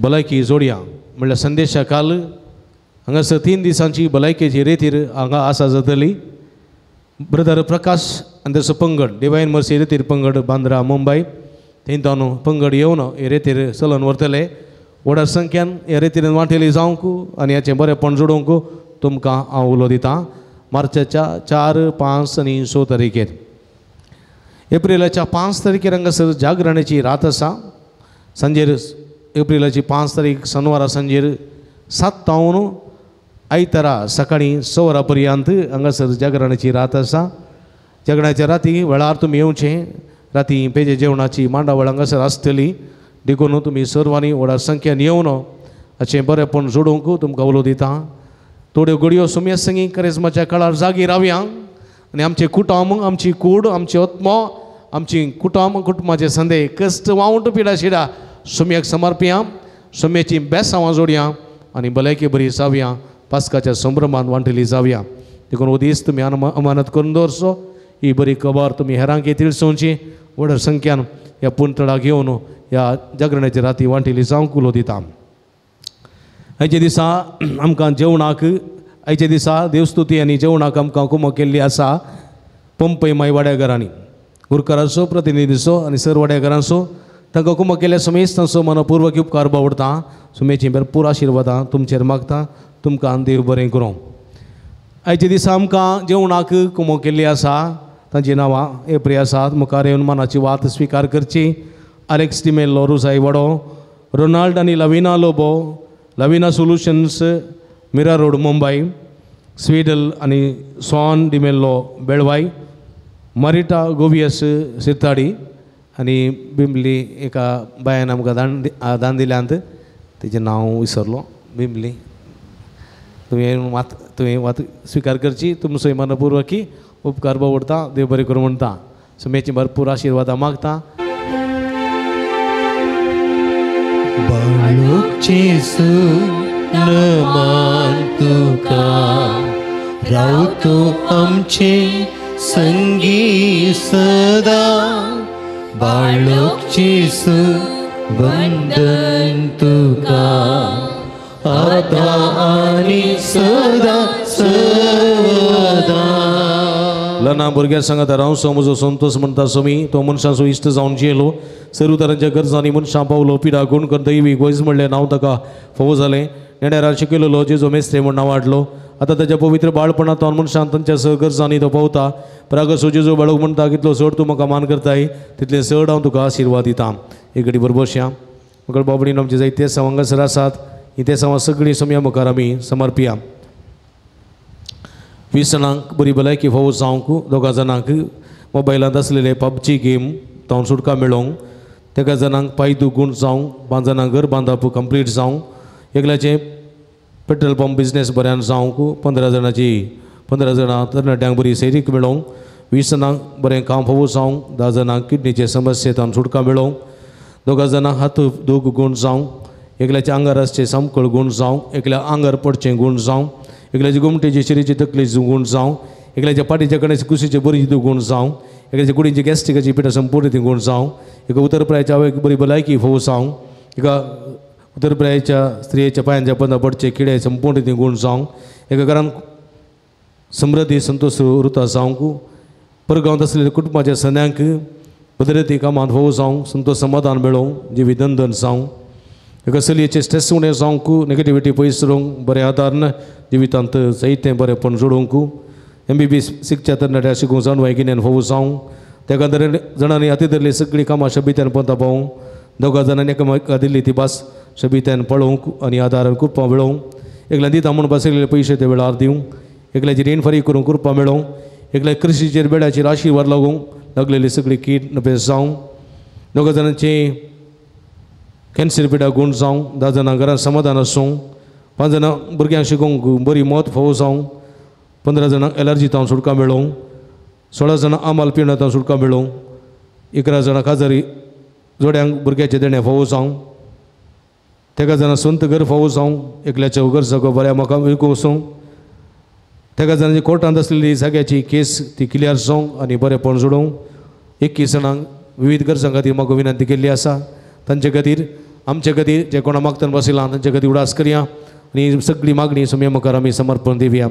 भलायकी जोडया म्हणल्यार संदेशा काल हांगासर 3 दिसांची भलायकेची रेतीर हांगा आसा जातली ब्रदर प्रकाश आनी तसो पंगड डिवायन मर्सी रेतीर पंगड बांद्रा मुंबय थंयतान पंगड येवन हे रेतीर चलून व्हरतले व्हड संख्यान हे रेतीन वांटेली जावंक आनी हाचें बरेंपण जोडूंक तुमकां हांव उलो दितां मार्चाच्या 4, 5 आनी 6 तारखेर एप्रिलाच्या 5 तारखेर हांगासर जागरणाची रात आसा सांजेर एप्रिलाची 5 तारीख शेनवारा सांजेर 7 तावन आयतारा सकाळी 6 वरां पर्यंत हांगासर जागरणाची रात आसा जागरणाच्या राती वेळार तुमी येवचें राती पेजे जेवणाची मांडावळ हांगासर आसतली देखून तुमी सर्वांनी व्हड संख्येन येवन हाचें बरेंपण जोडूंक तुमकां उलो दितां थोड्यो घडयो सुमया संगी करेजमाच्या काळार जागी रावया आनी आमचें कुटुंब आमची कूड आमचे आत्मो आमची कुटुंबाचे संदे कश्ट वावंट पिडा शिडा सुमयाक समर्पया सुमयेची बेसांवां जोडया आनी भलायकी बरी जावया पास्काच्या संभ्रमांत वांटेली जावया देखून हो दीस तुमी अमानत करून दवरचो ही बरी खबर तुमी हेरांक तिळसोवची व्हड संख्यान ह्या पुंतळाक घेवन ह्या जागरणाची राती वांटेली जावंक उलो दिता आयच्या दिसा आमकां जेवणाक आयच्या दिसा देवस्तुती आनी जेवणाक आमकां कुमक केल्ली आसा पंपय माय वाड्याघरांनी गुरकाराचो प्रतिनिधीचो आनी सर वाड्याघरांचो तांकां कुमक केल्या समेस्त तांचो मनपूर्वक उपकार बावडटा सुमेची भरपूर आशिर्वादां तुमचेर मागता तुमकां देव बरें करूं आयच्या दिसा आमकां जेवणाक कुमक केल्ली आसा तांची नांवां हे प्रिय आसात मुखार येवन मनाची वात स्विकार करची अलेक्स डिमेल्लो रुसाई वाडो रोनाल्ड आनी लविना लोबो लविना सोल्युशन्स मिरा रोड मुंबय स्वीडल आनी सॉन डिमेल्लो बेळवाई मारिटा गोवियस सिरताडी आनी बिंबली एका बायन आमकां दान दिल्यांत तेजें नांव विसरलो बिंबली तुवें वात स्विकार करची तुमचो मनपूर्वकी उपकार बावडटा देव बरें करूं म्हणटा सुमेची भरपूर आशिर्वादां मागता बाळूक जेसू नमान तुका राव तूं आमचे संगी सदा बाळूक जेसू वंदन तुका आता आनी सदा सदा लना भुरग्यां सांगात रावसो म्हजो संतोष म्हणटा सोमी तो मनशाचो इश्ट जावन जियेलो सर्व तरांच्या गरजांनी मनशां पावलो पिडा कोण कर दैवीक वयस म्हणलें नांव ताका फावो जालें नेण्यार शिकयलो जेजो मेस्त्रे म्हण नांव वाडलो आतां ताच्या पवित्र बाळपणांत तो मनशान तांच्या स गरजांनी तो पावता प्रागसो जेजो बाळूक म्हणटा कितलो चड तूं म्हाका मान करताय तितलें चड हांव तुका आशिर्वाद दितां एक घडी बरोबर बसया म्हाका बाबडीन आमचे जायते हांगासर आसात ही ते सांग सगळीं समया मुखार आमी समर्पया 20 जाणांक बरी भलायकी फावो जावंक 2 जाणांक मोबायलांत आसलेले पबजी गेम तावन सुटका मेळोवंक 3 जाणांक पायदू गूण जावंक 5 जाणांक घर बांदप कंप्लीट जावंक एकल्याचें पेट्रोल पंप बिजनेस बऱ्यान जावंक 15 जाणां तरणाट्यांक बरी सैरीक मेळोवंक 20 जाणांक बरें काम फावो जावंक 10 जाणांक किडनीचे समस्येंत सुटका मेळोवंक 2 जाणांक हात दूख गूण जावंक एकल्याच्या आंगाराचे समकळ गूण जावंक एकल्या आंगार पडचें गूण जावंक एकल्याची गुमटेची शरीराची तकलीची गूण जावंक एकल्याच्या पाठीच्या कडेची कुशीची बरी गूण जावंक एकल्याच्या कुडीची गॅस्ट्रिकाची पिठा संपूर्ण ती गूण जावंक एका उतरप्रायच्या बरी भलायकी फावो जावंक एका उतरप्रायच्या स्त्रियेच्या पांयांच्या पंदा पडचे किडे संपूर्ण ती गूण जावंक एका घरान समृद्धी संतोष रुता जावंक परगांवांत आसलेल्या कुटुंबाच्या सन्यांक भद्रती कामांत फावो जावंक संतोष समाधान मेळोवंक जिवी दंदन जावंक एका चलयेचे स्ट्रेस उणें जावंक नेगेटिविटी पयस करूंक बरें आदारण जिवितांत जायतें बरेंपण जोडूंक MBBS शिकच्या तरणाट्या शिकूंक जाणवाय गिन्यान फावो जावंक तेका जाणांनी हाती धरली सगळीं कामां शबित्यान पंता पावोवंक 2 जाणांनी एकामेका दिल्ली ती भास शबित्यान पळोवंक आनी आदारान कुरपां मेळोवंक एकल्यान दिता म्हूण बसयलेले पयशे ते वेळार दिवंक एकल्याची रीण फारीक करूंक कुरपां मेळोवंक एकल्या कृषीचेर बेड्याचेर आशिर्वाद लागूंक लागलेली सगळी कीड नपेस जावंक 2 जाणांची कॅन्सर पिडा गूण जावंक 10 जाणां घरांत समाधान आसूंक 5 जाणां भुरग्यांक शिकोवंक बरी मत फावो जावंक 15 जाणांक एलर्जी तावन सुटका मेळोवंक 16 जाणां आमाल पिणा तावन सुटका मेळोवंक 11 जाणां काजारी जोड्यांक भुरग्याचे देणे फावो जावंक 3 जाणां संत घर फावो जावंक एकल्याच्या उगर सगळो बऱ्या म्हाका विकूं वचूंक 3 जाणांची कोर्टांत आसलेली जाग्याची केस ती क्लियर जावंक आनी बरेंपण जोडूंक 21 जाणांक विविध गरजां खातीर म्हाका विनंती केल्ली आसा तांचे खातीर आमचे खातीर जे कोणा मागतान बसयलां तांचे खातीर उडास करया आनी सगळी मागणी सुमया मुखार आमी समर्पण दिवया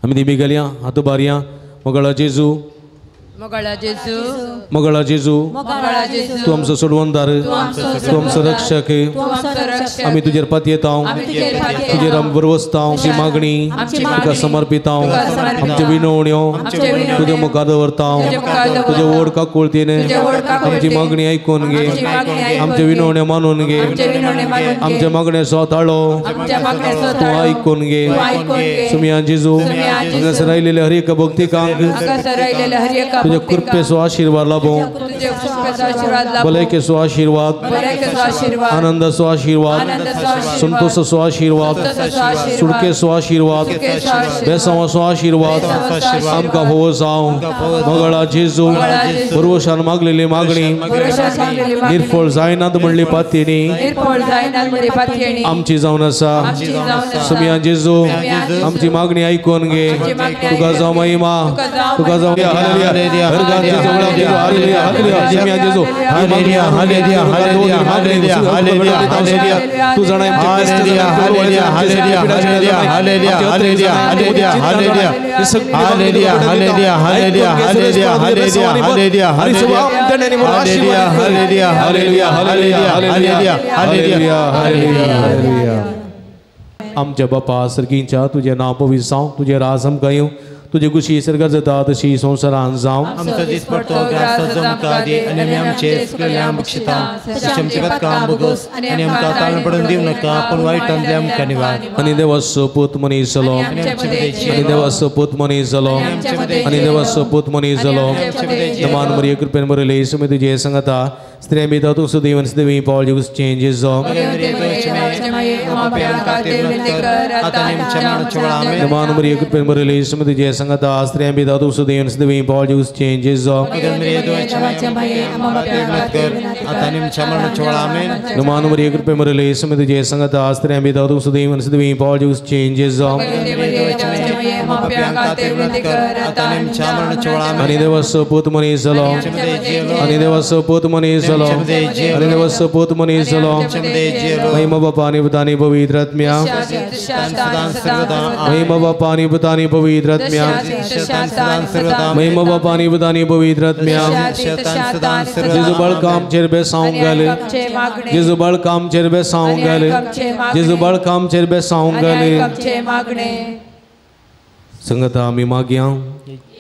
आमी दिमी गेल्या हात बारया मोगळा जेजू मोगळा जेजू मगळा जेजू मोगळा जेजू तू आमचो सोडवणदार तू आमचो रक्षक आमी तुजेर पातयेता तुजेर आमी बरवसता आमची मागणी तुका समर्पिता आमच्यो विनवण्यो तुजे मुखार दवरता तुजे व्हड काकुळतीन आमची मागणी आयकून घे आमच्यो विनवण्यो मानून घे आमच्या मागण्या ताळो तूं आयकून घे सुमिया जेजू हांगासर राहिलेले हर एक भक्तिकांक तुझे कृपेचो आशीर्वाद लाभो भलायकेचो आशीर्वाद आनंदाचो आशीर्वाद संतोषाचो आशीर्वाद सुडकेचो आशीर्वाद बेसांवाचो आशीर्वाद आमकां फोव जावं मंगळा जेजू भरवशान मागलेली मागणी निर्फळ जायनात म्हणली पातयेनी आमची जावन आसा सुमिया जेजू आमची मागणी आयकून घे तुका जावं महिमा तुका जावं हालेलुया हर गांधी जवळ हालेलुया हालेलुया सुमिया जेजू hallelujah hallelujah hallelujah hallelujah hallelujah hallelujah तू जाणाय hallelujah hallelujah hallelujah hallelujah hallelujah hallelujah hallelujah hallelujah hallelujah hallelujah hallelujah hallelujah hallelujah hallelujah hallelujah hallelujah hallelujah hallelujah आमच्या बापा सर्गींच्या तुझे नाव पवित्र जावं तुझे राज आमकां येवं तुझे कुशी सर्ग जाता तशी संवसारांत जावं आमचो दीस पडतो ग्रास जमका दी आनी आमी आमचे कडल्यान बक्षिता तशें आमचे बदकां बोगोस आनी आमकां ताळण पडून दिवं नाका पूण वायटांतले आमकां निवार आनी देवाचो पूत मनीस जालो आनी देवाचो पूत मनीस जालो आनी देवाचो पूत मनीस जालो नमान मरिये कृपेन बरयले सुमी तुजे सांगता स्त्रिया भितर तूं सुदैवन सुदैवी पावल जेवस चेंजीस जावं नमान मरिये कृपेन बरयले सुमी तुजे सांगता स्त्रिया भितर तूं सुदैवन सुदैवी पावल जेवस चेंजीस जावं नमान मरिये कृपेन बरयले सुमी तुजे सांगता स्त्रिया भितर तूं सुदैवन सुदैवी पावल जेवस चेंजीस जावं आनी देवाचो पूत मनीस जालो आनी देवाचो पूत मनीस जालो आनी देवाचो पूत मनीस जालो महिमा बापा आनी पुता आनी पवित्र आत्म्या महिमा बापा आनी पुता आनी पवित्र आत्म्या महिमा बापा आनी पुता आनी पवित्र आत्म्या जेजू बाळकां आमचेर बेसावंक घाल जेजू बाळकां आमचेर बेसावंक घाल जेजू बाळकां आमचेर बेसावंक घाल संगता आमी मागया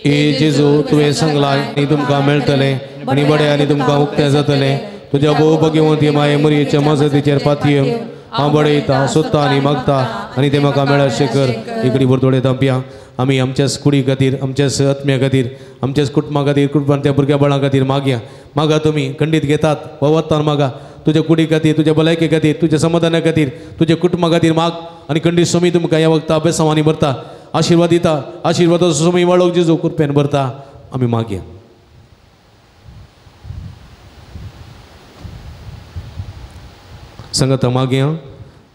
ए जेजू तुवें सांगलां आनी तुमकां मेळटलें आनी बडें आनी तुमकां उक्तें जातलें तुज्या भोव भगिवंती माये मरयेच्या मजतीचेर पातयेव हांव बडयतां सोदतां आनी मागता आनी तें म्हाका मेळचें कर इकडी भरतोडे तांपया आमी आमच्याच कुडी खातीर आमच्याच आत्म्या खातीर आमच्याच कुटुंबा खातीर कुटुंबांतल्या भुरग्या बाळां खातीर मागया मागा तुमी खंडीत घेतात वतान मागा तुज्या कुडी खातीर तुज्या भलायके खातीर तुज्या समाधाना खातीर तुज्या कुटुंबा खातीर माग आनी खंडीत स्वामी तुमकां ह्या वखदां अभ्यासांवांनी भरता आशिर्वाद दिता आशिर्वादाचो स्वामी वाळोक जेजू कृपेन भरता आमी मागया संगता मागया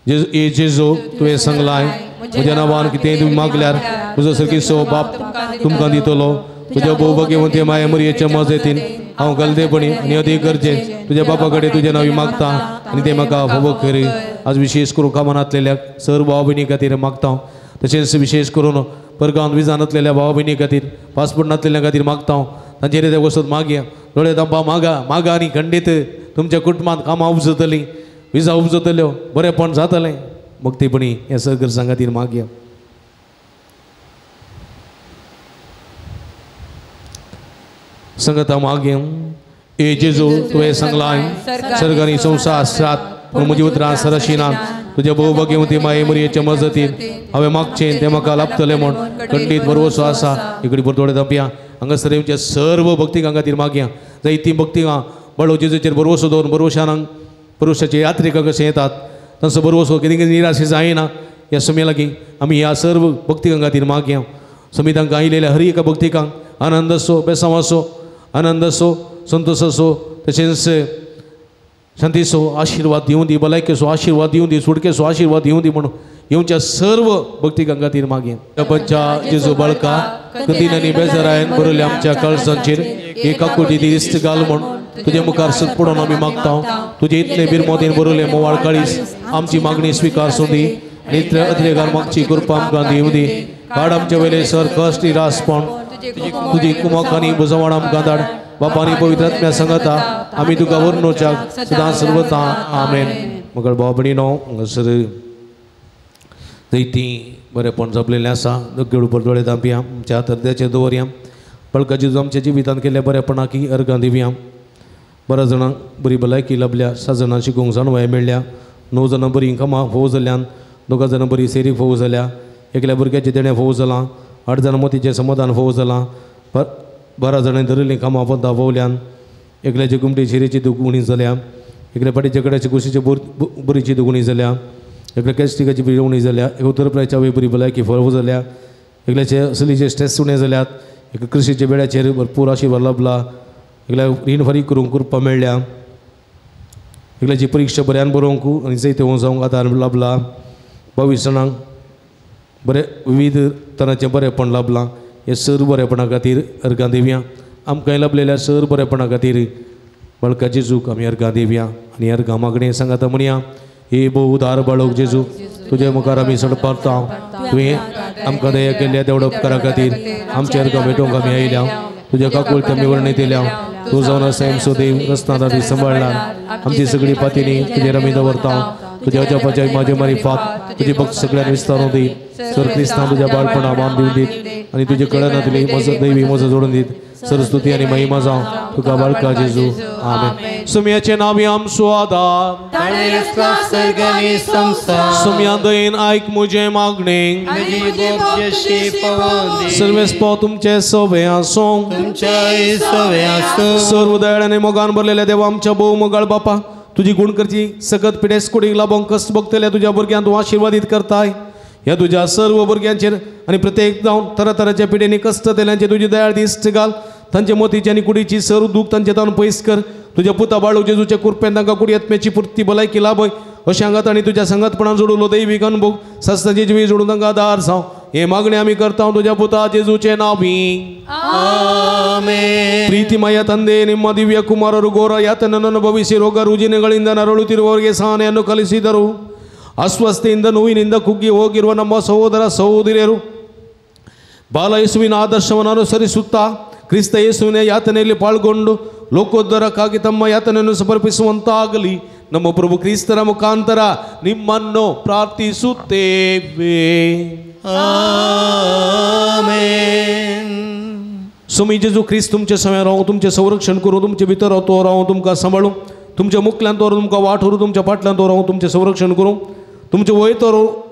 जेजू ए जेजू तुवें सांगलां म्हज्या नांवान कितेंय तुमी मागल्यार तुजो सर्गीचो बाप तुमकां दितलो तुज्या भोव भगिवंती माया मरयेच्या मजतीन हांव गलदेपणी आनी अदीक गरजेन तुज्या बापा कडेन तुजें नांव मागता आनी तें म्हाका फोव कर आज विशेश करून कामांतलेल्या सर्व भाव भयणी खातीर मागता तशेंच विशेष करून परगांत विजान नासलेल्या भाव भयणी खातीर पासपोर्ट नासलेल्या खातीर मागता तांचेर ते वचत मागया दोळे तांबा मागा मागा आनी खंडीत तुमच्या कुटुंबांत कामां उपजतलीं विजा उपजतल्यो बरेंपण जातलें भक्तीपणी हे सगळ्या सांगातीर मागया संगता मागया ए जेजू तुवें सांगलां सर्ग आनी संवसार आसतात पूण म्हजी उतरां सरशिनात तुज्या भोव भगिवंती माये मरयेच्या मजतीन हांवें मागचें तें म्हाका लाभतलें म्हूण खंडीत भरवसो आसा इकडी परतोडे तांपया हांगासर येवच्या सर्व भक्तिकां खातीर मागया जायतीं भक्तिकां बाळो जेजूचेर भरवसो दवरून भरवशानांक भरवशाचे यात्रिका कशें येतात तांचो भरवसो कितें कितें निराशे जायना ह्या समय लागीं आमी ह्या सर्व भक्तिकां खातीर मागया समी तांकां आयिल्ल्या हर एका भक्तिकांक आनंद असो बेसांव असो आनंद असो संतोश असो तशेंच शांतीचो आशिर्वाद दिवं दी भलायकेचो आशिर्वाद दिवं दी सुडकेचो आशिर्वाद दिवं दी म्हणून येवच्या सर्व भक्तिकां खातीर मागया पंचा जेजू बाळका कदीन आनी बेजारायन बरयल्या आमच्या कळसांचेर एक आकुळटी दिस्त घाल म्हूण तुजे मुखार सत पडोवन आमी मागता तुजे इतले बिरमोदीन बरयले मोवाळ काळीस आमची मागणी स्विकारसूं दी नित्र अदलेगार मागची कृपा आमकां दिवं दी काड आमचे वयले सर कश्ट रासपण तुझी कुमाकानी बुजवाड आमकां धाड बापानी पवित्रात्म्या सांगता आमी तुका वर्णोवच्याक सदां सर्वता आमेन. मगळ भाव भयणीनो हांगासर जैती बरेपण जपलेलें आसा. दोगेड उपर दोळे दांपया आमच्या हातर्द्याचेर दवरया. बळकाची आमच्या जिवितांत केल्ल्या बरेपणाकी अर्गां दिवया. 12 जाणांक बरी भलायकी लाभल्या. 6 जाणां शिकूंक जाणवाय मेळ्ळ्या. 9 जाणां बरी कामां फोव जाल्यान. 2 जाणां बरी सेरी फोव जाल्या. एकल्या भुरग्याचें देणें फोव जालां. 8 जाणां मोतीचें समाधान फोव जालां. 12 जाणांनी धरिल्लीं कामां पद्दां फोवल्यान. एकल्याची गुमटी शिरेची दुगुणी जाल्या. एकल्या पाटीच्या कड्याची कुशीची बरीची दुगुणी जाल्या. एकल्या कॅस्टिकाची बरी उणी जाल्या. एक उत्तरप्रायच्या बरी भलायकी फोव जाल्या. एकल्याचे असलीचे स्ट्रेस उणे जाल्यात. एक कृषीच्या बेड्याचेर भरपूर आशिर्वाद लाभला. एकल्या रीण फारीक करूंक करपा मेळ्ळ्या. एकल्याची परीक्षा बऱ्यान बरोवंक आनी जैते जावंक आदार लाभला. 22 जाणांक बरे विविध तरांचें बरेपण लाभलां. हे सर बरेपणा खातीर अर्गां दिवया. आमकांय लाभलेल्या सर बरेपणा खातीर बाळका जेजूक आमी अर्गां दिवया. आनी अर्गां मागणें सांगाता म्हणया. हे भोव उदार बाळक जेजू तुजे मुखार आमी सडपारता. तुवें आमकां दया केल्ल्या तेवढ्या उपकारा खातीर आमचे अर्गां भेटोवंक आमी आयल्या. तुज्या काकुळत आमी वर्णीत येयल्या. तूं जावन असं सुदैव रस्तादारी सांबाळला. आमची सगळी पातीनी तुजेर आमी दवरता. तुज्या जपाच्या माझे मारी फात तुजी भक्त सगळ्यांनी विस्तारूं दी. सर क्रिस्तांव तुज्या बाळपणा मान दिवन दीत आनी तुजे कळनातली मजत दैवी मजत जोडून दीत. सरस्तुती आनी महिमा जावं तुका बाळका जेजू आमेन. सुमयाचे नावी आमचो आदार सुमया दयेन आयक म्हजे मागणे. सर्वेस्पो तुमचे सवे आसूं. सर्व दयाळाने मोगान भरलेल्या देवा आमच्या भोव मोगाळ बापा तुझी गुण करची सकत पिडेस कुडीक लाभोंक कश्ट भोगतल्या तुझ्या भुरग्यांक तूं आशिर्वादीत करताय. ह्या तुझ्या सर्व भुरग्यांचेर आनी प्रत्येक जावन तरातरांच्या पिडेनी कश्ट तेल्यांचे तुजी दयाळ दिश्ट घाल. तांचे मोतीची आनी कुडीची सर्व दूख तांचे तावन पयस कर. तुज्या पुता बाळू जेजूच्या कुरपेन तांकां कुडी आत्म्याची पुर्ती भलायकी लाभय. अशें हांगात आनी तुज्या संगतपणान जोडूलो दैवीक अनुभव सस्ताची जिवी जोडून तांकां आदार जावं. हे मागणी आमी करता तुज्या पुता जेजूचे नावी आमेन. प्रीती माया ತಂದೆ ನಿಮ್ಮ ದಿವ್ಯ ಕುಮಾರರು ಘೋರ ಯಾತನೆಯನ್ನು ಅನುಭವಿಸಿ ರೋಗ ರುಜಿನಗಳಿಂದ ನರಳುತ್ತಿರುವವರಿಗೆ ಸಹನೆಯನ್ನು ಕಲಿಸಿದರು. ಅಸ್ವಸ್ಥತೆಯಿಂದ ನೋವಿನಿಂದ ಕುಗ್ಗಿ ಹೋಗಿರುವ ನಮ್ಮ ಸಹೋದರ ಸಹೋದರಿಯರು ಬಾಲ ಯೇಸುವಿನ ಆದರ್ಶವನ್ನು ಅನುಸರಿಸುತ್ತಾ ಕ್ರಿಸ್ತ ಯೇಸುವಿನ ಯಾತನೆಯಲ್ಲಿ ಪಾಲ್ಗೊಂಡು ಲೋಕೋದ್ಧಾರಕ್ಕಾಗಿ ತಮ್ಮ ಯಾತನೆಯನ್ನು ಸಮರ್ಪಿಸುವಂತಾಗಲಿ ನಮ್ಮ ಪ್ರಭು ಕ್ರಿಸ್ತರ ಮುಖಾಂತರ ನಿಮ್ಮನ್ನು ಪ್ರಾರ್ಥಿಸುತ್ತೇವೆ. आमेन. स्वामी जेजू ख्रिस्त तुमचे समेर रावूं तुमचे संरक्षण करूं तुमचे भितर तो रावूं तुमकां सांबाळूं तुमच्या मुखल्यान तो तुमकां वाट व्हरूं तुमच्या फाटल्यान तो रावूं तुमचें संरक्षण करूं तुमचे वयर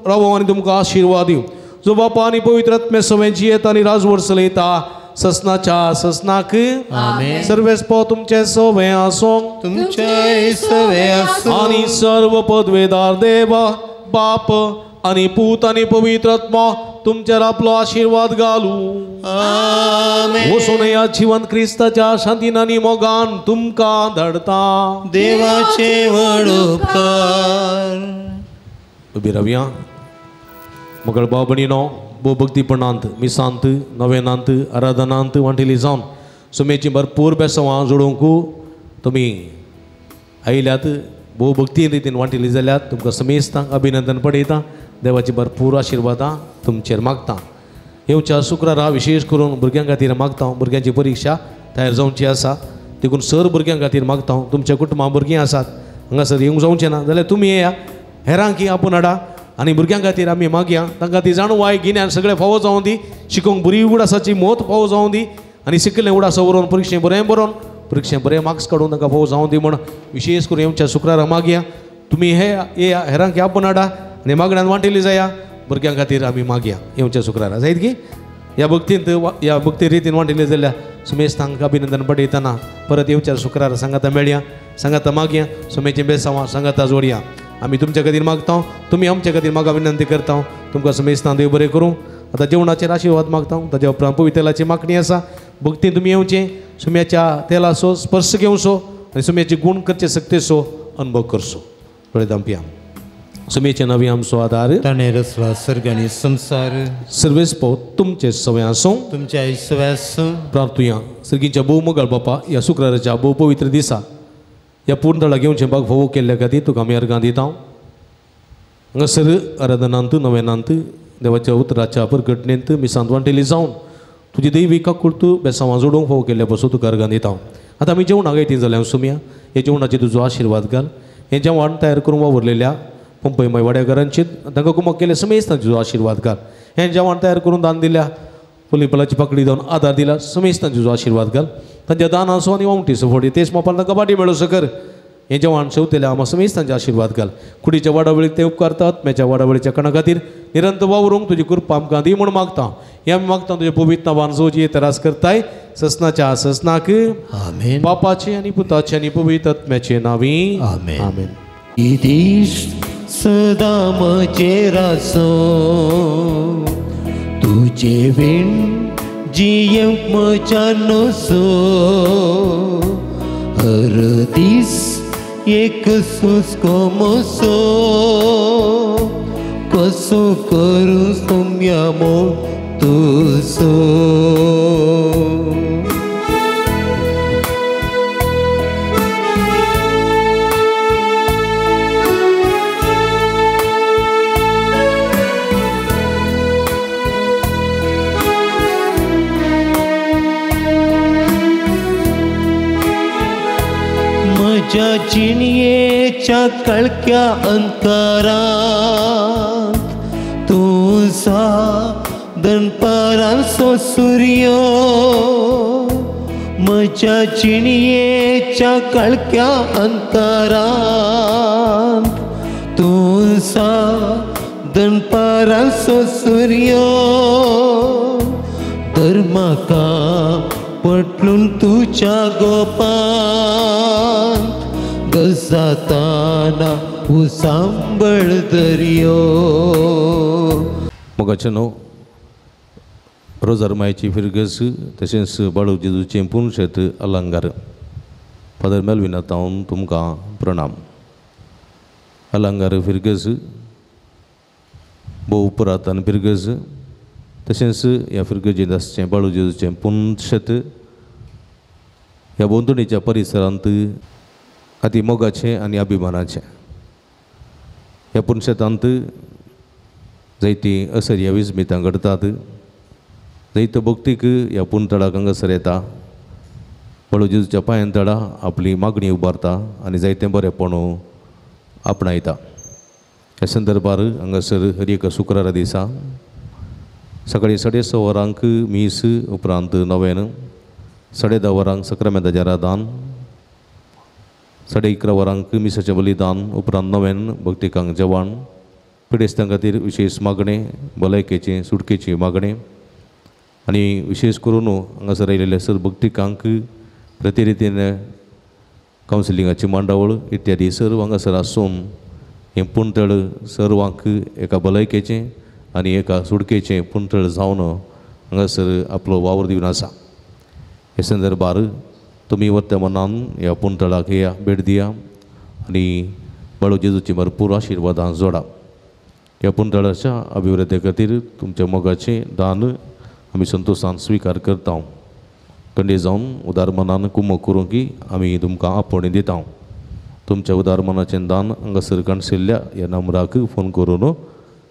रावूं आनी तुमकां आशिर्वाद दिवं. जो बापा आनी पवित्र आत्मे समेत जियेता आनी राजवट चलयता ससनाच्या ससनाक आमेन. सर्वेस्पो तुमचे सवे आसूं आनी सर्व पदवेदार देवा बाप आनी पूत आनी पवित्र आत्मा तुमच्यावर आपलो आशीर्वाद घालू आमेन. वचून या जिवंत क्रिस्ताच्या शांतीन आनी मोगान तुमकां धाडता. देवाचे व्हड उपकार. उबी रावया. मगळ भाव भयणीनो भोव भक्तीपणांत मिसांत नवेनांत आराधनांत वांटिली जावन सुमेची भरपूर बेसांवां जोडूंक तुमी आयल्यात. भोव भक्ती रितीन वांटिली जाल्यात तुमकां समेस्तांक अभिनंदन पडयता. देवाची भरपूर आशिर्वादां तुमचेर मागता. येवच्या शुक्रारा विशेष करून भुरग्यां खातीर मागता. भुरग्यांची परिक्षा तयार जावची आसा देखून सर भुरग्यां खातीर मागता. तुमच्या कुटुंबां भुरगीं आसात हांगासर येवंक जावचें ना जाल्यार तुमी येया हेरांकी आपूण हाडा आनी भुरग्यां खातीर आमी मागया. तांकां ती जाणवाय गिन्यान सगळें फावो जावं दी. शिकोवंक बरी उगडासाची मोत फावो जावं दी आनी शिकलें उडासा व्हरून परिक्षें बरें बरोवन परिक्षें बरें मार्क्स काडून तांकां फावो जावं दी म्हण विशेष करून येवच्या शुक्रारा मागया. तुमी हे येया हेरांकी आपूण हाडा आनी मागण्यांत वांटिली जाया. भुरग्यां खातीर आमी मागया येवच्या शुक्रारा जायत की ह्या भक्ती रितीन वांटिली जाल्यार सुमेस्तांक अभिनंदन पडयतना परत येवच्या शुक्रारा सांगाता मेळया सांगाता मागया. सुमेचें बेसांवां सांगाता जोडया. आमी तुमच्या खातीर मागता तुमी आमच्या खातीर म्हाका विनंती करता. तुमकां समेस्तां देव बरें करूं. आतां जेवणाचेर आशिर्वाद मागता. ताच्या उपरांत पवित्र तेलाची मागणी आसा. भक्तीन तुमी येवचें सुम्याच्या तेलाचो स्पर्श घेवचो आनी सुम्याचे गूण करचे सक्तेचो अनुभव करचो. थोडे दांपया. सुमेचे नवी आमचो आदार ताणें रचला सर्ग आनी संसार. सर्वेस्पो तुमचे सवे आसूं. तुमच्या आयुश्य आसूं. प्रार्थुया. सर्गीच्या भोव मोगाळ बापा ह्या शुक्राराच्या भोव पवित्र दिसा ह्या पूर्णतळा घेवचें भाग फोव केल्ल्या खातीर तुका आमी अर्गां दिता. हांगासर आराधनांत नवेनांत देवाच्या उतराच्या प्रकटणेंत मिसांत वांटिली जावन तुजी दैविकाक तूं बेसांवां जोडूंक फोव केल्ल्या पासून तुका अर्गां दिता हांव. आतां आमी जेवणाक येती जाल्यार सुमया हे जेवणाचेर तुजो आशिर्वाद घाल. हें जेवण तयार करून वावरलेल्या पंपय वाड्याकारांचेर तांकां कुमक केले समेस्त तुजो आशिर्वाद घाल. हें जेवण तयार करून दान दिल्या पुलिपलाची पकडी जावन आदार दिला समेस्त तुजो आशिर्वाद घाल. तांच्या दानाचो आनी वावटीचो फडी तेच मोपाल तांकां बाटी मेळो कर. हें जेवण शेवतेल्या आमा समेस्त तांचे आशिर्वाद घाल. कुडीच्या वाडावळीक ते उपकारतात आत्म्याच्या वाडावळीच्या कणा खातीर निरंतर वावरूंक तुजी कृपा आमकां दी म्हूण मागता. हें आमी मागता तुजे पवित्र नांवान जोजी तरास करताय ससनाच्या ससनाक आमेन. बापाचे आनी पुताचे आनी पवित्र आत्म्याचे नांवी आमेन. आमेन. इदिश्ट सदा म्हजेर आसो तुजे विण जियेंक म्हज्या नसो हर दीस एक सुस्को मोसो कसो करूं सुम्या मोग तुसो. म्हज्या जिणयेच्या कळक्या अंतरांत तूं दनपारांचो सूर्य. म्हज्या जिणयेच्या कळक्या अंतरांत तूं दनपारांचो सूर्य. धर्माका पटलून तुज्या गोपांत गजाताना सांबळ दर्यो. मोगाचें न्हू रोजार मायेची फिरगस तशेंच बाळू जेजूचें पुणशेत अलंकार फादर मेल्विना तावन तुमकां प्रणाम. अलंकार फिरगस भोव पुरातन फिरगस तशेंच ह्या फिरगजेंत आसचें बाळू जेजूचें पुणशेत ह्या बोंदणीच्या परिसरांत अति मोगाचें आनी अभिमानाचें. ह्या पुणशेतांत जायतीं असर्या विस्मितां घडतात. जायत्यो भक्तीक ह्या पुणतळाक हांगासर येता. बाळू जेजूच्या पांयांतळा आपली मागणी उबारता आनी जायतें बरेंपण आपणायता. ह्या संदर्भार हांगासर हर एका शुक्रारा दिसा सकाळीं 6:30 वरांक मीस उपरांत नवेन 10:30 वरांक सक्रामेंताचें रादान 11:30 वरांक मिसाचें बलिदान उपरांत नवेन भक्तिकांक जेवण पिडेस्तां खातीर विशेश मागणें भलायकेचें सुटकेची मागणें आनी विशेश करून हांगासर आयिल्ल्या सर भक्तिकांक प्रतिरितीन कावन्सिलिंगाची मांडावळ इत्यादी सर्व हांगासर आसून हें पुणतळ सर्वांक एका भलायकेचें आनी एका सुटकेचें पुणतळ जावन हांगासर आपलो वावर दिवन आसा. हे संदर्भार तुमी वर्तमानान ह्या पुणतळाक येया भेट दिया आनी बाळू जेजूची भरपूर आशिर्वादां जोडा. ह्या पुणतळाच्या अभिवृद्धी खातीर तुमच्या मोगाचें दान आमी संतोशान स्विकार करता. थंडी जावन उदार मनान कुमक करूंक आमी तुमकां आपोवणी दिता. तुमच्या उदार मनाचें दान हांगासर काणसिल्ल्या ह्या नंबराक फोन करून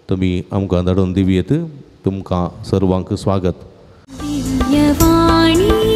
तुमी आमकां धाडून दिवयेत. तुमकां सर्वांक स्वागत. दिव्यवाणी